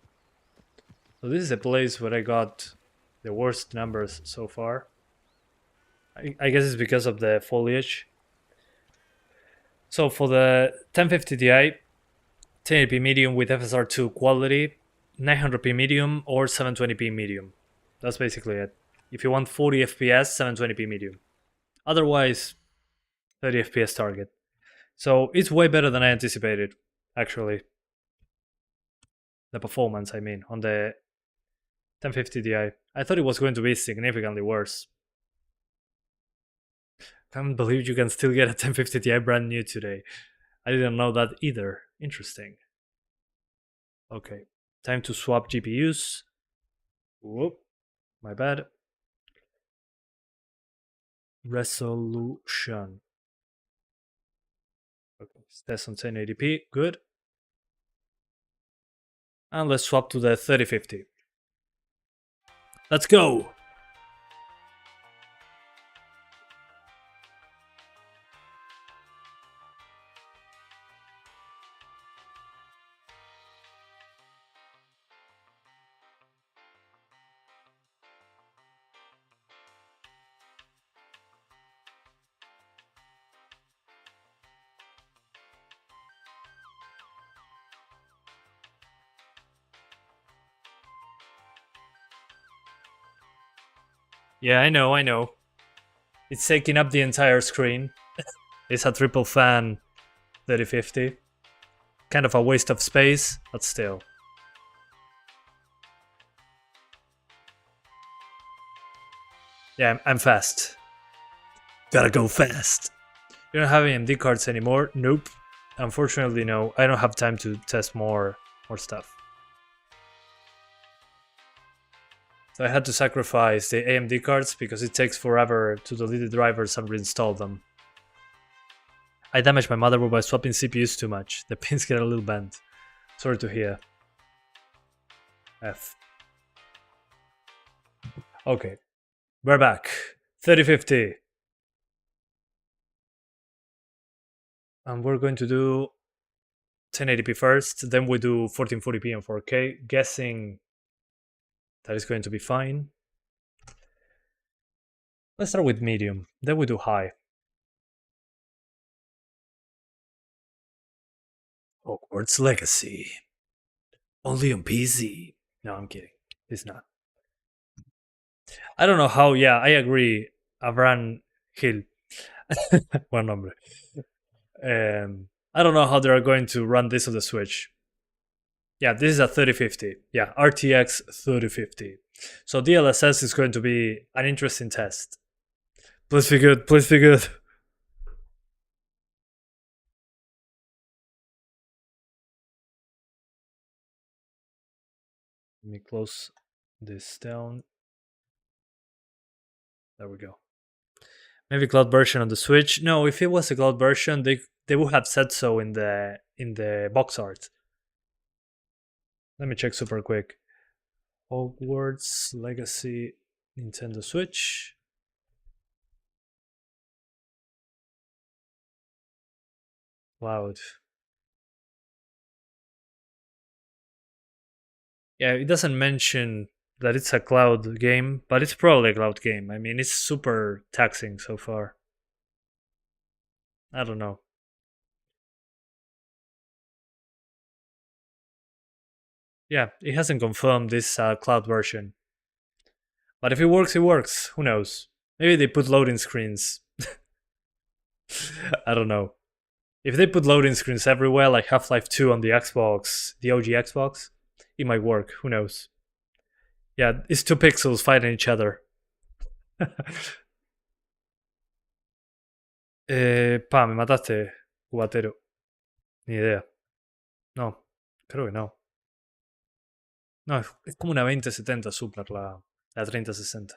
So this is a place where I got the worst numbers so far. I guess it's because of the foliage. So for the 1050 Ti, 1080p medium with FSR2 quality, 900p medium or 720p medium. That's basically it. If you want 40 FPS, 720p medium. Otherwise, 30 FPS target. So it's way better than I anticipated, actually. The performance, I mean, on the 1050 Ti. I thought it was going to be significantly worse. Can't believe you can still get a 1050 Ti brand new today. I didn't know that either. Interesting. Okay, time to swap GPUs. Whoop, my bad. Resolution. Okay, test on 1080p, good. And let's swap to the 3050. Let's go! Yeah, I know. It's taking up the entire screen. It's a Triple Fan 3050. Kind of a waste of space, but still. Yeah, I'm fast. Gotta go fast. You don't have AMD cards anymore? Nope. Unfortunately, no. I don't have time to test more stuff. So I had to sacrifice the AMD cards because it takes forever to delete the drivers and reinstall them. I damaged my motherboard by swapping CPUs too much. The pins get a little bent. Sorry to hear. F. Okay. We're back. 3050. And we're going to do 1080p first, then we do 1440p and 4K, guessing that is going to be fine. Let's start with medium, then we do high. Hogwarts Legacy. Only on PC. No, I'm kidding. It's not. I don't know how, yeah, I agree. Avran Hill. Buen nombre. I don't know how they're going to run this on the Switch. Yeah, this is a 3050. Yeah, RTX 3050. So DLSS is going to be an interesting test. Please be good, please be good. Let me close this down. There we go. Maybe cloud version on the Switch. No, if it was a cloud version, they would have said so in the box art. Let me check super quick. Hogwarts Legacy Nintendo Switch. Cloud. Yeah, it doesn't mention that it's a cloud game, but it's probably a cloud game. I mean, it's super taxing so far. I don't know. Yeah, it hasn't confirmed this cloud version. But if it works, it works. Who knows? Maybe they put loading screens. I don't know. If they put loading screens everywhere, like Half-Life 2 on the Xbox, the OG Xbox, it might work. Who knows? Yeah, it's 2 pixels fighting each other. Me mataste, cubatero. Ni idea. No, creo que no. No, es como una 2070 Super, la 3060.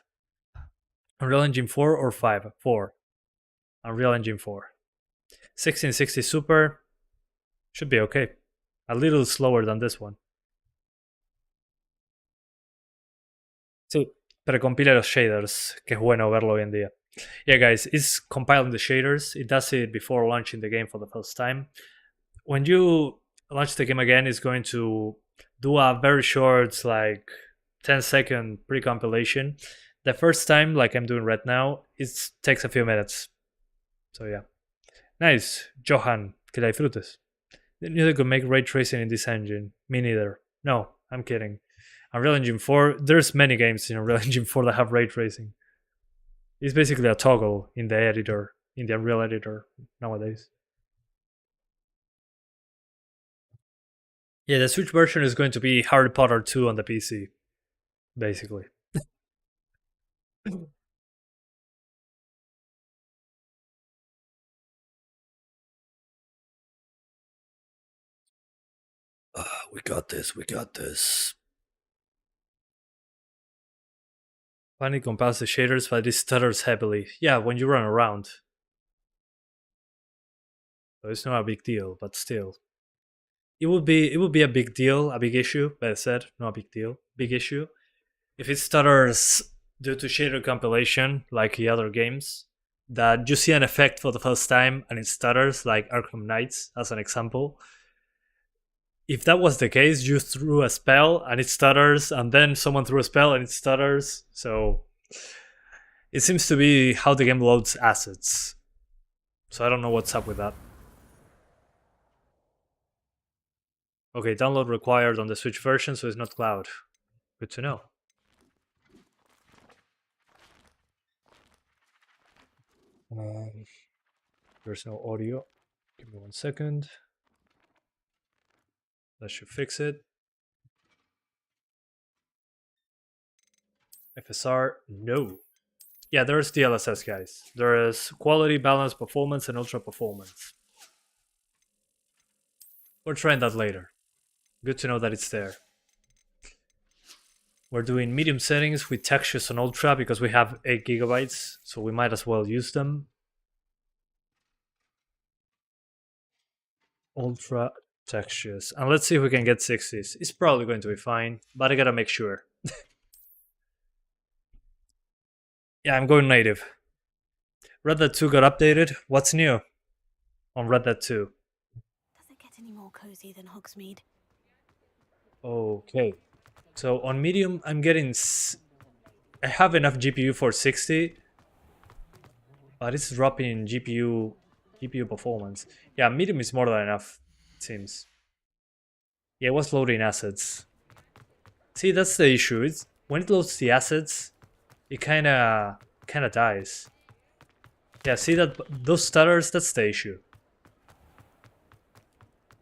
Unreal Engine 4 or 5? 4. Unreal Engine 4. 1660 Super should be okay. A little slower than this one. Sí, pero compila los shaders, que es bueno verlo hoy en día. Yeah, guys, it's compiling the shaders. It does it before launching the game for the first time. When you launch the game again, it's going to do a very short, like 10-second pre-compilation. The first time, like I'm doing right now, it takes a few minutes. So yeah. Nice, Johan, que la disfrutes. Didn't know they could make ray tracing in this engine. Me neither. No, I'm kidding. Unreal Engine 4, there's many games in Unreal Engine 4 that have ray tracing. It's basically a toggle in the editor, in the Unreal editor nowadays. Yeah, the Switch version is going to be Harry Potter 2 on the PC, basically. We got this, we got this. Finally compiles the shaders, but it stutters heavily. Yeah, when you run around. So it's not a big deal, but still. It would be a big deal, a big issue, better said, not a big deal, big issue. If it stutters due to shader compilation, like the other games, that you see an effect for the first time and it stutters, like Arkham Knights, as an example. If that was the case, you threw a spell and it stutters, and then someone threw a spell and it stutters. So it seems to be how the game loads assets. So I don't know what's up with that. Okay, download required on the Switch version, so it's not cloud. Good to know. There's no audio. Give me 1 second. That should fix it. FSR, no. Yeah, there's DLSS, guys. There is quality, balance, performance, and ultra performance. We're trying that later. Good to know that it's there. We're doing medium settings with textures on ultra because we have 8 gigabytes, so we might as well use them. Ultra textures. And let's see if we can get 60s. It's probably going to be fine, but I gotta make sure. Yeah, I'm going native. Red Dead 2 got updated. What's new on Red Dead 2? Does it get any more cozy than Hogsmeade? Okay. So on medium, I'm getting... I have enough GPU for 60, But it's dropping in GPU performance. Yeah, medium is more than enough, it seems. Yeah, it was loading assets. See, that's the issue. It's when it loads the assets, it kinda dies. Yeah, see that those stutters, that's the issue.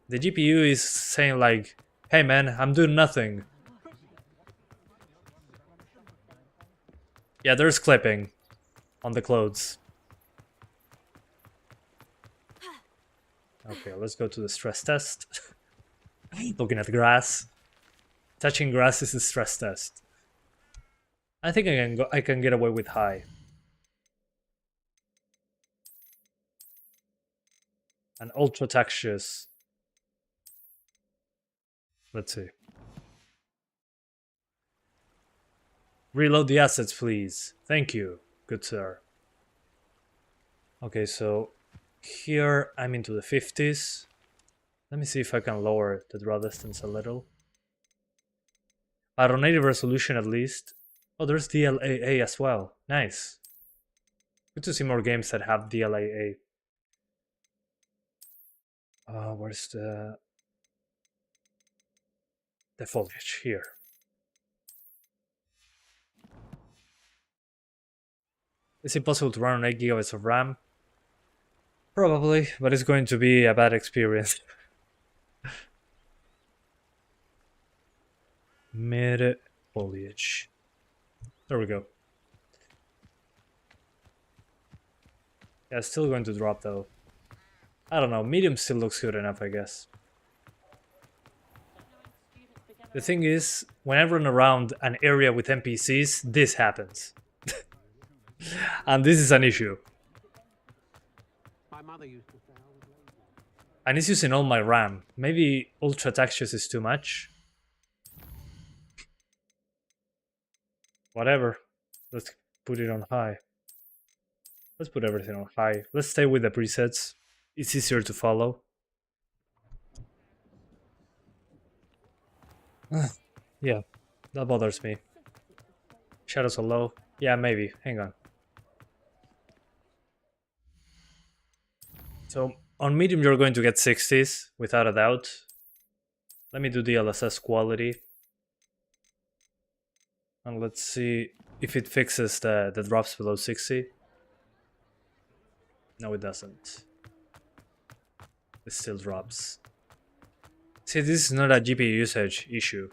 The GPU is saying like, hey man, I'm doing nothing. Yeah, there's clipping on the clothes. Okay, let's go to the stress test. Looking at grass. Touching grass is a stress test. I think I can get away with high. And ultra textures. Let's see. Reload the assets, please. Thank you, good sir. Okay, so here I'm into the 50s. Let me see if I can lower the draw distance a little. At native resolution at least. Oh, there's DLAA as well. Nice. Good to see more games that have DLAA. Where's the foliage? Here. Is it possible to run on 8 GB of RAM? Probably, but it's going to be a bad experience. Mid foliage. There we go. Yeah, it's still going to drop though. I don't know, medium still looks good enough, I guess. The thing is, when I run around an area with NPCs, this happens. And this is an issue. And it's using all my RAM. Maybe ultra textures is too much. Whatever. Let's put it on high. Let's put everything on high. Let's stay with the presets. It's easier to follow. Yeah, that bothers me. Shadows are low. Yeah, maybe. Hang on. So on medium you're going to get 60s without a doubt. Let me do DLSS quality. And let's see if it fixes the drops below 60. No, it doesn't. It still drops. See, this is not a GPU usage issue.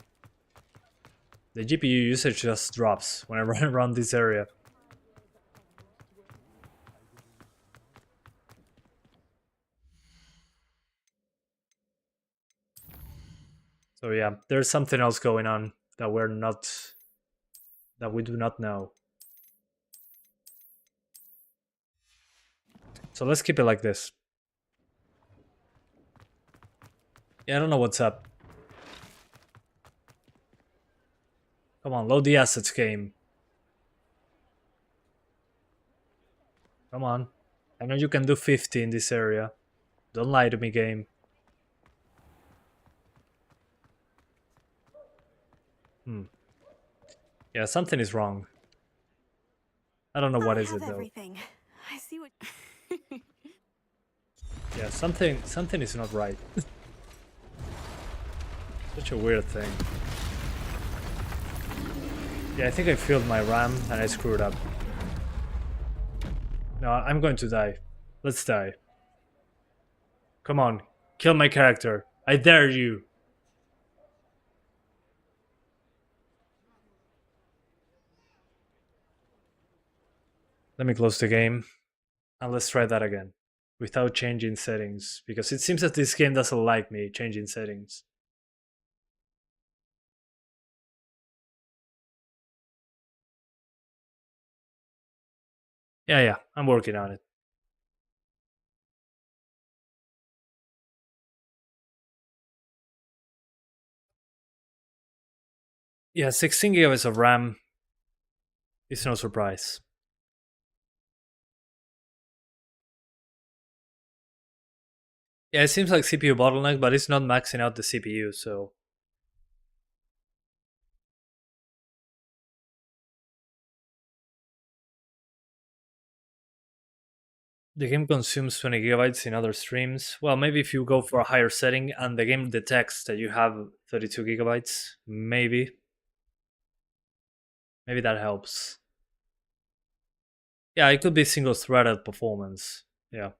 The GPU usage just drops when I run around this area. So yeah, there's something else going on that we do not know. So let's keep it like this. Yeah, I don't know what's up. Come on, load the assets, game. Come on. I know you can do 50 in this area. Don't lie to me, game. Yeah, something is wrong. I don't know what is it though. Everything. I see what. Yeah, something is not right. Such a weird thing. Yeah, I think I filled my RAM and I screwed up. No, I'm going to die. Let's die. Come on, kill my character. I dare you. Let me close the game and let's try that again without changing settings, because it seems that this game doesn't like me changing settings. Yeah, I'm working on it. Yeah, 16 GB of RAM is no surprise. Yeah, it seems like CPU bottleneck, but it's not maxing out the CPU, so... The game consumes 20 gigabytes in other streams. Well, maybe if you go for a higher setting and the game detects that you have 32 gigabytes, maybe. Maybe that helps. Yeah, it could be single-threaded performance. Yeah.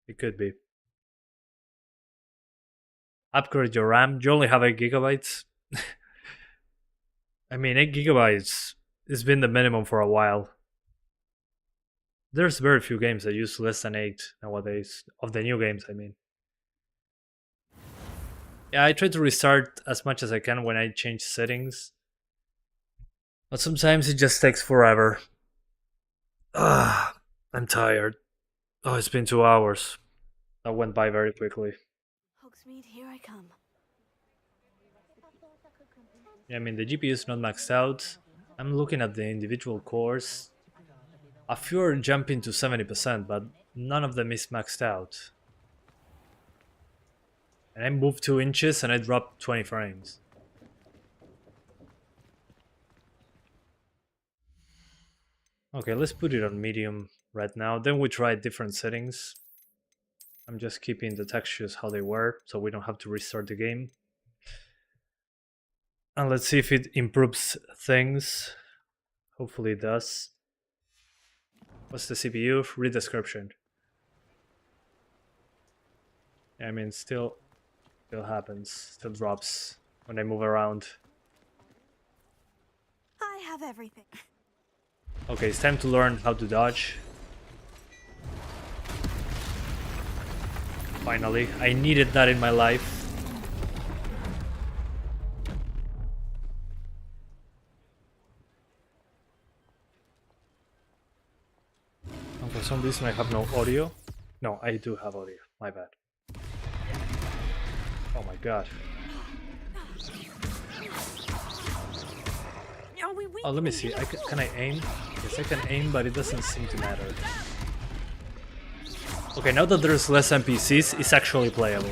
It could be. Upgrade your RAM. You only have 8 gigabytes. I mean, 8 gigabytes has been the minimum for a while. There's very few games that use less than 8 nowadays. Of the new games, I mean. Yeah, I try to restart as much as I can when I change settings. But sometimes it just takes forever. I'm tired. Oh, it's been 2 hours. That went by very quickly. Hogsmeade, here I come. Yeah, I mean, the GPU is not maxed out. I'm looking at the individual cores. A few are jumping to 70%, but none of them is maxed out. And I moved 2 inches and I dropped 20 frames. Okay, let's put it on medium right now. Then we try different settings. I'm just keeping the textures how they were, so we don't have to restart the game. And let's see if it improves things. Hopefully it does. What's the CPU? Read description. Yeah, I mean, still happens. Still drops when I move around. I have everything. Okay, it's time to learn how to dodge. Finally, I needed that in my life. And for some reason I have no audio. No, I do have audio. My bad. Oh my god. Oh, let me see. Can I aim? Yes, I can aim, but it doesn't seem to matter. Okay, now that there's less NPCs, it's actually playable.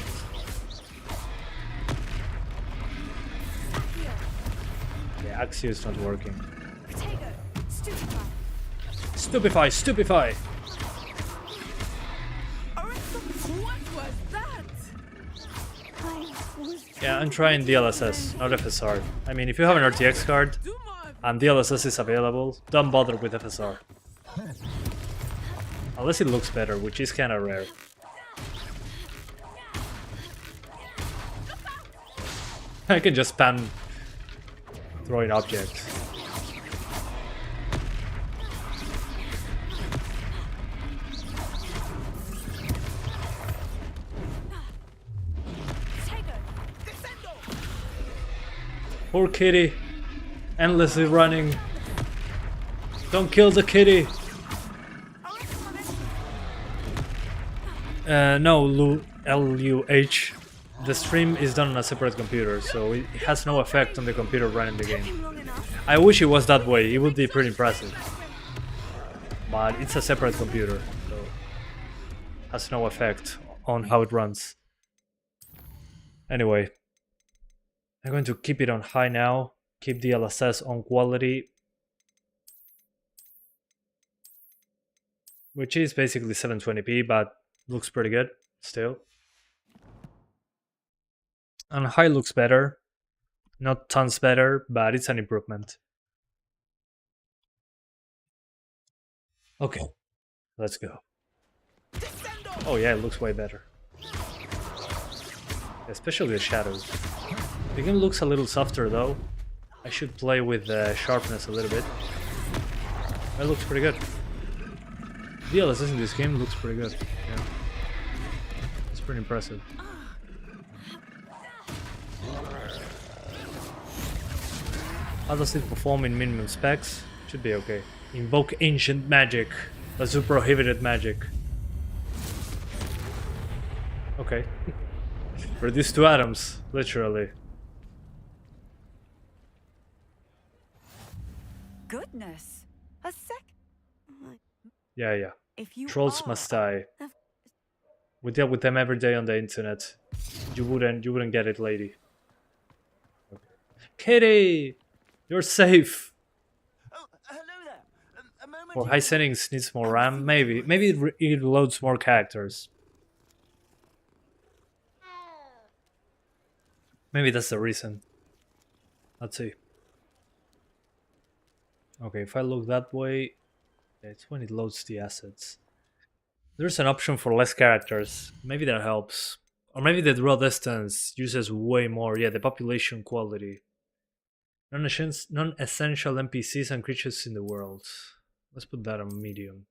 Yeah, Axio is not working. Stupefy! Stupefy! What was that? Yeah, I'm trying DLSS, not FSR. I mean, if you have an RTX card and DLSS is available, don't bother with FSR. Unless it looks better, which is kinda rare. I can just spam throwing objects. Poor kitty, endlessly running. Don't kill the kitty. No, LUH. The stream is done on a separate computer, so it has no effect on the computer running the game. I wish it was that way, it would be pretty impressive. But it's a separate computer, so it has no effect on how it runs. Anyway, I'm going to keep it on high now, keep the DLSS on quality, which is basically 720p, but looks pretty good still. And high looks better, not tons better, but it's an improvement. Okay, let's go. Oh yeah, it looks way better. Especially the shadows. The game looks a little softer though. I should play with the sharpness a little bit. It looks pretty good. DLSS in this game looks pretty good. Yeah. It's pretty impressive. How does it perform in minimum specs? Should be okay. Invoke ancient magic. That's a prohibited magic. Okay. Reduce to atoms, literally. Goodness. A sec. Yeah. If you Trolls must die. We deal with them every day on the internet. You wouldn't get it, lady. Okay. Kitty! You're safe! Oh, hello there. A moment For high settings needs more RAM, maybe. Maybe it loads more characters. Maybe that's the reason. Let's see. Okay, if I look that way, it's when it loads the assets. There's an option for less characters. Maybe that helps. Or maybe the draw distance uses way more. Yeah, the population quality. Non-essential NPCs and creatures in the world. Let's put that on medium.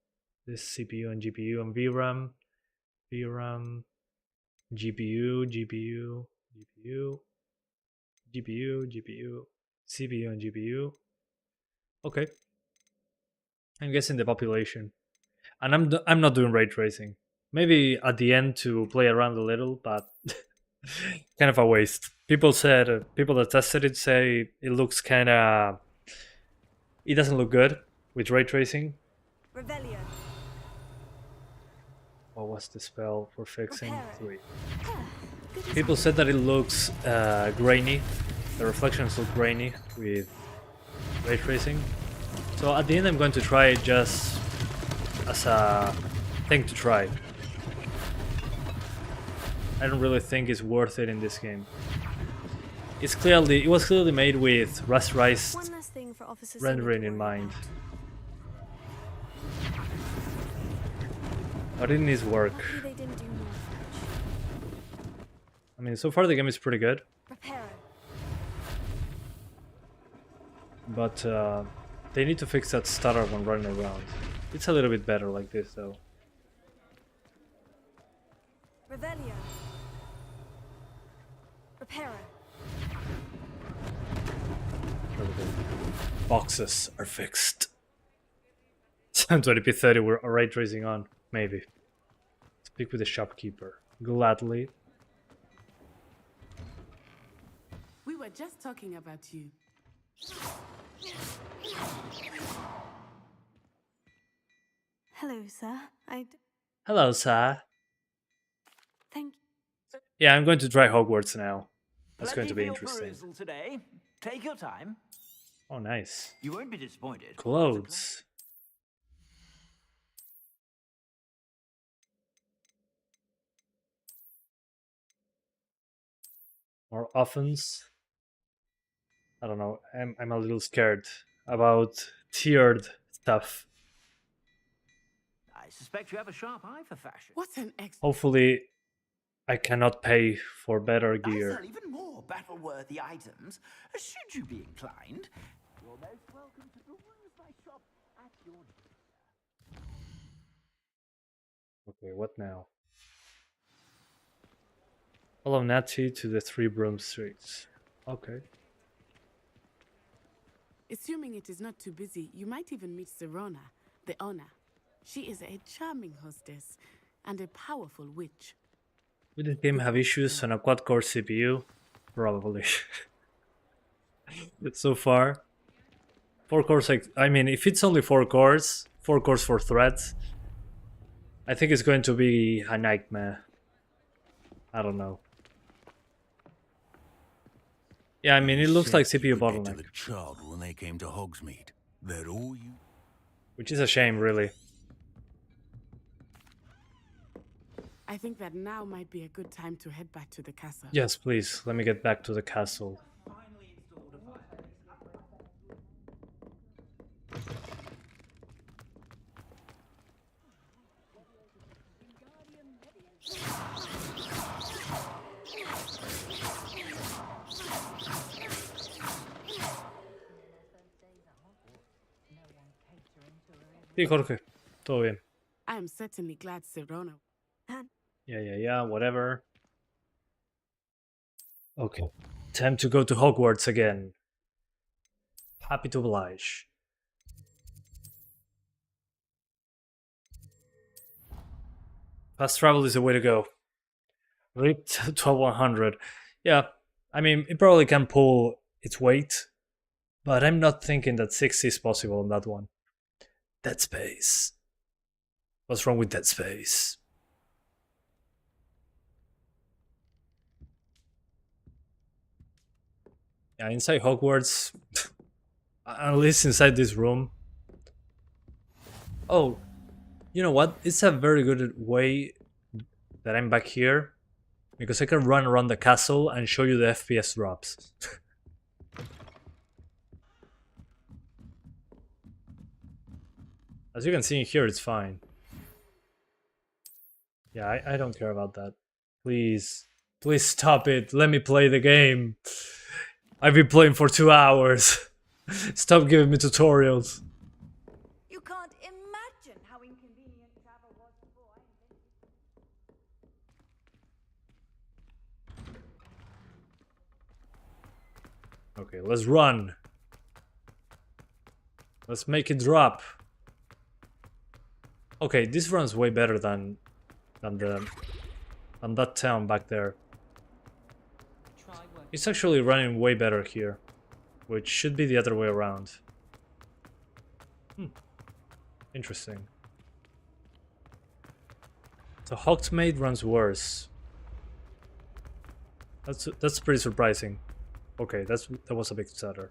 This CPU and GPU and VRAM. VRAM. GPU, GPU, GPU. GPU, GPU. CPU and GPU. Okay. I'm guessing the population. And I'm not doing ray tracing. Maybe at the end to play around a little, but kind of a waste. People that tested it say it looks kind of... It doesn't look good with ray tracing. Revelio. What was the spell for fixing? 3. People said that it looks grainy. The reflections look grainy with ray tracing. So at the end I'm going to try it just as a thing to try. I don't really think it's worth it in this game. It was clearly made with rasterized rendering in mind. But it needs work. I mean, so far the game is pretty good. But they need to fix that stutter when running around. It's a little bit better like this though. Revelio. Reparo. Boxes are fixed. 720p30 we're ray tracing on, maybe. Speak with the shopkeeper. Gladly. We were just talking about you. Hello, sir. Hello, sir. Thank you. Yeah, I'm going to try Hogwarts now. That's going to be interesting. Today. Take your time. Oh, nice. You won't be disappointed. Clothes. More ovens. I don't know. I'm a little scared about tiered stuff. I suspect you have a sharp eye for fashion. What's an X? Hopefully, I cannot pay for better I gear. sell even more battle-worthy items. Should you be inclined, you're most welcome to peruse my shop at your leisure. Okay, what now? Follow Natty to the 3 Broom Streets. Okay. Assuming it is not too busy, you might even meet Serona, the owner. She is a charming hostess and a powerful witch. Will this game have issues on a quad-core CPU? Probably. So far. 4 cores, I mean, if it's only 4 cores, 4 cores for threads, I think it's going to be a nightmare. I don't know. Yeah, I mean, it looks like CPU bottleneck. The child when they came to Hogsmeade. That all you... Which is a shame, really. I think that now might be a good time to head back to the castle. Yes, please. Let me get back to the castle. Sí, Jorge. Todo bien. I am certainly glad Serona. Yeah, whatever. Okay. Time to go to Hogwarts again. Happy to oblige. Fast travel is the way to go. RIP 12100. Yeah, I mean, it probably can pull its weight, but I'm not thinking that 60 is possible on that one. Dead Space. What's wrong with Dead Space? Yeah, inside Hogwarts, at least inside this room, Oh, you know what? It's a very good way that I'm back here, because I can run around the castle and show you the FPS drops. As you can see in here, it's fine. Yeah, I don't care about that. Please. Please stop it. Let me play the game. I've been playing for 2 hours. Stop giving me tutorials. You can't imagine how inconvenient travel was before I invented. Okay, let's run. Let's make it drop. Okay, this runs way better than that town back there. It's actually running way better here, which should be the other way around. Interesting. So Hogwarts runs worse. That's pretty surprising. Okay, that was a big stutter.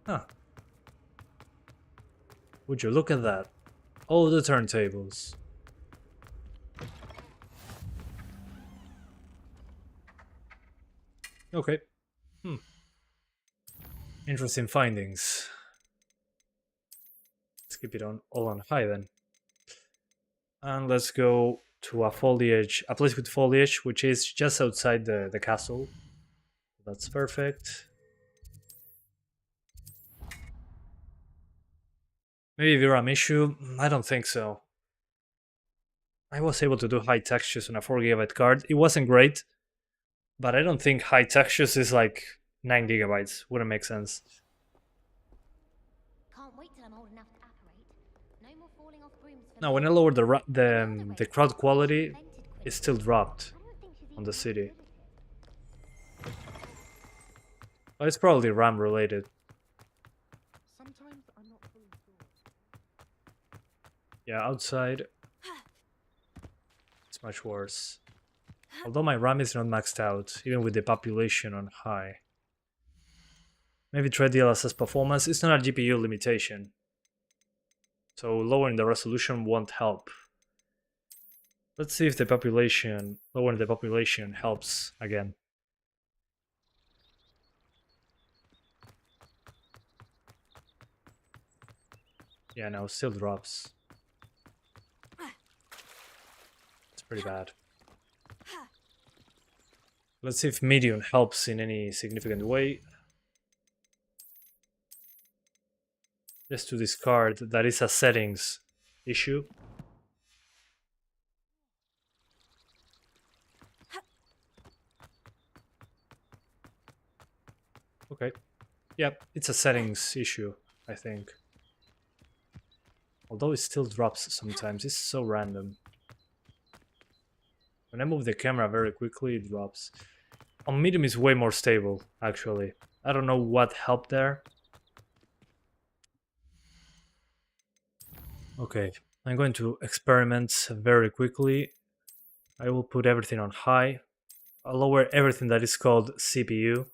Huh. Would you look at that? All the turntables. Okay. Interesting findings. Let's keep it all on high then. And let's go to a place with foliage, which is just outside the castle. That's perfect. Maybe VRAM issue? I don't think so. I was able to do high textures on a 4GB card. It wasn't great, but I don't think high textures is like 9 gigabytes. Wouldn't make sense. Can't wait till I'm old enough to apparate. No more falling off brooms for No, when I lowered the crowd quality, it still dropped on the city. Well, it's probably RAM related. Sometimes I'm not fully sure. Yeah, outside it's much worse. Although my RAM is not maxed out, even with the population on high. Maybe try DLSS performance. It's not a GPU limitation, so lowering the resolution won't help. Let's see if lowering the population helps again. Yeah, no, still drops. It's pretty bad. Let's see if medium helps in any significant way. Just to discard that is a settings issue. Okay. Yep, it's a settings issue, I think. Although it still drops sometimes, it's so random. When I move the camera very quickly, it drops. On medium is way more stable, actually. I don't know what helped there. Okay, I'm going to experiment very quickly. I will put everything on high. I'll lower everything that is called CPU.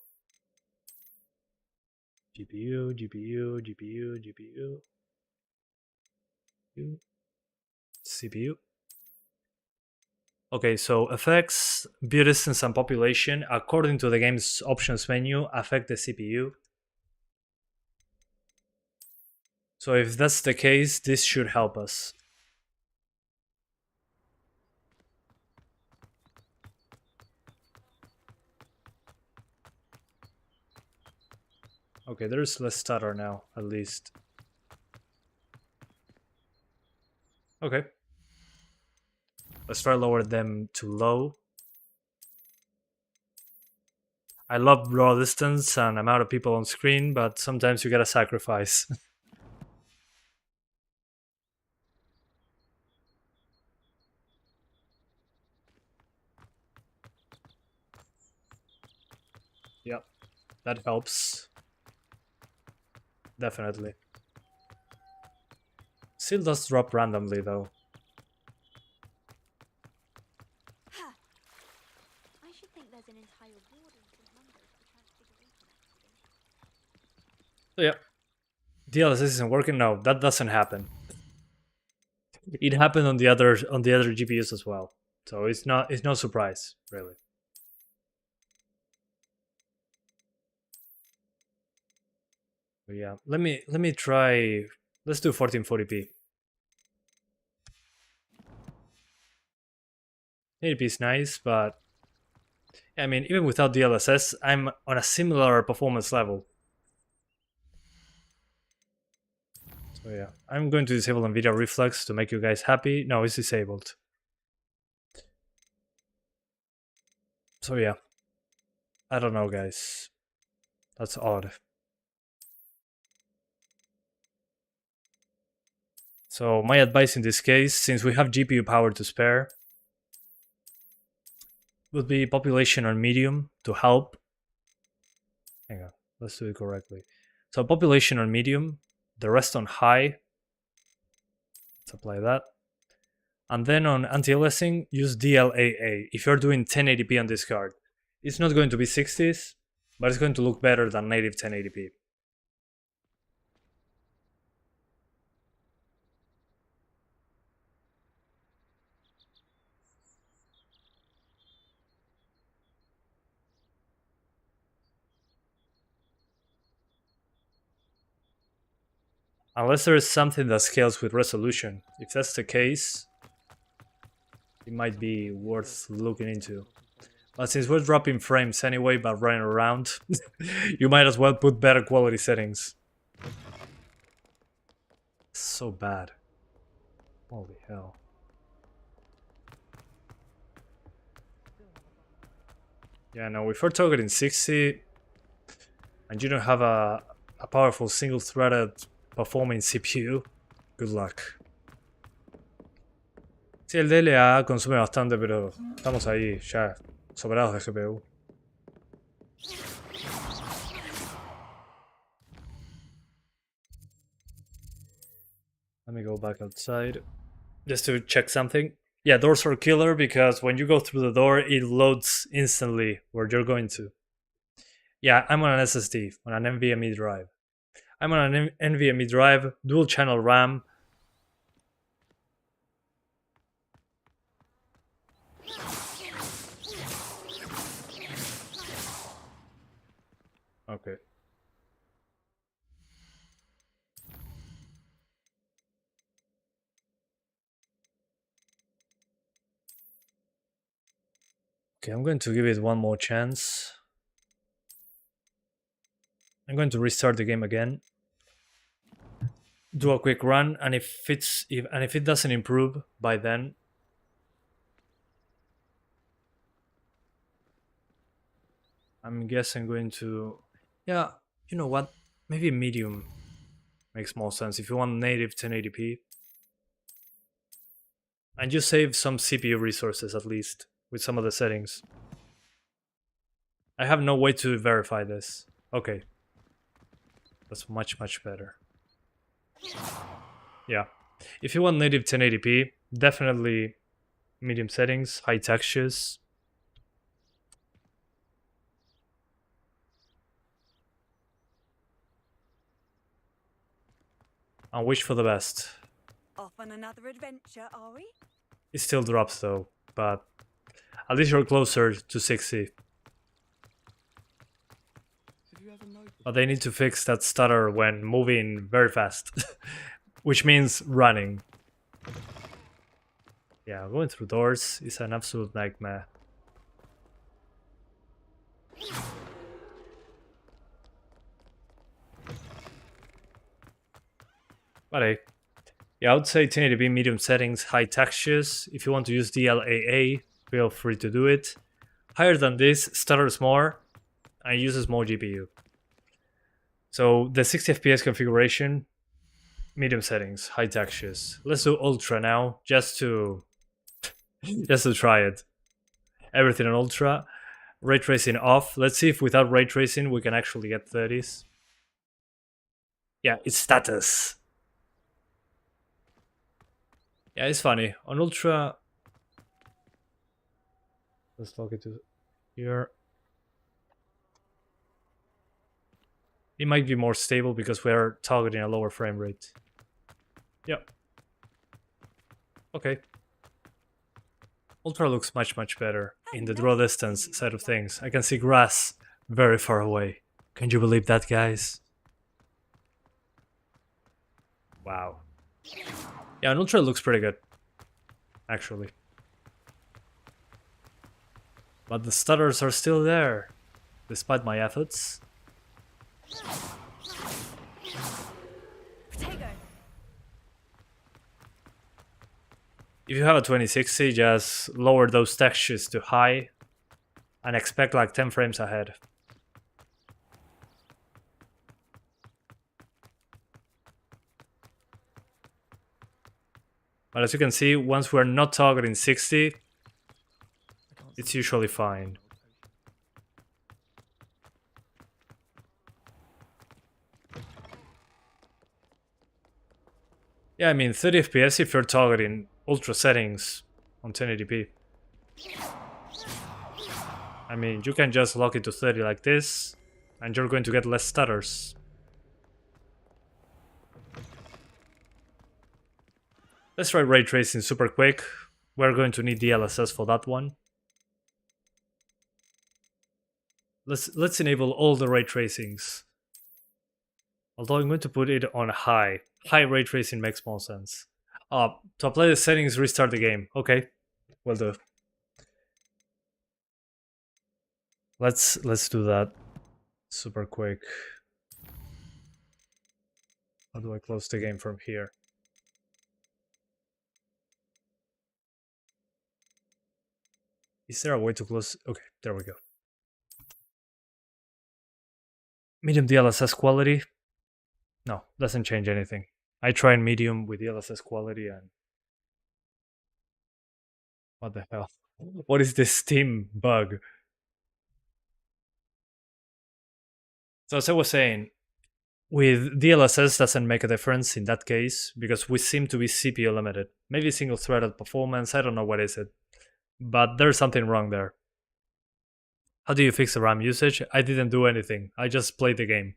GPU, GPU, GPU, GPU. CPU. Okay, so effects, view distance and population, according to the game's options menu, affect the CPU. So if that's the case, this should help us. Okay, there's less stutter now, at least. Okay. Let's try lower them to low. I love draw distance and amount of people on screen, but sometimes you gotta sacrifice. Yep, that helps. Definitely. Still does drop randomly though. I should think there's an entire ward in St. Mungo's for Transfiguration. So yeah, DLSS isn't working? No, that doesn't happen. It happened on the other GPUs as well. So it's no surprise, really. But yeah, let me try. Let's do 1440p. 1080p is nice, but I mean, even without DLSS, I'm on a similar performance level. So yeah, I'm going to disable Nvidia Reflex to make you guys happy. No, it's disabled. So yeah, I don't know, guys. That's odd. So my advice in this case, since we have GPU power to spare, would be population on medium to help. Hang on, let's do it correctly. So population on medium, the rest on high. Let's apply that. And then on anti-aliasing, use DLAA if you're doing 1080p on this card. It's not going to be 60s, but it's going to look better than native 1080p. Unless there is something that scales with resolution. If that's the case, it might be worth looking into. But since we're dropping frames anyway by running around, you might as well put better quality settings. So bad. Holy hell. Yeah, no, if we're targeting 60 and you don't have a powerful single-threaded performing CPU, good luck. Sí, el DLA consume bastante, pero estamos ahí ya sobrados de GPU. Let me go back outside just to check something. Yeah, doors are killer because when you go through the door, it loads instantly where you're going to. Yeah, I'm on an SSD, on an NVMe drive. I'm on an NVMe drive, dual channel RAM. Okay. Okay, I'm going to give it one more chance. I'm going to restart the game again. Do a quick run, and if it doesn't improve by then, I'm guessing going to, yeah, you know what? Maybe medium makes more sense if you want native 1080p. And you save some CPU resources at least with some of the settings. I have no way to verify this. Okay. That's much better. Yeah. If you want native 1080p, definitely medium settings, high textures. And wish for the best. Off on another adventure, are we? It still drops though, but at least you're closer to 60. But they need to fix that stutter when moving very fast, which means running. Yeah, going through doors is an absolute nightmare. But hey, yeah, I would say 1080p medium settings, high textures. If you want to use DLAA, feel free to do it. Higher than this, stutters more and uses more GPU. So the 60 FPS configuration, medium settings, high textures. Let's do ultra now, just to try it. Everything on ultra. Ray tracing off. Let's see if without ray tracing we can actually get 30s. Yeah, it's status. Yeah, it's funny. On ultra, let's log it to here. It might be more stable because we are targeting a lower frame rate. Yep. Okay. Ultra looks much better in the draw distance side of things. I can see grass very far away. Can you believe that, guys? Wow. Yeah, an Ultra looks pretty good, actually. But the stutters are still there, despite my efforts. If you have a 2060, just lower those textures to high and expect like 10 frames ahead. But as you can see, once we're not targeting 60, it's usually fine. Yeah, I mean 30 FPS if you're targeting ultra settings on 1080p. I mean, you can just lock it to 30 like this, and you're going to get less stutters. Let's try ray tracing super quick. We're going to need DLSS for that one. Let's enable all the ray tracings. Although I'm going to put it on high. High ray tracing makes more sense. To apply the settings, restart the game. Okay, will do. Let's do that super quick. How do I close the game from here? Is there a way to close? Okay, there we go. Medium DLSS quality. No, doesn't change anything. I tried medium with DLSS quality and... What the hell? What is this Steam bug? So as I was saying, with DLSS doesn't make a difference in that case, because we seem to be CPU limited. Maybe single-threaded performance, I don't know what is it. But there's something wrong there. How do you fix the RAM usage? I didn't do anything. I just played the game.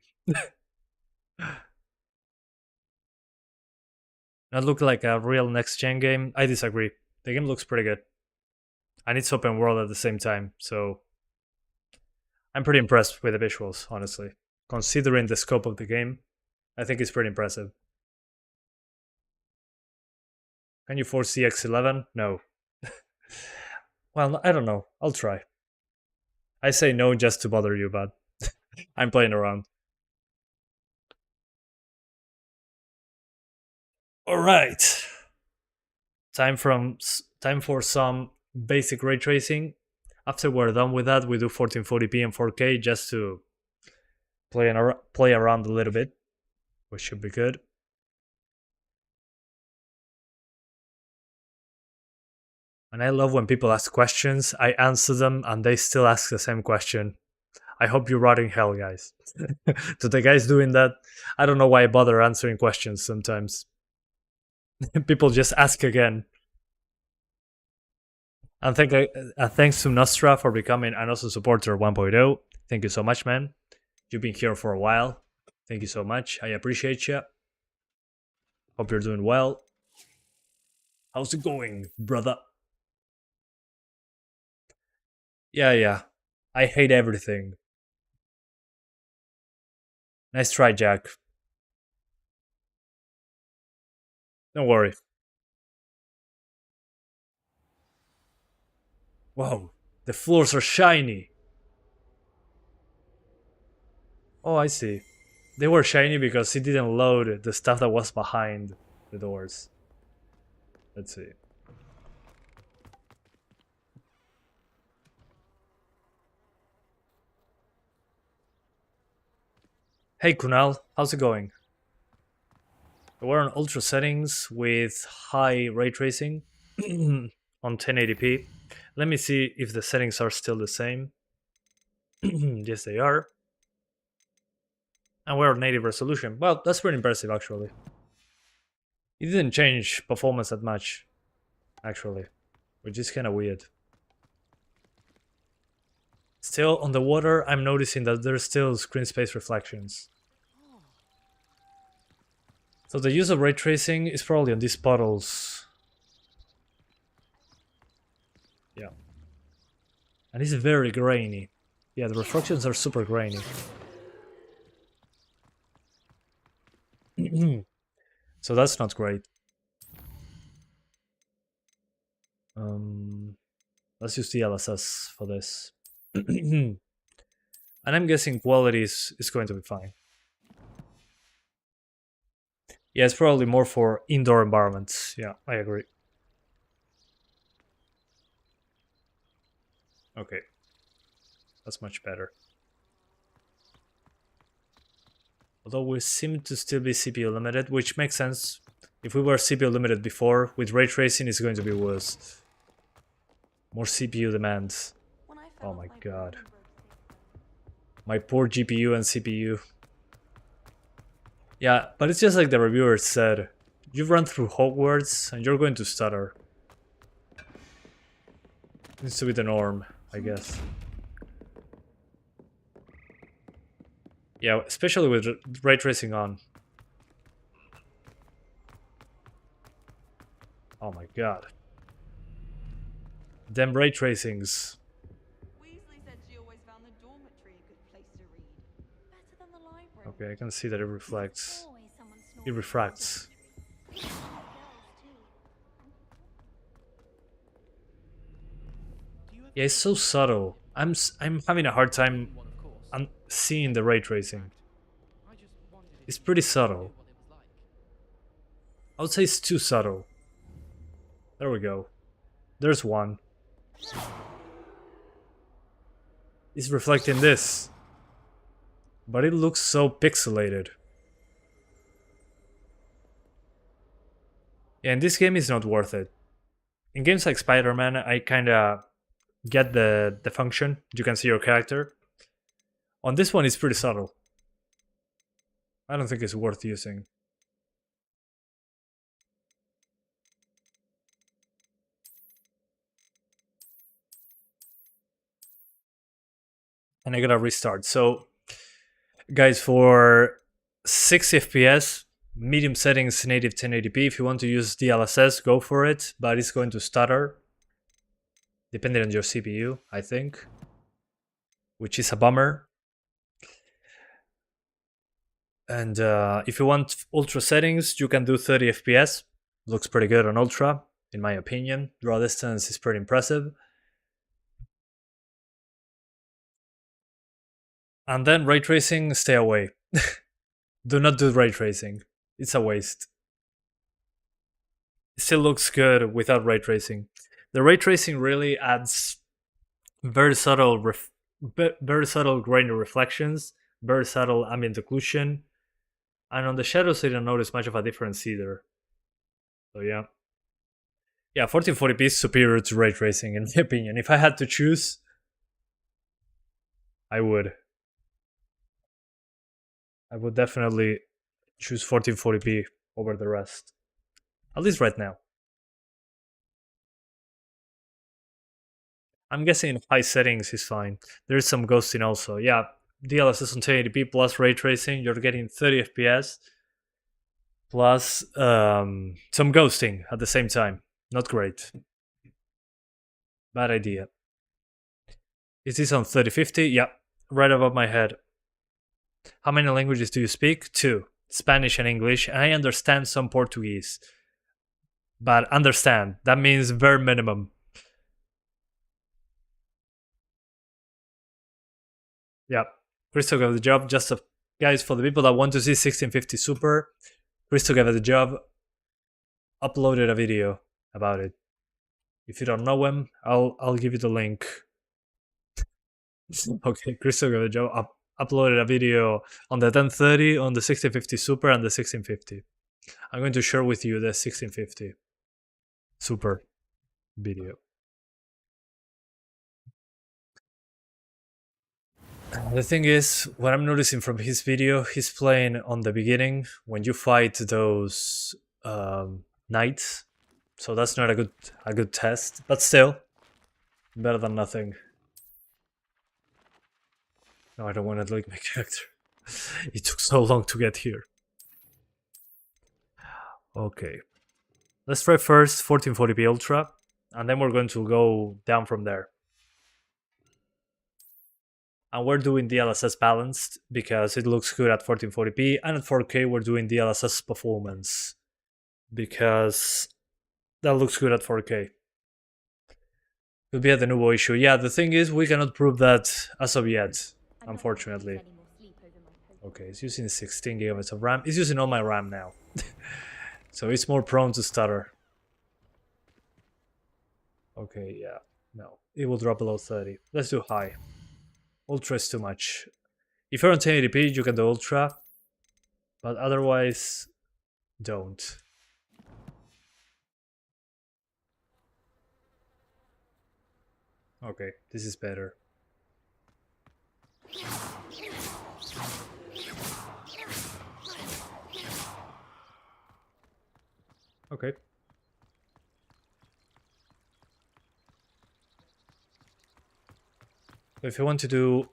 That looked like a real next-gen game. I disagree. The game looks pretty good. And it's open world at the same time, so... I'm pretty impressed with the visuals, honestly. Considering the scope of the game, I think it's pretty impressive. Can you force CX11? No. Well, I don't know. I'll try. I say no just to bother you, but I'm playing around. Alright. Time for some basic ray tracing. After we're done with that, we do 1440p and 4K just to play around a little bit, which should be good. And I love when people ask questions, I answer them, and they still ask the same question. I hope you're rotting hell, guys. To the guys doing that, I don't know why I bother answering questions sometimes. People just ask again. And thanks to Nostra for becoming an awesome supporter 1.0. Thank you so much, man. You've been here for a while. Thank you so much. I appreciate you. Hope you're doing well. How's it going, brother? Yeah. I hate everything. Nice try, Jack. Don't worry. Wow, the floors are shiny. Oh, I see. They were shiny because it didn't load the stuff that was behind the doors. Let's see. Hey Kunal, how's it going? We're on ultra settings with high ray tracing on 1080p. Let me see if the settings are still the same. Yes, they are. And we're on native resolution. Well, that's pretty impressive, actually. It didn't change performance that much, actually, which is kind of weird. Still, on the water, I'm noticing that there's still screen space reflections. So the use of ray tracing is probably on these puddles. Yeah. And it's very grainy. Yeah, the reflections are super grainy. So that's not great. Let's use DLSS for this. And I'm guessing quality is going to be fine. Yeah, it's probably more for indoor environments. Yeah, I agree. Okay. That's much better. Although we seem to still be CPU limited, which makes sense. If we were CPU limited before, with ray tracing it's going to be worse. More CPU demands. Oh my god. My poor GPU and CPU. Yeah, but it's just like the reviewer said. You've run through Hogwarts and you're going to stutter. Needs to be the norm, I guess. Yeah, especially with ray tracing on. Oh my god. Them ray tracings. Weasley said she always found the dormitory a good place to read. Better than the library. Okay, I can see that it reflects. It refracts. Yeah, it's so subtle. I'm having a hard time seeing the ray tracing. It's pretty subtle. I would say it's too subtle. There we go. There's one. It's reflecting this. But it looks so pixelated. Yeah, and this game is not worth it. In games like Spider-Man, I kinda get the function. You can see your character. On this one, it's pretty subtle. I don't think it's worth using. And I gotta restart. So, guys, for 60 FPS, medium settings, native 1080p. If you want to use DLSS, go for it. But it's going to stutter, depending on your CPU, I think. Which is a bummer. And if you want ultra settings, you can do 30 FPS. Looks pretty good on ultra, in my opinion. Draw distance is pretty impressive. And then ray tracing, stay away. Do not do ray tracing. It's a waste. It still looks good without ray tracing. The ray tracing really adds very subtle grainy reflections, very subtle ambient occlusion. And on the shadows, I don't notice much of a difference either. So yeah. Yeah, 1440p is superior to ray tracing, in my opinion. If I had to choose, I would. I would definitely choose 1440p over the rest. At least right now. I'm guessing in high settings is fine. There is some ghosting also. Yeah, DLSS on 1080p plus ray tracing, you're getting 30 FPS plus some ghosting at the same time. Not great. Bad idea. Is this on 3050? Yeah, right above my head. How many languages do you speak? 2. Spanish and English. And I understand some Portuguese. But understand, that means very minimum. Yeah, Crystal got the job. Just guys, for the people that want to see 1650 Super, Crystal got the job. Uploaded a video about it. If you don't know him, I'll give you the link. Okay, Crystal got the job. Uploaded a video on the 1030, on the 1650 Super, and the 1650. I'm going to share with you the 1650 Super video. The thing is, what I'm noticing from his video, he's playing on the beginning when you fight those knights. So that's not a good test, but still better than nothing. No, I don't want to delete my character. It took so long to get here. Okay. Let's try first 1440p Ultra, and then we're going to go down from there. And we're doing DLSS balanced because it looks good at 1440p, and at 4K we're doing DLSS performance because that looks good at 4K. Could be a Denuvo issue. Yeah, the thing is we cannot prove that as of yet, unfortunately. Okay, it's using 16 gigabytes of RAM. It's using all my RAM now. So it's more prone to stutter. Okay, yeah. No, it will drop below 30. Let's do high. Ultra is too much. If you're on 1080p, you can do Ultra. But otherwise, don't. Okay, this is better. Okay. If you want to do,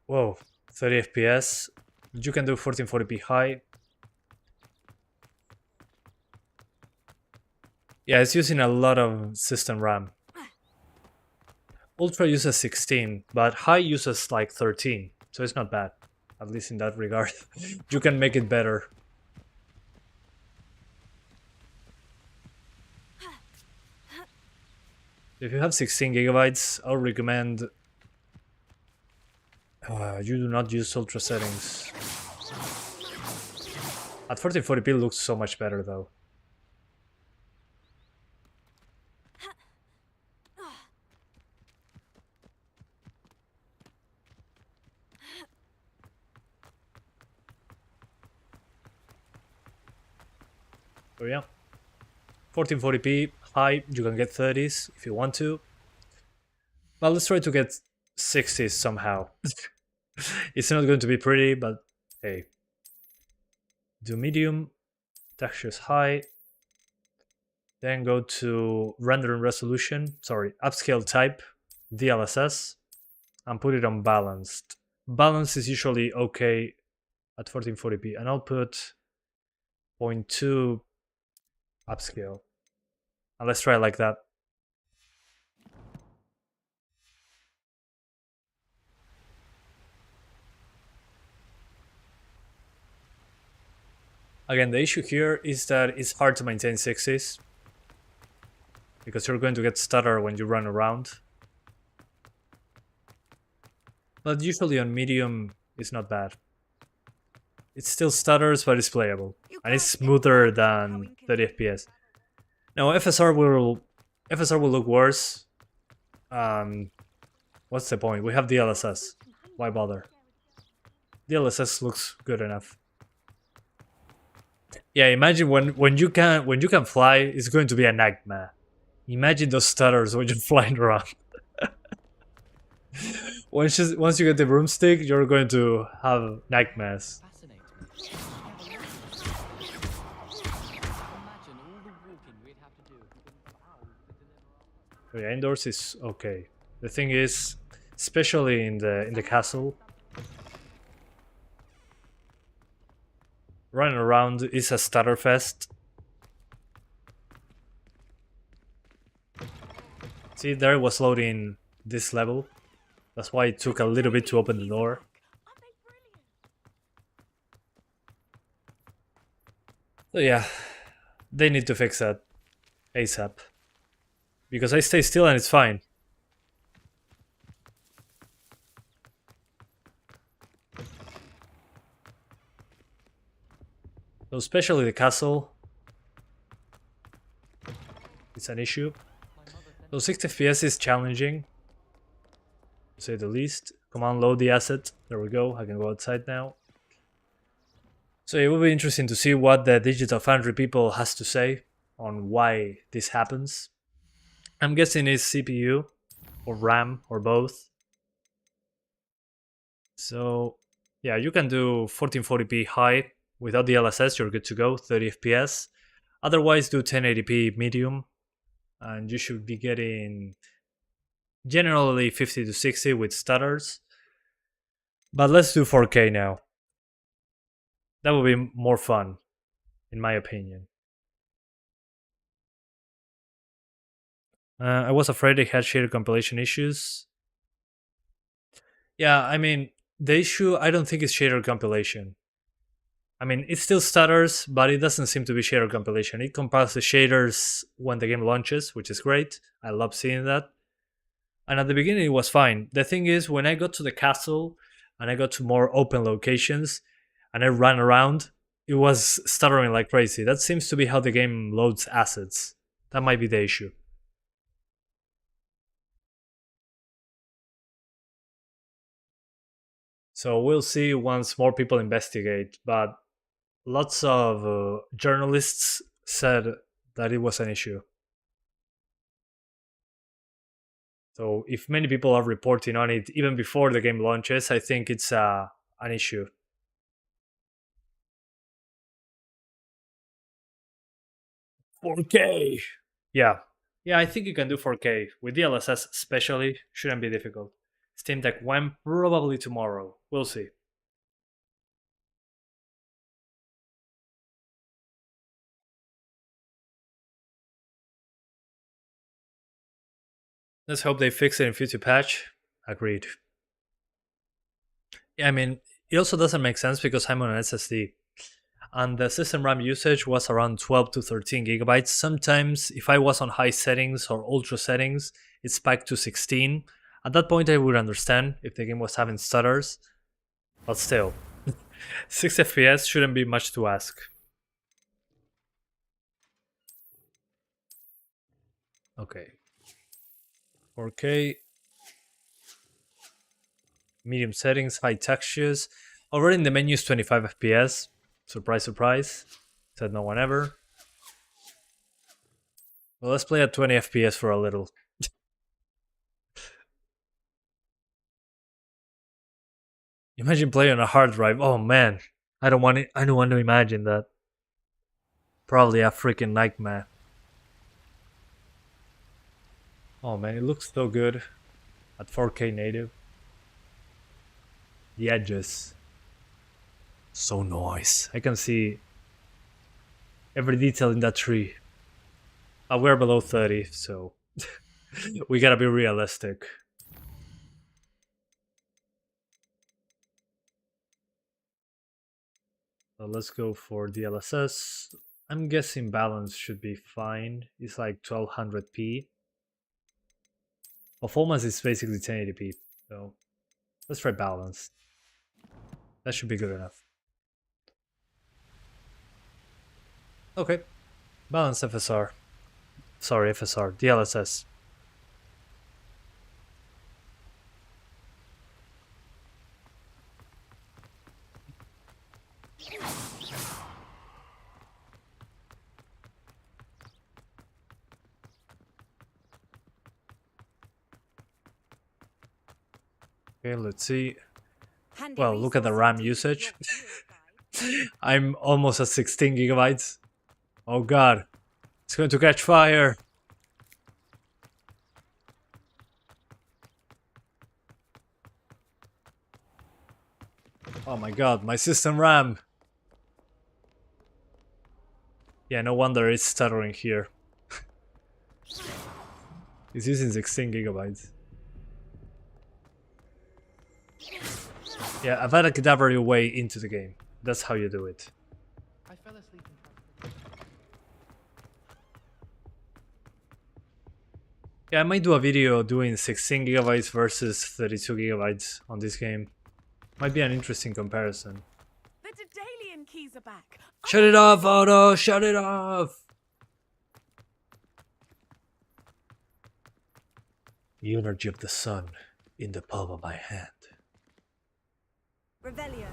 whoa, 30 FPS, you can do 1440p high. Yeah, it's using a lot of system RAM. Ultra uses 16, but high uses like 13, so it's not bad, at least in that regard. You can make it better. If you have 16 gigabytes, I'll recommend you do not use Ultra settings. At 1440p it looks so much better though. So yeah, 1440p high, you can get 30s if you want to. But let's try to get 60s somehow. It's not going to be pretty, but hey. Do medium, textures high, then go to rendering resolution, sorry, upscale type, DLSS, and put it on balanced. Balance is usually okay at 1440p, and I'll put 0.2 upscale. And let's try it like that. Again, the issue here is that it's hard to maintain 60s because you're going to get stutter when you run around. But usually on medium, it's not bad. It still stutters, but it's playable. And it's smoother than 30 FPS. Now, FSR will look worse. What's the point? We have DLSS. Why bother? DLSS looks good enough. Yeah, imagine when you can fly, it's going to be a nightmare. Imagine those stutters when you're flying around. Once you get the broomstick, you're going to have nightmares. So yeah, indoors is okay. The thing is, especially in the castle, running around is a stutter fest. See, there it was loading this level. That's why it took a little bit to open the door. So yeah, they need to fix that ASAP. Because I stay still and it's fine. So especially the castle, it's an issue. So 60 FPS is challenging, to say the least. Come on, load the asset. There we go. I can go outside now. So it will be interesting to see what the Digital Foundry people has to say on why this happens. I'm guessing it's CPU or RAM or both. So yeah, you can do 1440p high. Without the DLSS, you're good to go, 30 FPS. Otherwise, do 1080p medium, and you should be getting generally 50 to 60 with stutters. But let's do 4K now. That will be more fun, in my opinion. I was afraid it had shader compilation issues. Yeah, I mean, the issue, I don't think it's shader compilation. I mean, it still stutters, but it doesn't seem to be shader compilation. It compiles the shaders when the game launches, which is great. I love seeing that. And at the beginning, it was fine. The thing is, when I got to the castle and I got to more open locations and I ran around, it was stuttering like crazy. That seems to be how the game loads assets. That might be the issue. So we'll see once more people investigate, but lots of journalists said that it was an issue. So if many people are reporting on it even before the game launches, I think it's an issue. $4K! Yeah, I think you can do 4K. With DLSS especially, shouldn't be difficult. Steam Deck when? Probably tomorrow. We'll see. Let's hope they fix it in future patch. Agreed. Yeah, I mean, it also doesn't make sense because I'm on an SSD. And the system RAM usage was around 12 to 13 gigabytes. Sometimes, if I was on high settings or ultra settings, it spiked to 16. At that point, I would understand if the game was having stutters. But still, 6 FPS shouldn't be much to ask. Okay. 4K. Medium settings, high textures. Already in the menu is 25 FPS. Surprise, surprise. Said no one ever. Well, let's play at 20 FPS for a little. Imagine playing on a hard drive. Oh man, I don't want to imagine that. Probably a freaking nightmare. Oh man, it looks so good at 4K native. The edges. So nice. I can see every detail in that tree. We're below 30, so we gotta be realistic. So let's go for DLSS. I'm guessing balance should be fine. It's like 1200p. Performance is basically 1080p, so let's try balance. That should be good enough. Okay, balance FSR. Sorry, FSR, DLSS. Okay, let's see. Well, look at the RAM usage. I'm almost at 16 gigabytes. Oh god, it's going to catch fire. Oh my god, my system RAM. Yeah, no wonder it's stuttering here. It's using 16 gigabytes. Yeah, Avada Kedavra your way into the game. That's how you do it. I fell asleep in Yeah, I might do a video doing 16 gigabytes versus 32 gigabytes on this game. Might be an interesting comparison. The Daedalian keys are back. Shut it off, Otto! Shut it off! The energy of the sun in the palm of my hand. Revelio.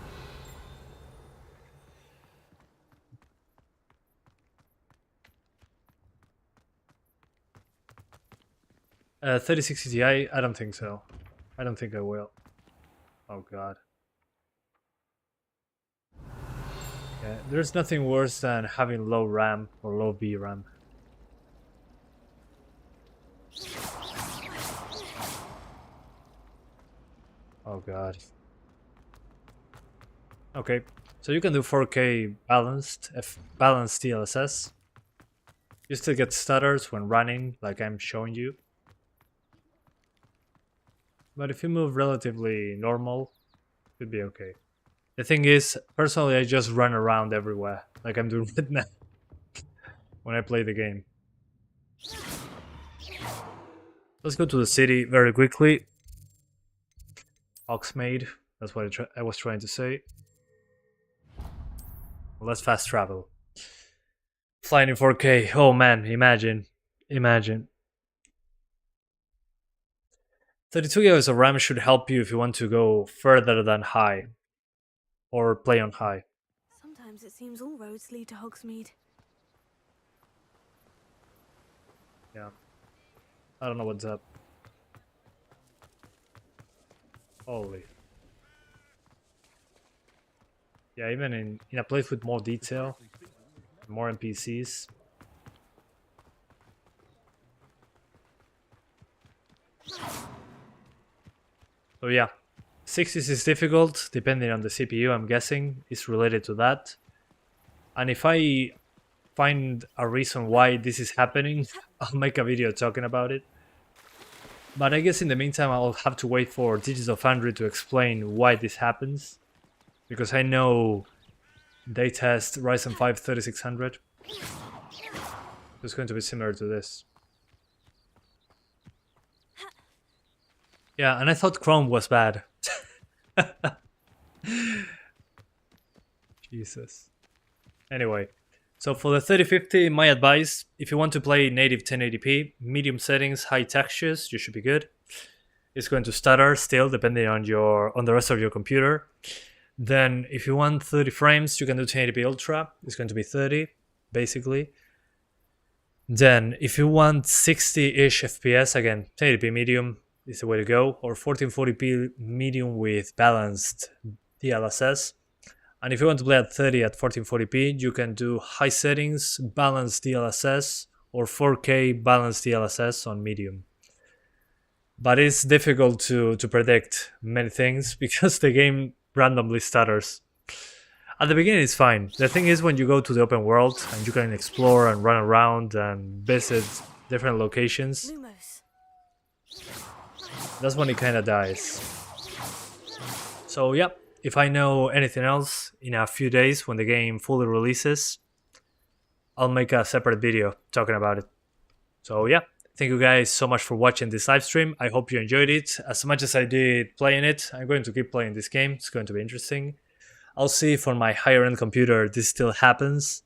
3060 Ti? I don't think so. I don't think I will. Oh god. Yeah, there's nothing worse than having low RAM or low VRAM. Oh god. Okay, so you can do 4K balanced DLSS. You still get stutters when running, like I'm showing you. But if you move relatively normal, it'll be okay. The thing is, personally, I just run around everywhere, like I'm doing right now, when I play the game. Let's go to the city very quickly. Oxmaid, that's what I was trying to say. Let's fast travel. Flying in 4K, oh man, imagine. 32 GB of RAM should help you if you want to go further than high. Or play on high. Sometimes it seems all roads lead to Hogsmeade. Yeah. I don't know what's up. Holy. Yeah, even in a place with more detail, more NPCs. So yeah, 60s is difficult, depending on the CPU, I'm guessing, is related to that. And if I find a reason why this is happening, I'll make a video talking about it. But I guess in the meantime, I'll have to wait for Digital Foundry to explain why this happens. Because I know they test Ryzen 5 3600. It's going to be similar to this. Yeah, and I thought Chrome was bad. Jesus. Anyway, so for the 3050, my advice, if you want to play native 1080p, medium settings, high textures, you should be good. It's going to stutter still, depending on the rest of your computer. Then, if you want 30 frames, you can do 1080p Ultra. It's going to be 30, basically. Then, if you want 60-ish FPS, again, 1080p medium is the way to go, or 1440p medium with balanced DLSS. And if you want to play at 30 at 1440p, you can do high settings, balanced DLSS, or 4K balanced DLSS on medium. But it's difficult to predict many things because the game randomly stutters. At the beginning it's fine. The thing is when you go to the open world and you can explore and run around and visit different locations, that's when it kind of dies. So yeah, if I know anything else in a few days when the game fully releases, I'll make a separate video talking about it. So yeah, thank you guys so much for watching this live stream. I hope you enjoyed it as much as I did playing it. I'm going to keep playing this game. It's going to be interesting. I'll see if on my higher end computer this still happens.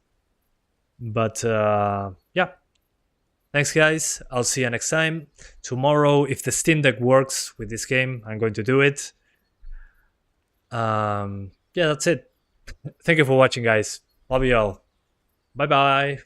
But yeah. Thanks guys. I'll see you next time. Tomorrow, if the Steam Deck works with this game, I'm going to do it. Yeah, that's it. Thank you for watching guys. Love you all. Bye bye.